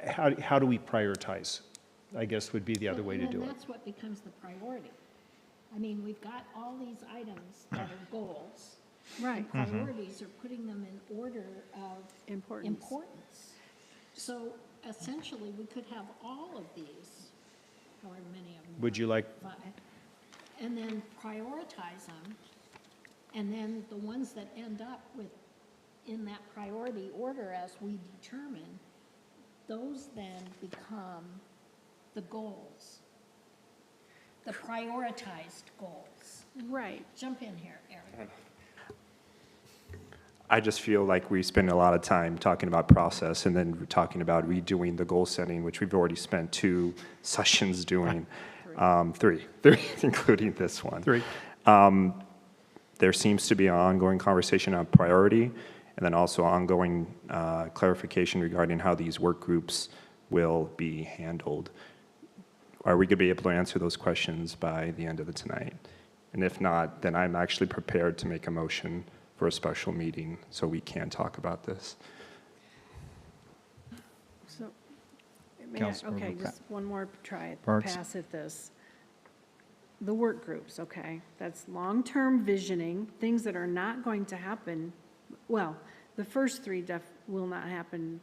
how do we prioritize? I guess would be the other way to do And it. that's what becomes the priority. I mean, we've got all these items that are goals. Right. And priorities are putting them in order of importance. So essentially, we could have all of these, however many of them. Would you like, And then prioritize them, and then the ones that end up in that priority order as we determine, those then become the goals, the prioritized goals. Right. Jump in here, Eric. I just feel like we spend a lot of time talking about process and then talking about redoing the goal setting, which we've already spent 2 sessions doing. Three, including this one. 3? There seems to be an ongoing conversation on priority, and then also ongoing clarification regarding how these work groups will be handled. Are we going to be able to answer those questions by the end of tonight? And if not, then I'm actually prepared to make a motion for a special meeting so we can talk about this. So, Councilmember okay, Pratt. just one more try at Parks. pass at this. The work groups, okay, that's long-term visioning, things that are not going to happen. Well, the first 3 will not happen.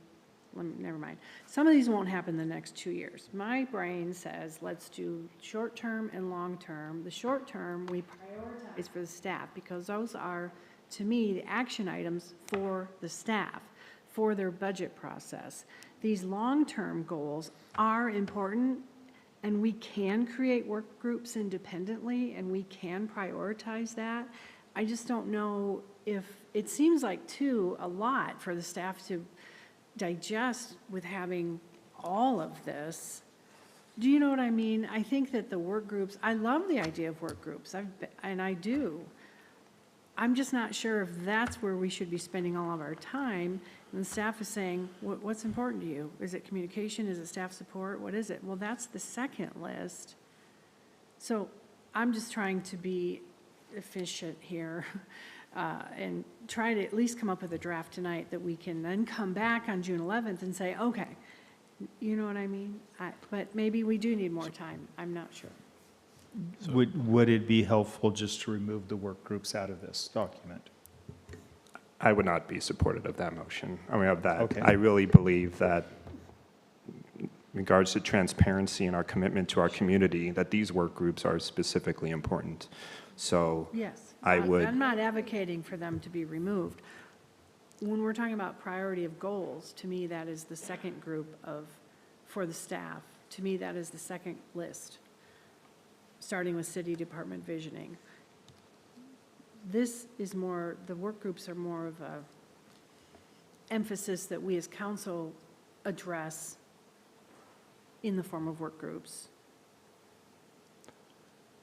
Never mind. Some of these won't happen the next 2 years. My brain says, let's do short-term and long-term. The short-term, we prioritize for the staff because those are, to me, the action items for the staff, for their budget process. These long-term goals are important, and we can create work groups independently, and we can prioritize that. I just don't know if, it seems like, too, a lot for the staff to digest with having all of this. Do you know what I mean? I think that the work groups, I love the idea of work groups, and I do. I'm just not sure if that's where we should be spending all of our time. And the staff is saying, what's important to you? Is it communication? Is it staff support? What is it? Well, that's the second list. So I'm just trying to be efficient here and try to at least come up with a draft tonight that we can then come back on June 11th and say, okay, you know what I mean? But maybe we do need more time. I'm not sure. Would it be helpful just to remove the work groups out of this document? I would not be supportive of that motion. I mean, of that. Okay. I really believe that in regards to transparency and our commitment to our community, that these work groups are specifically important. So Yes. I'm not advocating for them to be removed. When we're talking about priority of goals, to me, that is the second group for the staff. To me, that is the second list, starting with city department visioning. this is more, the work groups are more of a emphasis that we as council address in the form of work groups.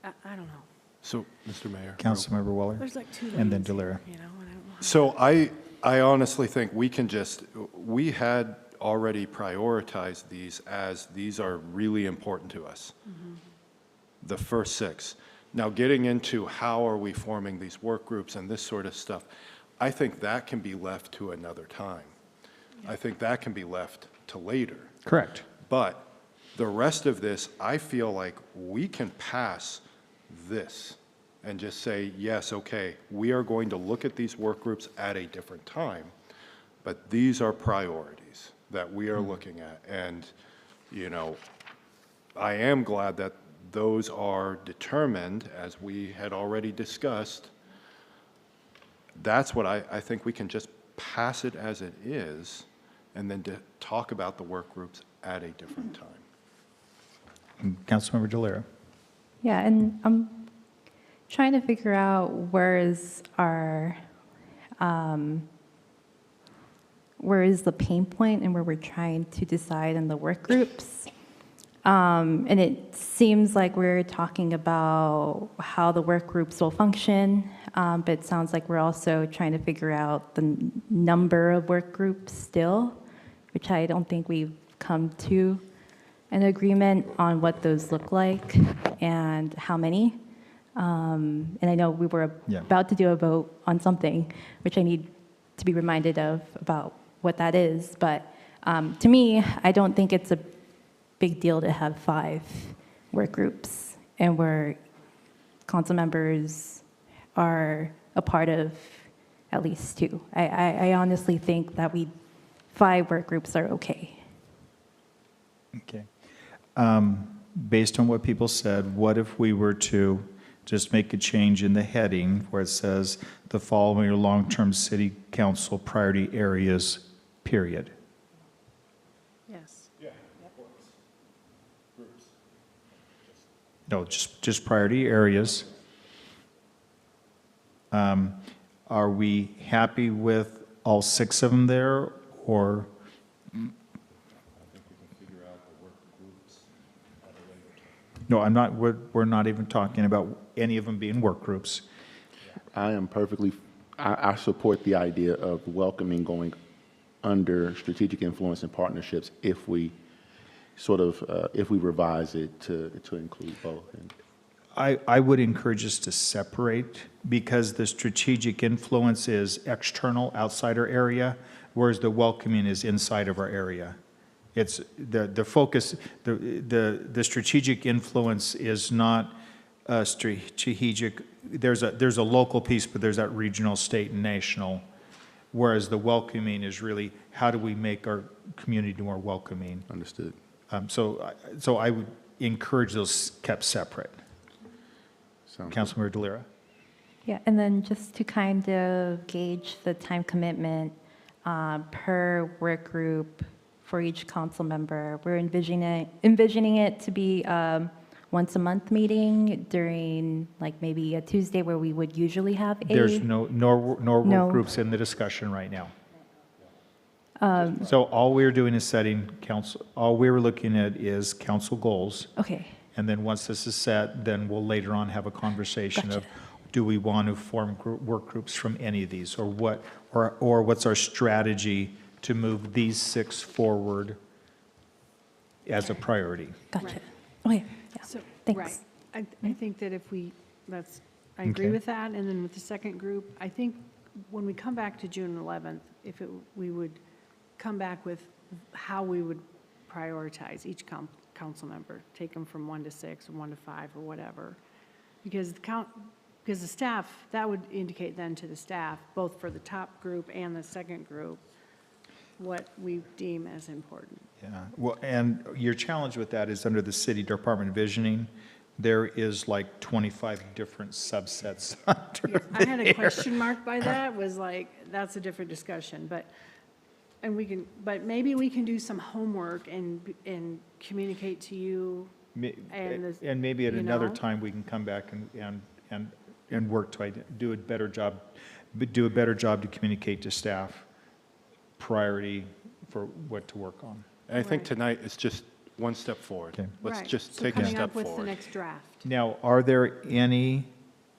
I don't know. So, Mr. Mayor. Councilmember Weller, There's like two and then lanes here, Delira. you know, and I don't know. So I honestly think we had already prioritized these as these are really important to us. The first 6. Now, getting into how are we forming these work groups and this sort of stuff, I think that can be left to another time. I think that can be left to later. Correct. But the rest of this, I feel like we can pass this and just say, yes, okay, we are going to look at these work groups at a different time, but these are priorities that we are looking at. And, you know, I am glad that those are determined, as we had already discussed. That's what I think we can just pass it as it is and then to talk about the work groups at a different time. Councilmember Delira. Yeah, and I'm trying to figure out where is the pain point and where we're trying to decide in the work groups. And it seems like we're talking about how the work groups will function, but it sounds like we're also trying to figure out the number of work groups still, which I don't think we've come to an agreement on what those look like and how many. And I know we were about to do a vote on something, which I need to be reminded of about what that is. But to me, I don't think it's a big deal to have 5 work groups and where council members are a part of at least 2. I honestly think that 5 work groups are okay. Okay. Based on what people said, what if we were to just make a change in the heading where it says the following are long-term city council priority areas, period? Yes. No, just priority areas. Are we happy with all 6 of them there, or? No, I'm not, we're not even talking about any of them being work groups. I support the idea of welcoming going under strategic influence and partnerships if we if we revise it to include both. I would encourage us to separate, because the strategic influence is external, outside our area, whereas the welcoming is inside of our area. It's the focus, the strategic influence is not strategic. There's a local piece, but there's that regional, state, and national. Whereas the welcoming is really, how do we make our community more welcoming? Understood. So I would encourage those kept separate. Councilmember Delira. Yeah, and then just to kind of gauge the time commitment per work group for each council member, we're envisioning it to be once a month meeting during like maybe a Tuesday where we would usually have a. There's no work groups in the discussion right now. So all we're doing is setting council, all we were looking at is council goals. Okay. And then once this is set, then we'll later on have a conversation of, do we want to form work groups from any of these, or what, or what's our strategy to move these 6 forward as a priority? Gotcha. Right. Okay, yeah, So, thanks. right. I think that if I agree Okay. with that, and then with the second group, I think when we come back to June 11th, we would come back with how we would prioritize each council member, take them from 1 to 6, or 1 to 5, or whatever. Because the staff, that would indicate then to the staff, both for the top group and the second group, what we deem as important. Yeah, well, and your challenge with that is under the city department of visioning, there is like 25 different subsets under I had a there. question mark by that, was like, that's a different discussion, but maybe we can do some homework and communicate to you. And maybe at you another know? time, we can come back and and work to do a better job to communicate to staff priority for what to work on. And I think tonight is just one step forward. Okay. Let's Right. just So take a coming step up with the forward. next draft. Now, are there any,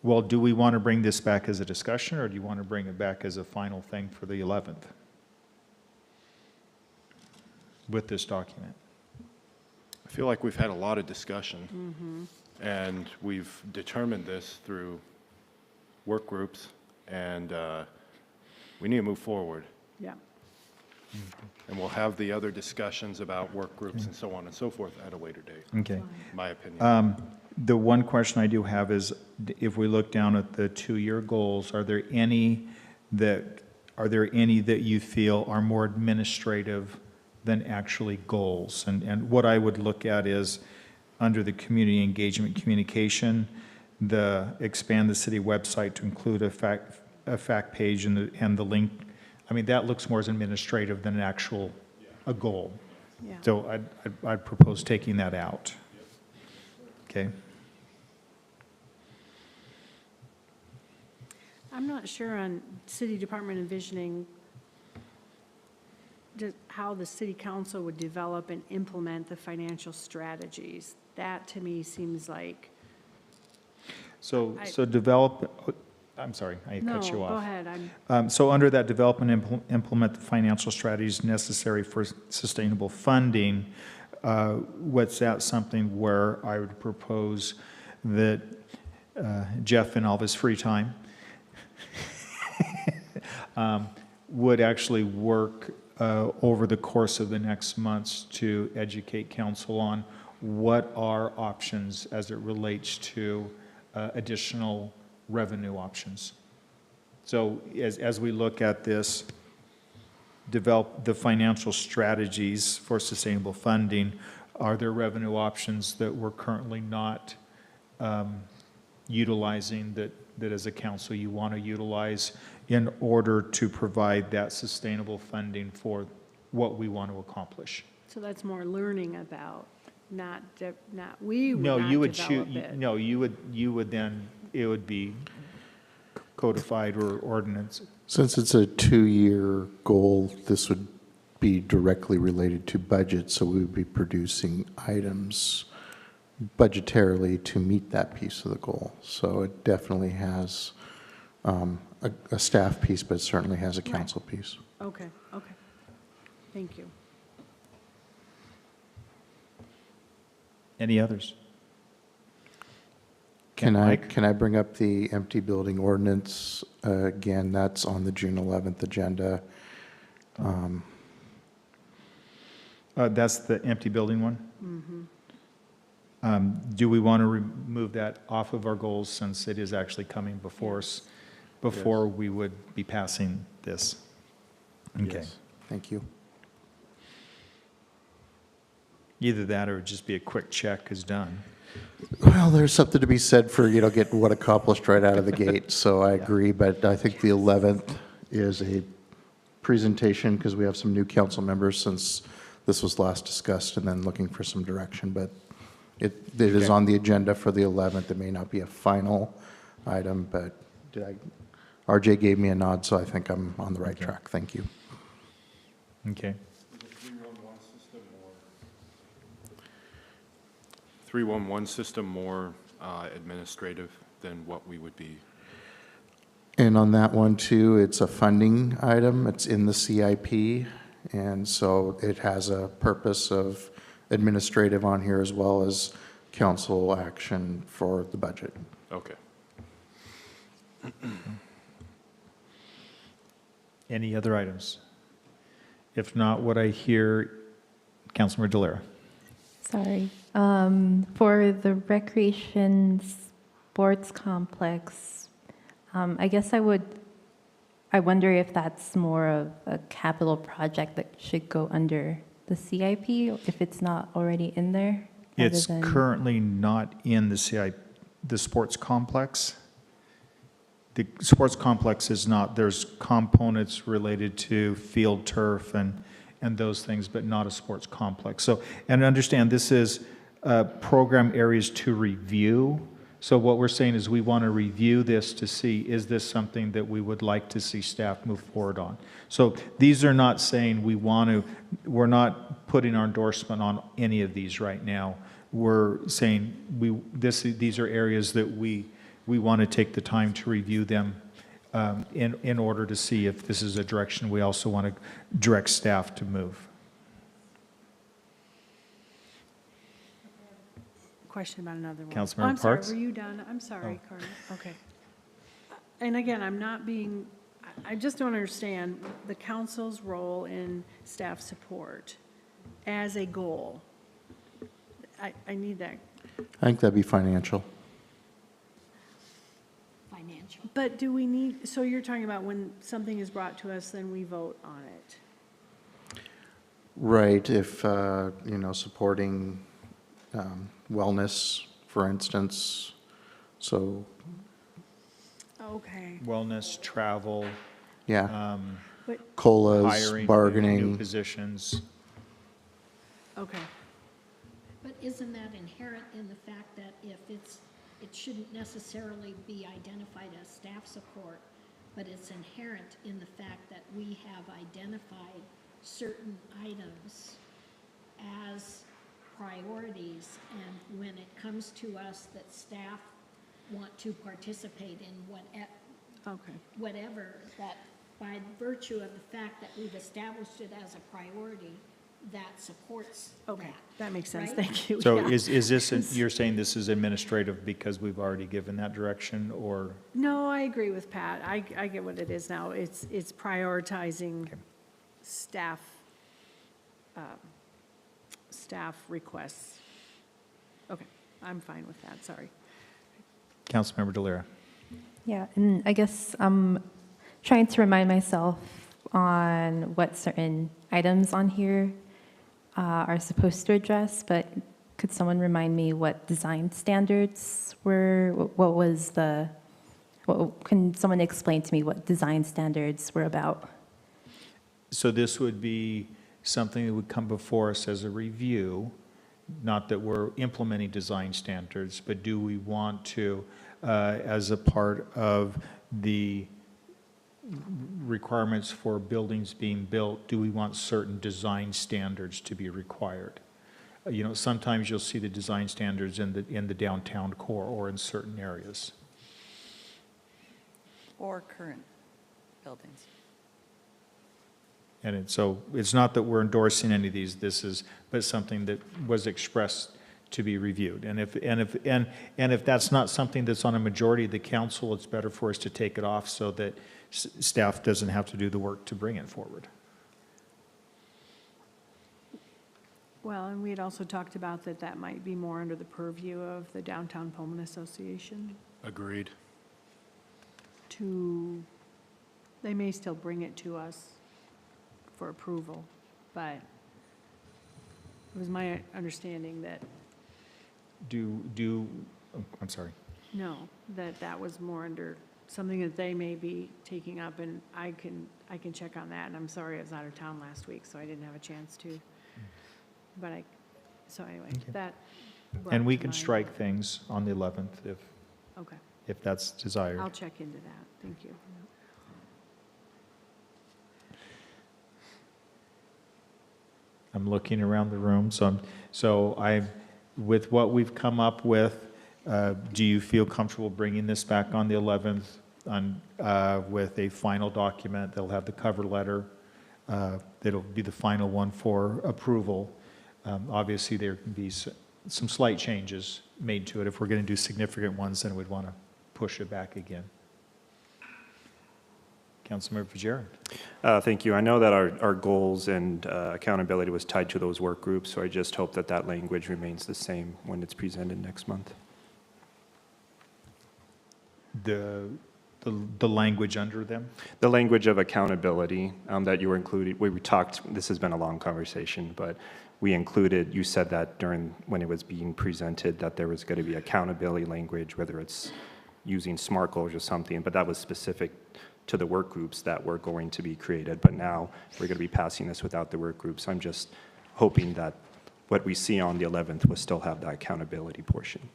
well, do we want to bring this back as a discussion, or do you want to bring it back as a final thing for the 11th with this document? I feel like we've had a lot of discussion, and we've determined this through work groups, and we need to move forward. Yeah. Mm-hmm. And we'll have the other discussions about work groups and so on and so forth at a later date, Okay. in my opinion. The one question I do have is, if we look down at the 2-year goals, are there any that you feel are more administrative than actually goals? And what I would look at is, under the community engagement communication, the expand the city website to include a fact page and the link. I mean, that looks more as administrative than a goal. Yeah. So I'd propose taking that out. Okay. I'm not sure on city department envisioning just how the city council would develop and implement the financial strategies. That, to me, seems like, So I- develop, I'm sorry, I no, cut you off. go ahead. So under that, develop and implement the financial strategies necessary for sustainable funding, what's that something where I would propose that Jeff, in all of his free time, would actually work over the course of the next months to educate council on what are options as it relates to additional revenue options. So as we look at this, develop the financial strategies for sustainable funding, are there revenue options that we're currently not utilizing that as a council you want to utilize in order to provide that sustainable funding for what we want to accomplish? So that's more learning about, we would No, not you would develop it. no, you would then, it would be codified or ordinance. Since it's a 2-year goal, this would be directly related to budget, so we would be producing items budgetarily to meet that piece of the goal. So it definitely has a staff piece, but it certainly has a council piece. Okay. Thank you. Any others? Can Mike? I bring up the empty building ordinance? Again, that's on the June 11th agenda. That's the empty building one? Do we want to remove that off of our goals, since it is actually coming before us, before we would be passing this? Okay. Yes. Thank you. Either that, or it'd just be a quick check is done. Well, there's something to be said for, getting what accomplished right out of the gate, so I agree, but I think the 11th is a presentation, because we have some new council members since this was last discussed, and then looking for some direction, but it is Okay. on the agenda for the 11th. It may not be a final item, but RJ gave me a nod, so I think I'm on the right track. Thank you. Okay. 311 system more administrative than what we would be. And on that one too, it's a funding item. It's in the CIP. And so it has a purpose of administrative on here as well as council action for the budget. Okay. Any other items? If not, what I hear, Councilmember Delera. Sorry. For the recreation sports complex, I guess I wonder if that's more of a capital project that should go under the CIP, if it's not already in there? rather It's than- currently not in the CIP, the sports complex. The sports complex is not, there's components related to field turf and those things, but not a sports complex. So, and understand, this is program areas to review. So what we're saying is we want to review this to see, is this something that we would like to see staff move forward on? So these are not saying we're not putting our endorsement on any of these right now. We're saying these are areas that we want to take the time to review them in order to see if this is a direction we also want to direct staff to move. Question about another one. Councilmember I'm sorry, Parks? were you done? I'm sorry, Carter. Okay. And again, I just don't understand the council's role in staff support as a goal. I need that. I think that'd be financial. Financial. But do we need, so you're talking about when something is brought to us, then we vote on it? Right, if, supporting wellness, for instance, so, Okay. Wellness, travel, yeah, But, COLAs, hiring, new bargaining. positions. okay. But isn't that inherent in the fact that it shouldn't necessarily be identified as staff support, but it's inherent in the fact that we have identified certain items as priorities, and when it comes to us that staff want to participate in whatever, that by virtue of the fact that we've established it as a priority, that supports Okay, that makes sense, right? thank you. So Yeah. is this, you're saying this is administrative because we've already given that direction, or? No, I agree with Pat. I get what it is now. It's prioritizing staff, staff requests. Okay, I'm fine with that, sorry. Councilmember Delira. Yeah, and I guess I'm trying to remind myself on what certain items on here are supposed to address, but could someone remind me what design standards were? Can someone explain to me what design standards were about? So this would be something that would come before us as a review, not that we're implementing design standards, but do we want to, as a part of the requirements for buildings being built, do we want certain design standards to be required? Sometimes you'll see the design standards in the downtown core or in certain areas. Or current buildings. And so it's not that we're endorsing any of these, but something that was expressed to be reviewed. And if that's not something that's on a majority of the council, it's better for us to take it off so that staff doesn't have to do the work to bring it forward. Well, and we had also talked about that might be more under the purview of the Downtown Pullman Association. Agreed. They may still bring it to us for approval, but it was my understanding that, I'm sorry. no, that was more under something that they may be taking up, and I can check on that, and I'm sorry I was out of town last week, so I didn't have a chance to. But so anyway, that. brought And we to can mind. strike things on the 11th Okay, if that's desired. I'll check into that, thank you. I'm looking around the room, with what we've come up with, do you feel comfortable bringing this back on the 11th with a final document? They'll have the cover letter. That'll be the final one for approval. Obviously, there can be some slight changes made to it. If we're going to do significant ones, then we'd want to push it back again. Councilmember Fitzgerald. Thank you. I know that our goals and accountability was tied to those work groups, so I just hope that language remains the same when it's presented next month. The language under them? The language of accountability that you were included, we talked, this has been a long conversation, but we included, you said that when it was being presented, that there was going to be accountability language, whether it's using SMART goals or something, but that was specific to the work groups that were going to be created. But now we're going to be passing this without the work groups. I'm just hoping that what we see on the 11th will still have that accountability portion.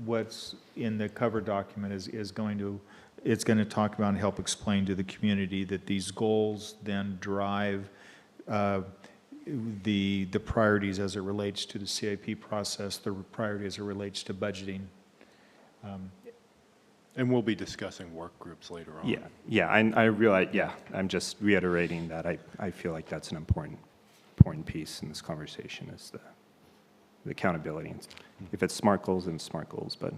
What's in the cover document is going to, it's going to talk about and help explain to the community that these goals then drive the priorities as it relates to the CIP process, the priority as it relates to budgeting. And we'll be discussing work groups later on. Yeah, yeah, I realize, yeah, I'm just reiterating that I feel like that's an important piece in this conversation is the accountability. If it's SMART goals, then it's SMART goals, but.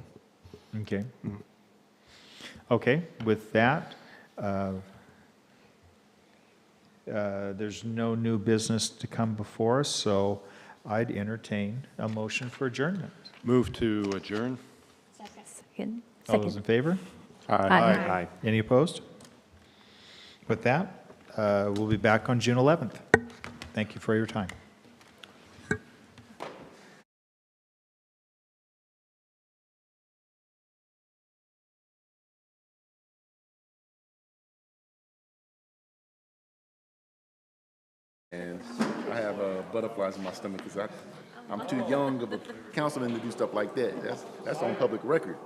Okay. Okay, with that, there's no new business to come before us, so I'd entertain a motion for adjournment. Move to adjourn? Second. All those in favor? Aye. Any opposed? With that, we'll be back on June 11th. Thank you for your time. And I have butterflies in my stomach because I'm too young of a councilman to do stuff like that. That's on public record.